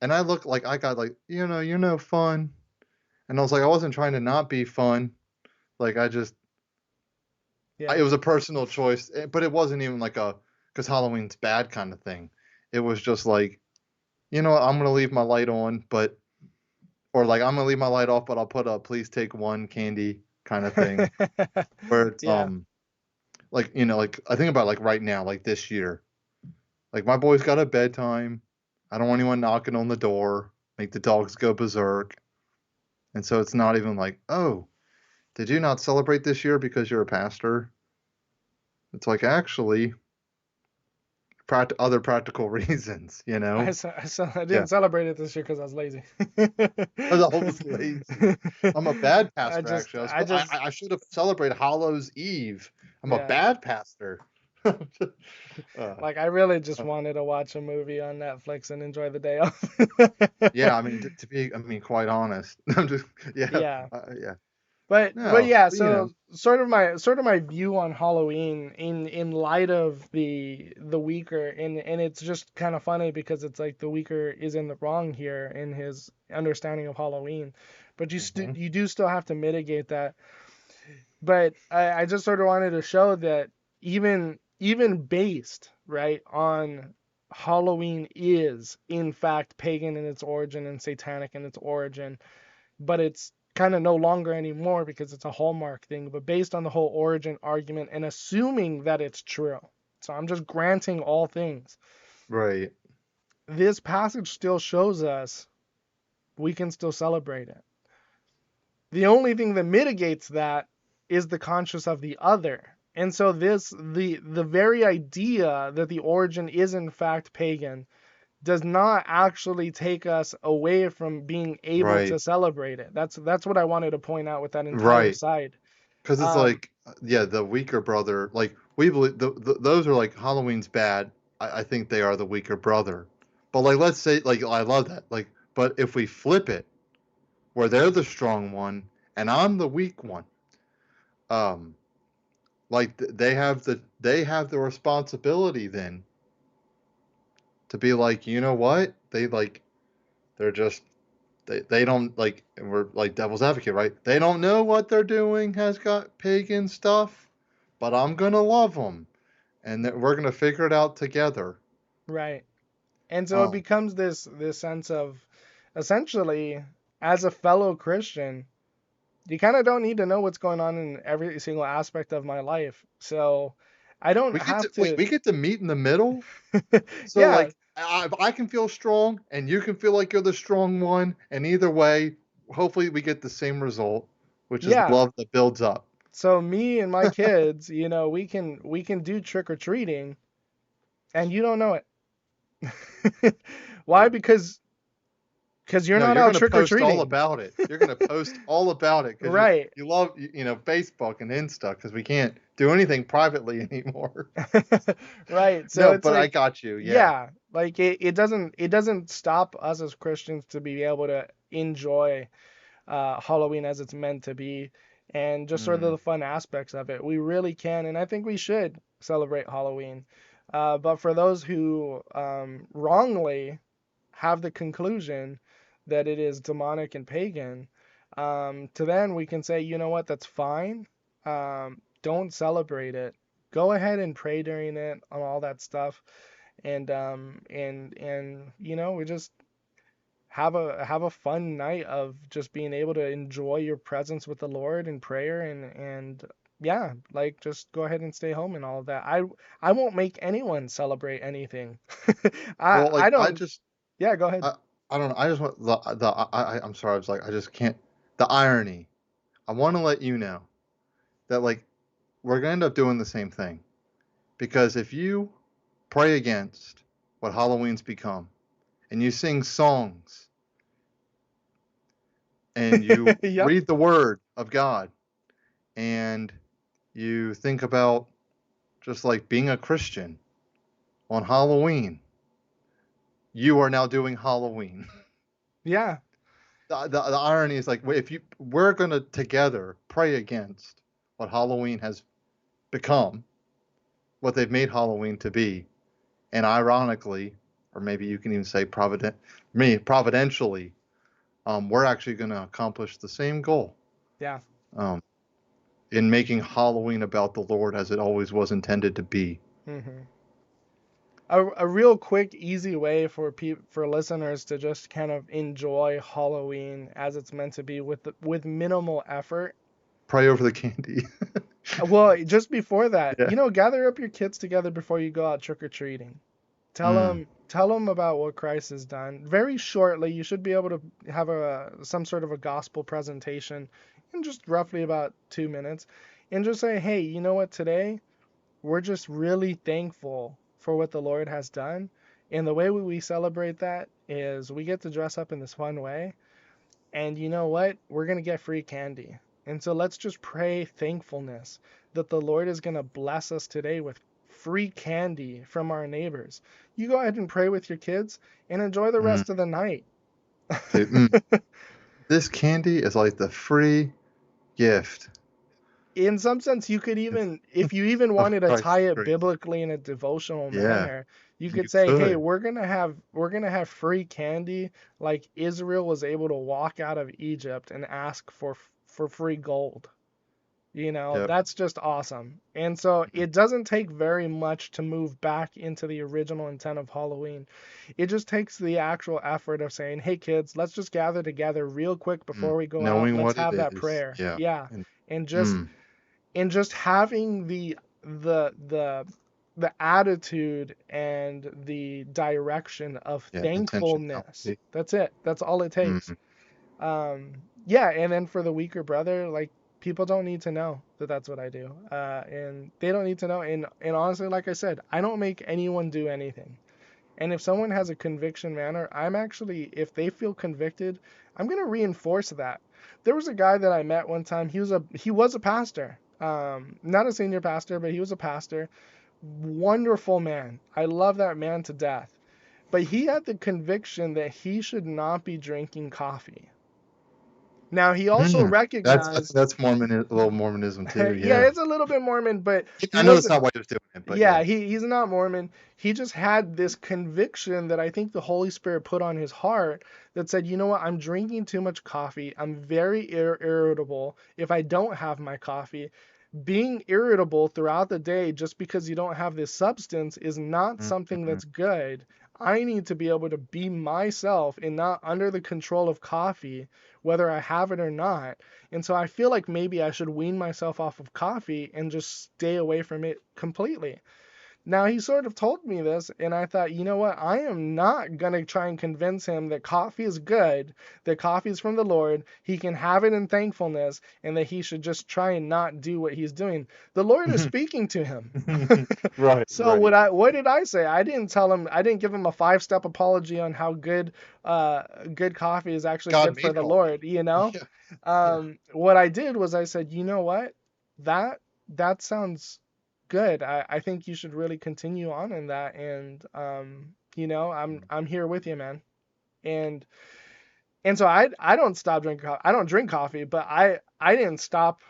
And I look like I got like, you're no fun. And I was like, I wasn't trying to not be fun. Like, Yeah. it was a personal choice, but it wasn't even like a because Halloween's bad kind of thing. It was just like, what, I'm gonna leave my light on, or like I'm gonna leave my light off, but I'll put a please take one candy kind of thing. Where it's Yeah. like like I think about like right now, like this year, like my boy's got a bedtime. I don't want anyone knocking on the door, make the dogs go berserk, and so it's not even like, oh, did you not celebrate this year because you're a pastor? It's like actually other practical reasons, I Yeah. didn't celebrate it this year because I was lazy. I was always lazy. I'm a bad pastor, actually. I just, I should have celebrated Hallows Eve. I'm a yeah, bad pastor. Like, I really just wanted to watch a movie on Netflix and enjoy the day off. yeah, I mean, to be, I mean, quite honest, I'm just, yeah, Yeah. yeah, But no, yeah, but, you know, so sort of my view on Halloween in light of the Weaker, and it's just kind of funny because it's like the Weaker is in the wrong here in his understanding of Halloween, but hmm you do still have to mitigate that. But I just sort of wanted to show that even based right on Halloween is in fact pagan in its origin and satanic in its origin, but it's kind of no longer anymore because it's a hallmark thing. But based on the whole origin argument and assuming that it's true, so I'm just granting all things, right, this passage still shows us we can still celebrate it. The only thing that mitigates that is the conscience of the other. And so the very idea that the origin is in fact pagan does not actually take us away from being able right, to celebrate it. That's what I wanted to point out with that entire right. side. Because it's Um, like, yeah, the weaker brother, like we believe those are like Halloween's bad. I think they are the weaker brother. But like, let's say, like, I love that. Like, but if we flip it, where they're the strong one and I'm the weak one, um, like they have the responsibility then to be like, you know what? They're just they don't like, and we're like devil's advocate, right? They don't know what they're doing has got pagan stuff, but I'm gonna love them, and that we're gonna figure it out together. right. And so it Um, becomes this sense of essentially as a fellow Christian, you kind of don't need to know what's going on in every single aspect of my life. So I don't have to we get to meet in the middle. So yeah, like I can feel strong, and you can feel like you're the strong one, and either way, hopefully we get the same result, which is yeah. love that builds up. So me and my kids, we can do trick or treating and you don't know it. Why? Because you're No, not you're out gonna trick or post all treating. about it. You're gonna post all about it because Right. you love Facebook and Insta because we can't do anything privately anymore. Right. So No, it's but I like, got you. Yeah. yeah, like it doesn't stop us as Christians to be able to enjoy Halloween as it's meant to be and just sort of Mm, the fun aspects of it. We really can, and I think we should celebrate Halloween. But for those who wrongly have the conclusion that it is demonic and pagan, to then we can say, you know what, that's fine. Don't celebrate it. Go ahead and pray during it on all that stuff, and we just have a fun night of just being able to enjoy your presence with the Lord in prayer and yeah, like just go ahead and stay home and all of that. I won't make anyone celebrate anything. I well, I like don't. Yeah, go ahead. I, I don't know. I just want I'm sorry. I was like, I just can't. The irony. I want to let you know that like we're gonna end up doing the same thing because if you pray against what Halloween's become and you sing songs and you Yep. read the Word of God and you think about just like being a Christian on Halloween, you are now doing Halloween. Yeah. The irony is like if you we're gonna together pray against what Halloween has become, what they've made Halloween to be, and ironically, or maybe you can even say providentially, we're actually going to accomplish the same goal Yeah. um, in making Halloween about the Lord as it always was intended to be. hmm a real quick, easy way for listeners to just kind of enjoy Halloween as it's meant to be with minimal effort. Pray over the candy. Well, just before that, Yeah. gather up your kids together before you go out trick or treating. Tell Mm. them tell them about what Christ has done. Very shortly, you should be able to have some sort of a gospel presentation in just roughly about 2 minutes, and just say, hey, you know what? Today we're just really thankful for what the Lord has done, and the way we celebrate that is we get to dress up in this fun way, and you know what? We're going to get free candy. And so let's just pray thankfulness that the Lord is going to bless us today with free candy from our neighbors. You go ahead and pray with your kids and enjoy the Mm. rest of the night. Dude, this candy is like the free gift In some sense, you could even, if you even of wanted to tie Christ's it grace. biblically in a devotional Yeah, manner, you you could say, hey, could. we're gonna have free candy like Israel was able to walk out of Egypt and ask for free gold. Yep. That's just awesome. And so it doesn't take very much to move back into the original intent of Halloween. It just takes the actual effort of saying, hey kids, let's just gather together real quick before we go out. Knowing Let's what it have that is. prayer. Yeah. Yeah. And, And just mm, and just having the the the attitude and the direction of yeah, thankfulness. intentionality. That's it. That's all it takes. Mm, Yeah, and then for the weaker brother, like people don't need to know that that's what I do, and they don't need to know. And honestly, like I said, I don't make anyone do anything. And if someone has a conviction manner, I'm actually, if they feel convicted, I'm gonna reinforce that. There was a guy that I met one time. He was a pastor, not a senior pastor, but he was a pastor. Wonderful man. I love that man to death. But he had the conviction that he should not be drinking coffee. Now he also mm. recognized, That's Mormon, a little Mormonism too. yeah, Yeah. it's a little bit Mormon, but he I know that's wasn't. not why he was doing it, but Yeah, yeah. he's not Mormon. He just had this conviction that I think the Holy Spirit put on his heart that said, you know what, I'm drinking too much coffee. I'm very irritable if I don't have my coffee. Being irritable throughout the day just because you don't have this substance is not something Mm-hmm. that's good. I need to be able to be myself and not under the control of coffee, whether I have it or not. And so I feel like maybe I should wean myself off of coffee and just stay away from it completely. Now, he sort of told me this, and I thought, you know what? I am not going to try and convince him that coffee is good, that coffee is from the Lord, he can have it in thankfulness, and that he should just try and not do what he's doing. The Lord is speaking to him. Right, So right. what did I say? I didn't give him a 5-step apology on how good coffee is actually God good for made the coffee. Lord, you know? Yeah, yeah. What I did was I said, you know what? That that sounds good. I think you should really continue on in that, and I'm here with you, man. And so I don't stop drinking coffee. I don't drink coffee, but I didn't stop,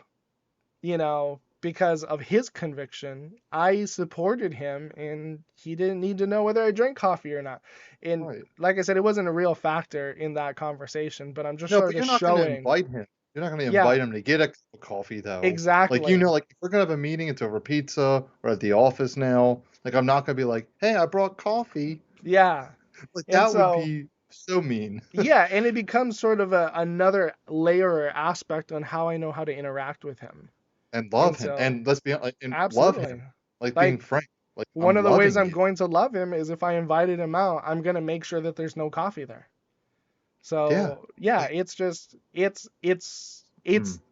because of his conviction. I supported him, and he didn't need to know whether I drank coffee or not. And Right. like I said, it wasn't a real factor in that conversation, but I'm just No, but sort of you're not going to showing. invite him. You're not going to Yeah, invite him to get a cup of coffee, though. Like, exactly. like if we're going to have a meeting, it's over pizza or at the office now. Like, I'm not going to be like, hey, I brought coffee. Yeah. Like, And that would so, be so mean. yeah, and it becomes sort of another layer or aspect on how I know how to interact with him. And And love him. so, And let's be honest, and love absolutely. him. Like, being Like, frank. Like, one I'm of the ways loving I'm you. going to love him is if I invited him out, I'm going to make sure that there's no coffee there. Yeah. So, yeah, Like, it's just, it's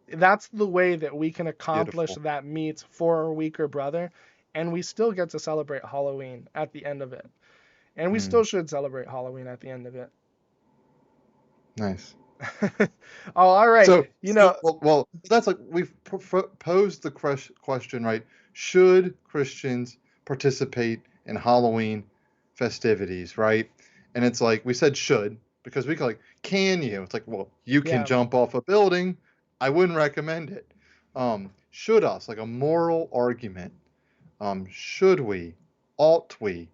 that's the way that we can accomplish beautiful. that meet for our weaker brother. And we still get to celebrate Halloween at the end of it. And we Mm, still should celebrate Halloween at the end of it. nice. Oh, all right. So, well, that's like we've posed the question, right? Should Christians participate in Halloween festivities, right? And it's like we said should because we could like, can you? It's like, well, you can Yeah. jump off a building. I wouldn't recommend it. Should us like a moral argument? Should we? Ought we?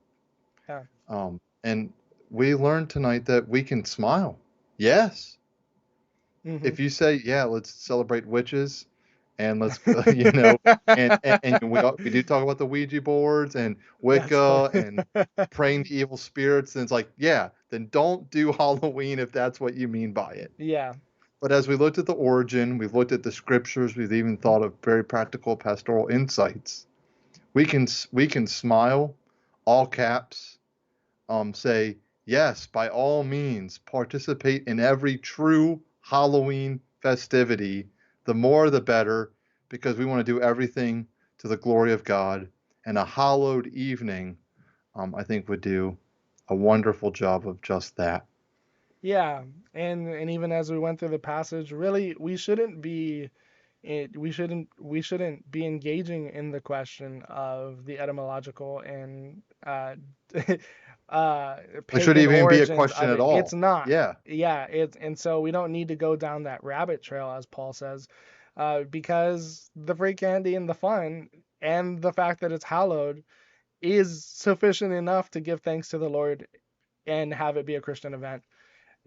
Yeah. And we learned tonight that we can smile. Yes. Mm-hmm. If you say, yeah, let's celebrate witches and let's, you know, and we do talk about the Ouija boards and That's Wicca and funny. praying to evil spirits, and it's like, yeah, then don't do Halloween if that's what you mean by it. Yeah. But as we looked at the origin, we've looked at the scriptures, we've even thought of very practical pastoral insights. We can smile, all caps, say, yes, by all means, participate in every true Halloween festivity. The more, the better, because we want to do everything to the glory of God. And a hallowed evening, I think, would do a wonderful job of just that. Yeah. And even as we went through the passage, really, we shouldn't be we shouldn't be engaging in the question of the etymological and It should pagan even be a origins question of at it. It's all. not. Yeah. Yeah, and so we don't need to go down that rabbit trail, as Paul says, because the free candy and the fun and the fact that it's hallowed is sufficient enough to give thanks to the Lord and have it be a Christian event.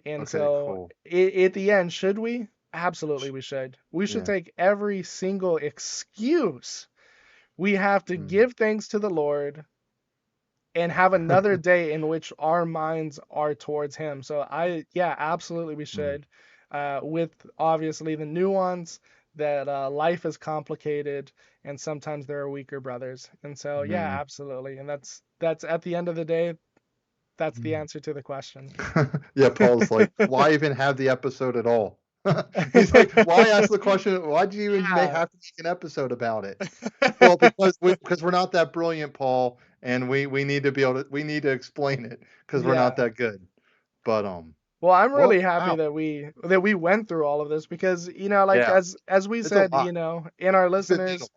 And Okay, so, cool. at the end, should we? Absolutely, we should. We should Yeah. take every single excuse we have to Mm. give thanks to the Lord and have another day in which our minds are towards Him. So, yeah, absolutely, we Mm. should. With obviously the nuance that life is complicated and sometimes there are weaker brothers. And so, yeah, Mhm. absolutely. And that's at the end of the day, that's the Mm. answer to the question. Yeah, Paul's like, why even have the episode at all? He's like, why ask the question? Why do you even Yeah. have to make an episode about it? Well, because we're not that brilliant, Paul, and we need to be able to we need to explain it because we're not Yeah. that good. But Well, I'm really well, happy wow, that we went through all of this because, like yeah, as we it's a said, lot. in our It's been made a listeners,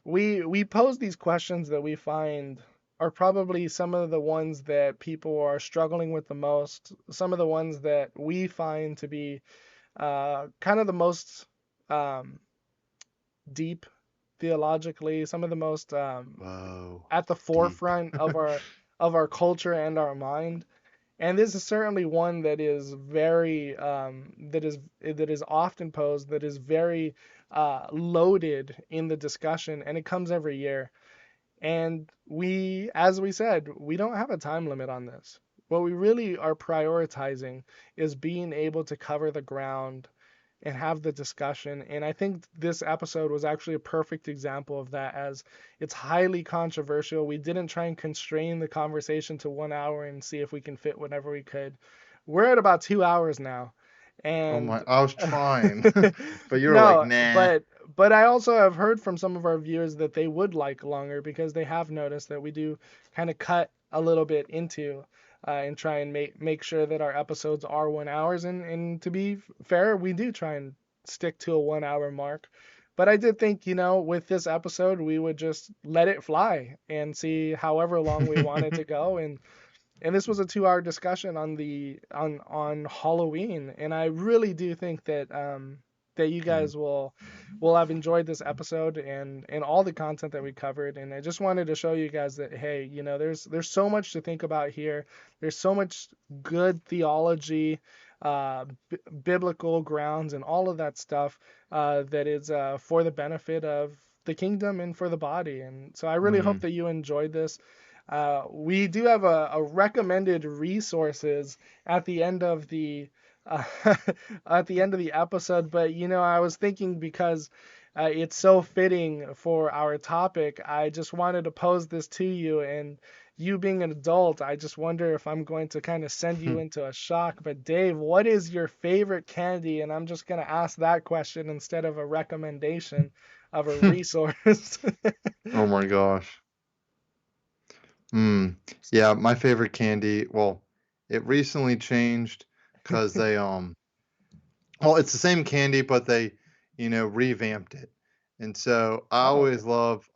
we pose these questions that we find are probably some of the ones that people are struggling with the most, some of the ones that we find to be kind of the most um, deep theologically, some of the most whoa, at the deep. forefront of our culture and our mind. And this is certainly one that is very that is often posed, that is very loaded in the discussion, and it comes every year. And as we said, we don't have a time limit on this. What we really are prioritizing is being able to cover the ground and have the discussion. And I think this episode was actually a perfect example of that, as it's highly controversial. We didn't try and constrain the conversation to 1 hour and see if we can fit whatever we could. We're at about 2 hours now. Oh And my, I was trying, but you were like, no, nah. but I also have heard from some of our viewers that they would like longer because they have noticed that we do kind of cut a little bit into and try and make sure that our episodes are 1 hours. And to be fair, we do try and stick to a 1 hour mark. But I did think, with this episode, we would just let it fly and see however long we wanted to go. And this was a 2 hour discussion on Halloween, and I really do think that you Mm, guys will have enjoyed this episode and all the content that we covered. And I just wanted to show you guys that, hey, there's so much to think about here. There's so much good theology, biblical grounds, and all of that stuff that is for the benefit of the kingdom and for the body. And so I really hope mm. that you enjoyed this. We do have a recommended resources at the end of the uh, at the end of the episode, but I was thinking because it's so fitting for our topic, I just wanted to pose this to you. And you being an adult, I just wonder if I'm going to kind of send you into a shock. But Dave, what is your favorite candy? And I'm just going to ask that question instead of a recommendation of a resource. Oh my gosh. Mm. Yeah, my favorite candy. Well, it recently changed because they well, it's the same candy, but they revamped it, and so I Oh, always love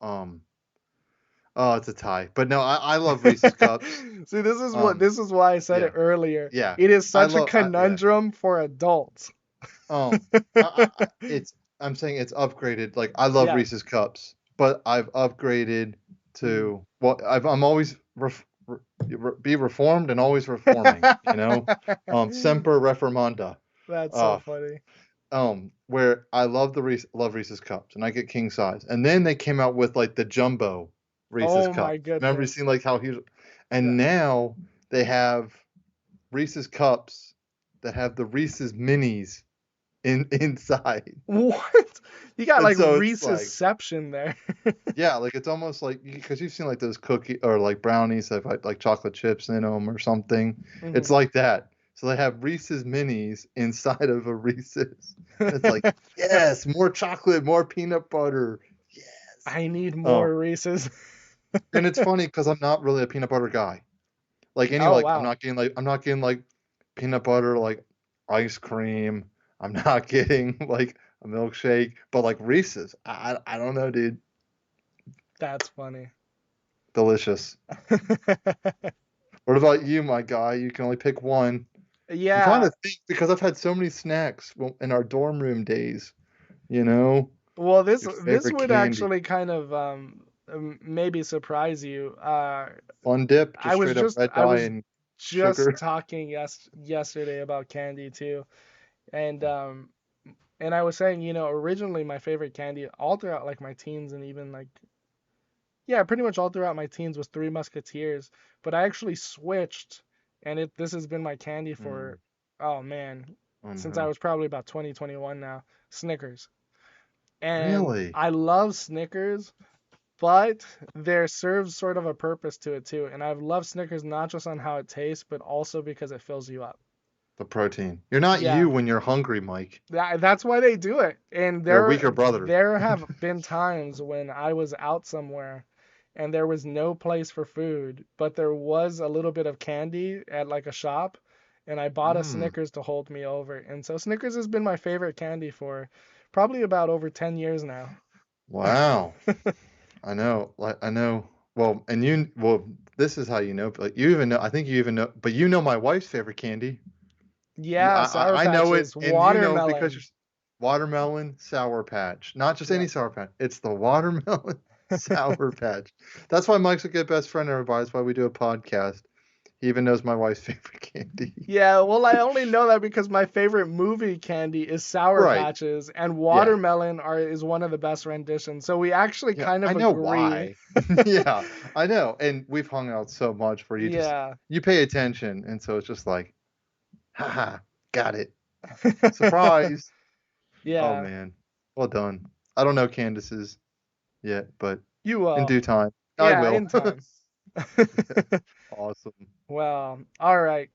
oh, it's a tie, but no, I love Reese's cups. see, Um, this is why I said it yeah, earlier. yeah, It is I such a love yeah. conundrum for adults. Um, it's I'm saying it's upgraded. Like I love Yeah. Reese's cups, but I've upgraded Mm. to well, I'm always be reformed and always reforming. Semper reformanda. That's so Uh, funny. where I love love Reese's cups, and I get king size, and then they came out with like the jumbo Reese's Oh my cups. Remember you goodness. seen like how huge, Yeah. and now they have Reese's cups that have the Reese's minis inside. What? You got And like so it's like, Reeseception there. yeah, like it's almost like because you've seen like those cookie or like brownies that have like chocolate chips in them or something. It's Mhm. like that. So they have Reese's minis inside of a Reese's. And it's like, yes, more chocolate, more peanut butter. Yes. I need Oh, more Reese's. and it's funny because I'm not really a peanut butter guy. Like Oh wow. I'm not getting like peanut butter like ice cream. I'm not getting like a milkshake, but like Reese's, I don't know, dude. That's funny. Delicious. What about you, my guy? You can only pick one. I'm trying Yeah. to think because I've had so many snacks in our dorm room days. You know, Well, this your this favorite would candy. actually kind of maybe surprise you. Fun dip, I just was straight up just red I dye was and just sugar. talking yesterday about candy too, and I was saying, originally my favorite candy all throughout like my teens and even like yeah, pretty much all throughout my teens was Three Musketeers, but I actually switched, and this has been my candy Mm, for oh man, oh since I no. was probably about 2021 now. Snickers. And Really? I love Snickers, but there serves sort of a purpose to it too. And I've loved Snickers not just on how it tastes, but also because it fills you up. The protein. You're not Yeah, you when you're hungry, Mike. that's why they do it. And You're a weaker brother. there have been times when I was out somewhere and there was no place for food, but there was a little bit of candy at like a shop, and I bought a Mm, Snickers to hold me over. And so Snickers has been my favorite candy for probably about over 10 years now. wow. I know. Like I know. Well, and this is how you know. Like you even know. I think you even know. But you know my wife's favorite candy. Yeah, Sour I know it, Patches, and you know because watermelon. you're watermelon Sour Patch. Not just Yep. any Sour Patch. It's the watermelon Sour Patch. That's why Mike's a good best friend, everybody. That's why we do a podcast. He even knows my wife's favorite candy. Yeah, well, I only know that because my favorite movie candy is Sour Right. Patches, and Yeah. watermelon is one of the best renditions. So we actually Yeah. kind I of know agree. why. Yeah. I know. And we've hung out so much where Yeah. you pay attention. And so it's just like, haha, got it. Surprise. Oh Yeah. man. Well done. I don't know Candace's yet, but You in will. due time, I Yeah, will. in time. Yeah. Awesome. Well, all right.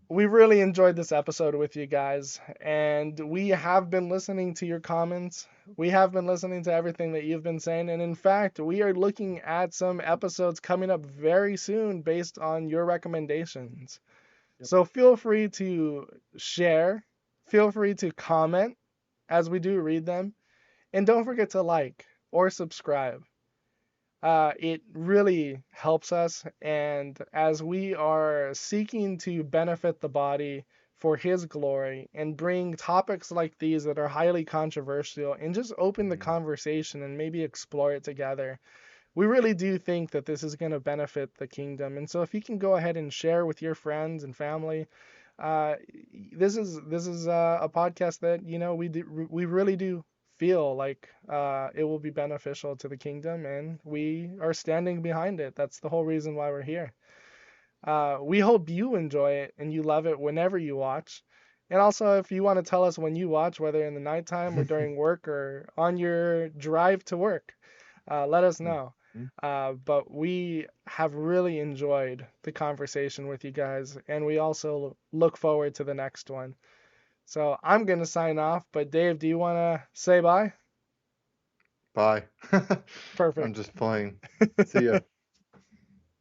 We really enjoyed this episode with you guys, and we have been listening to your comments. We have been listening to everything that you've been saying, and in fact, we are looking at some episodes coming up very soon based on your recommendations. Yep. So feel free to share, feel free to comment as we do read them, and don't forget to like or subscribe. It really helps us, and as we are seeking to benefit the body for His glory and bring topics like these that are highly controversial and just open the Mhm. conversation and maybe explore it together, we really do think that this is going to benefit the kingdom. And so, if you can go ahead and share with your friends and family, uh, this is a podcast that we really do feel like it will be beneficial to the kingdom, and we are standing behind it. That's the whole reason why we're here. We hope you enjoy it and you love it whenever you watch. And also, if you want to tell us when you watch, whether in the nighttime or during work or on your drive to work, let us know. Mhm. But we have really enjoyed the conversation with you guys, and we also look forward to the next one. So I'm going to sign off, but Dave, do you want to say bye? Bye. I'm Perfect. just playing. See ya.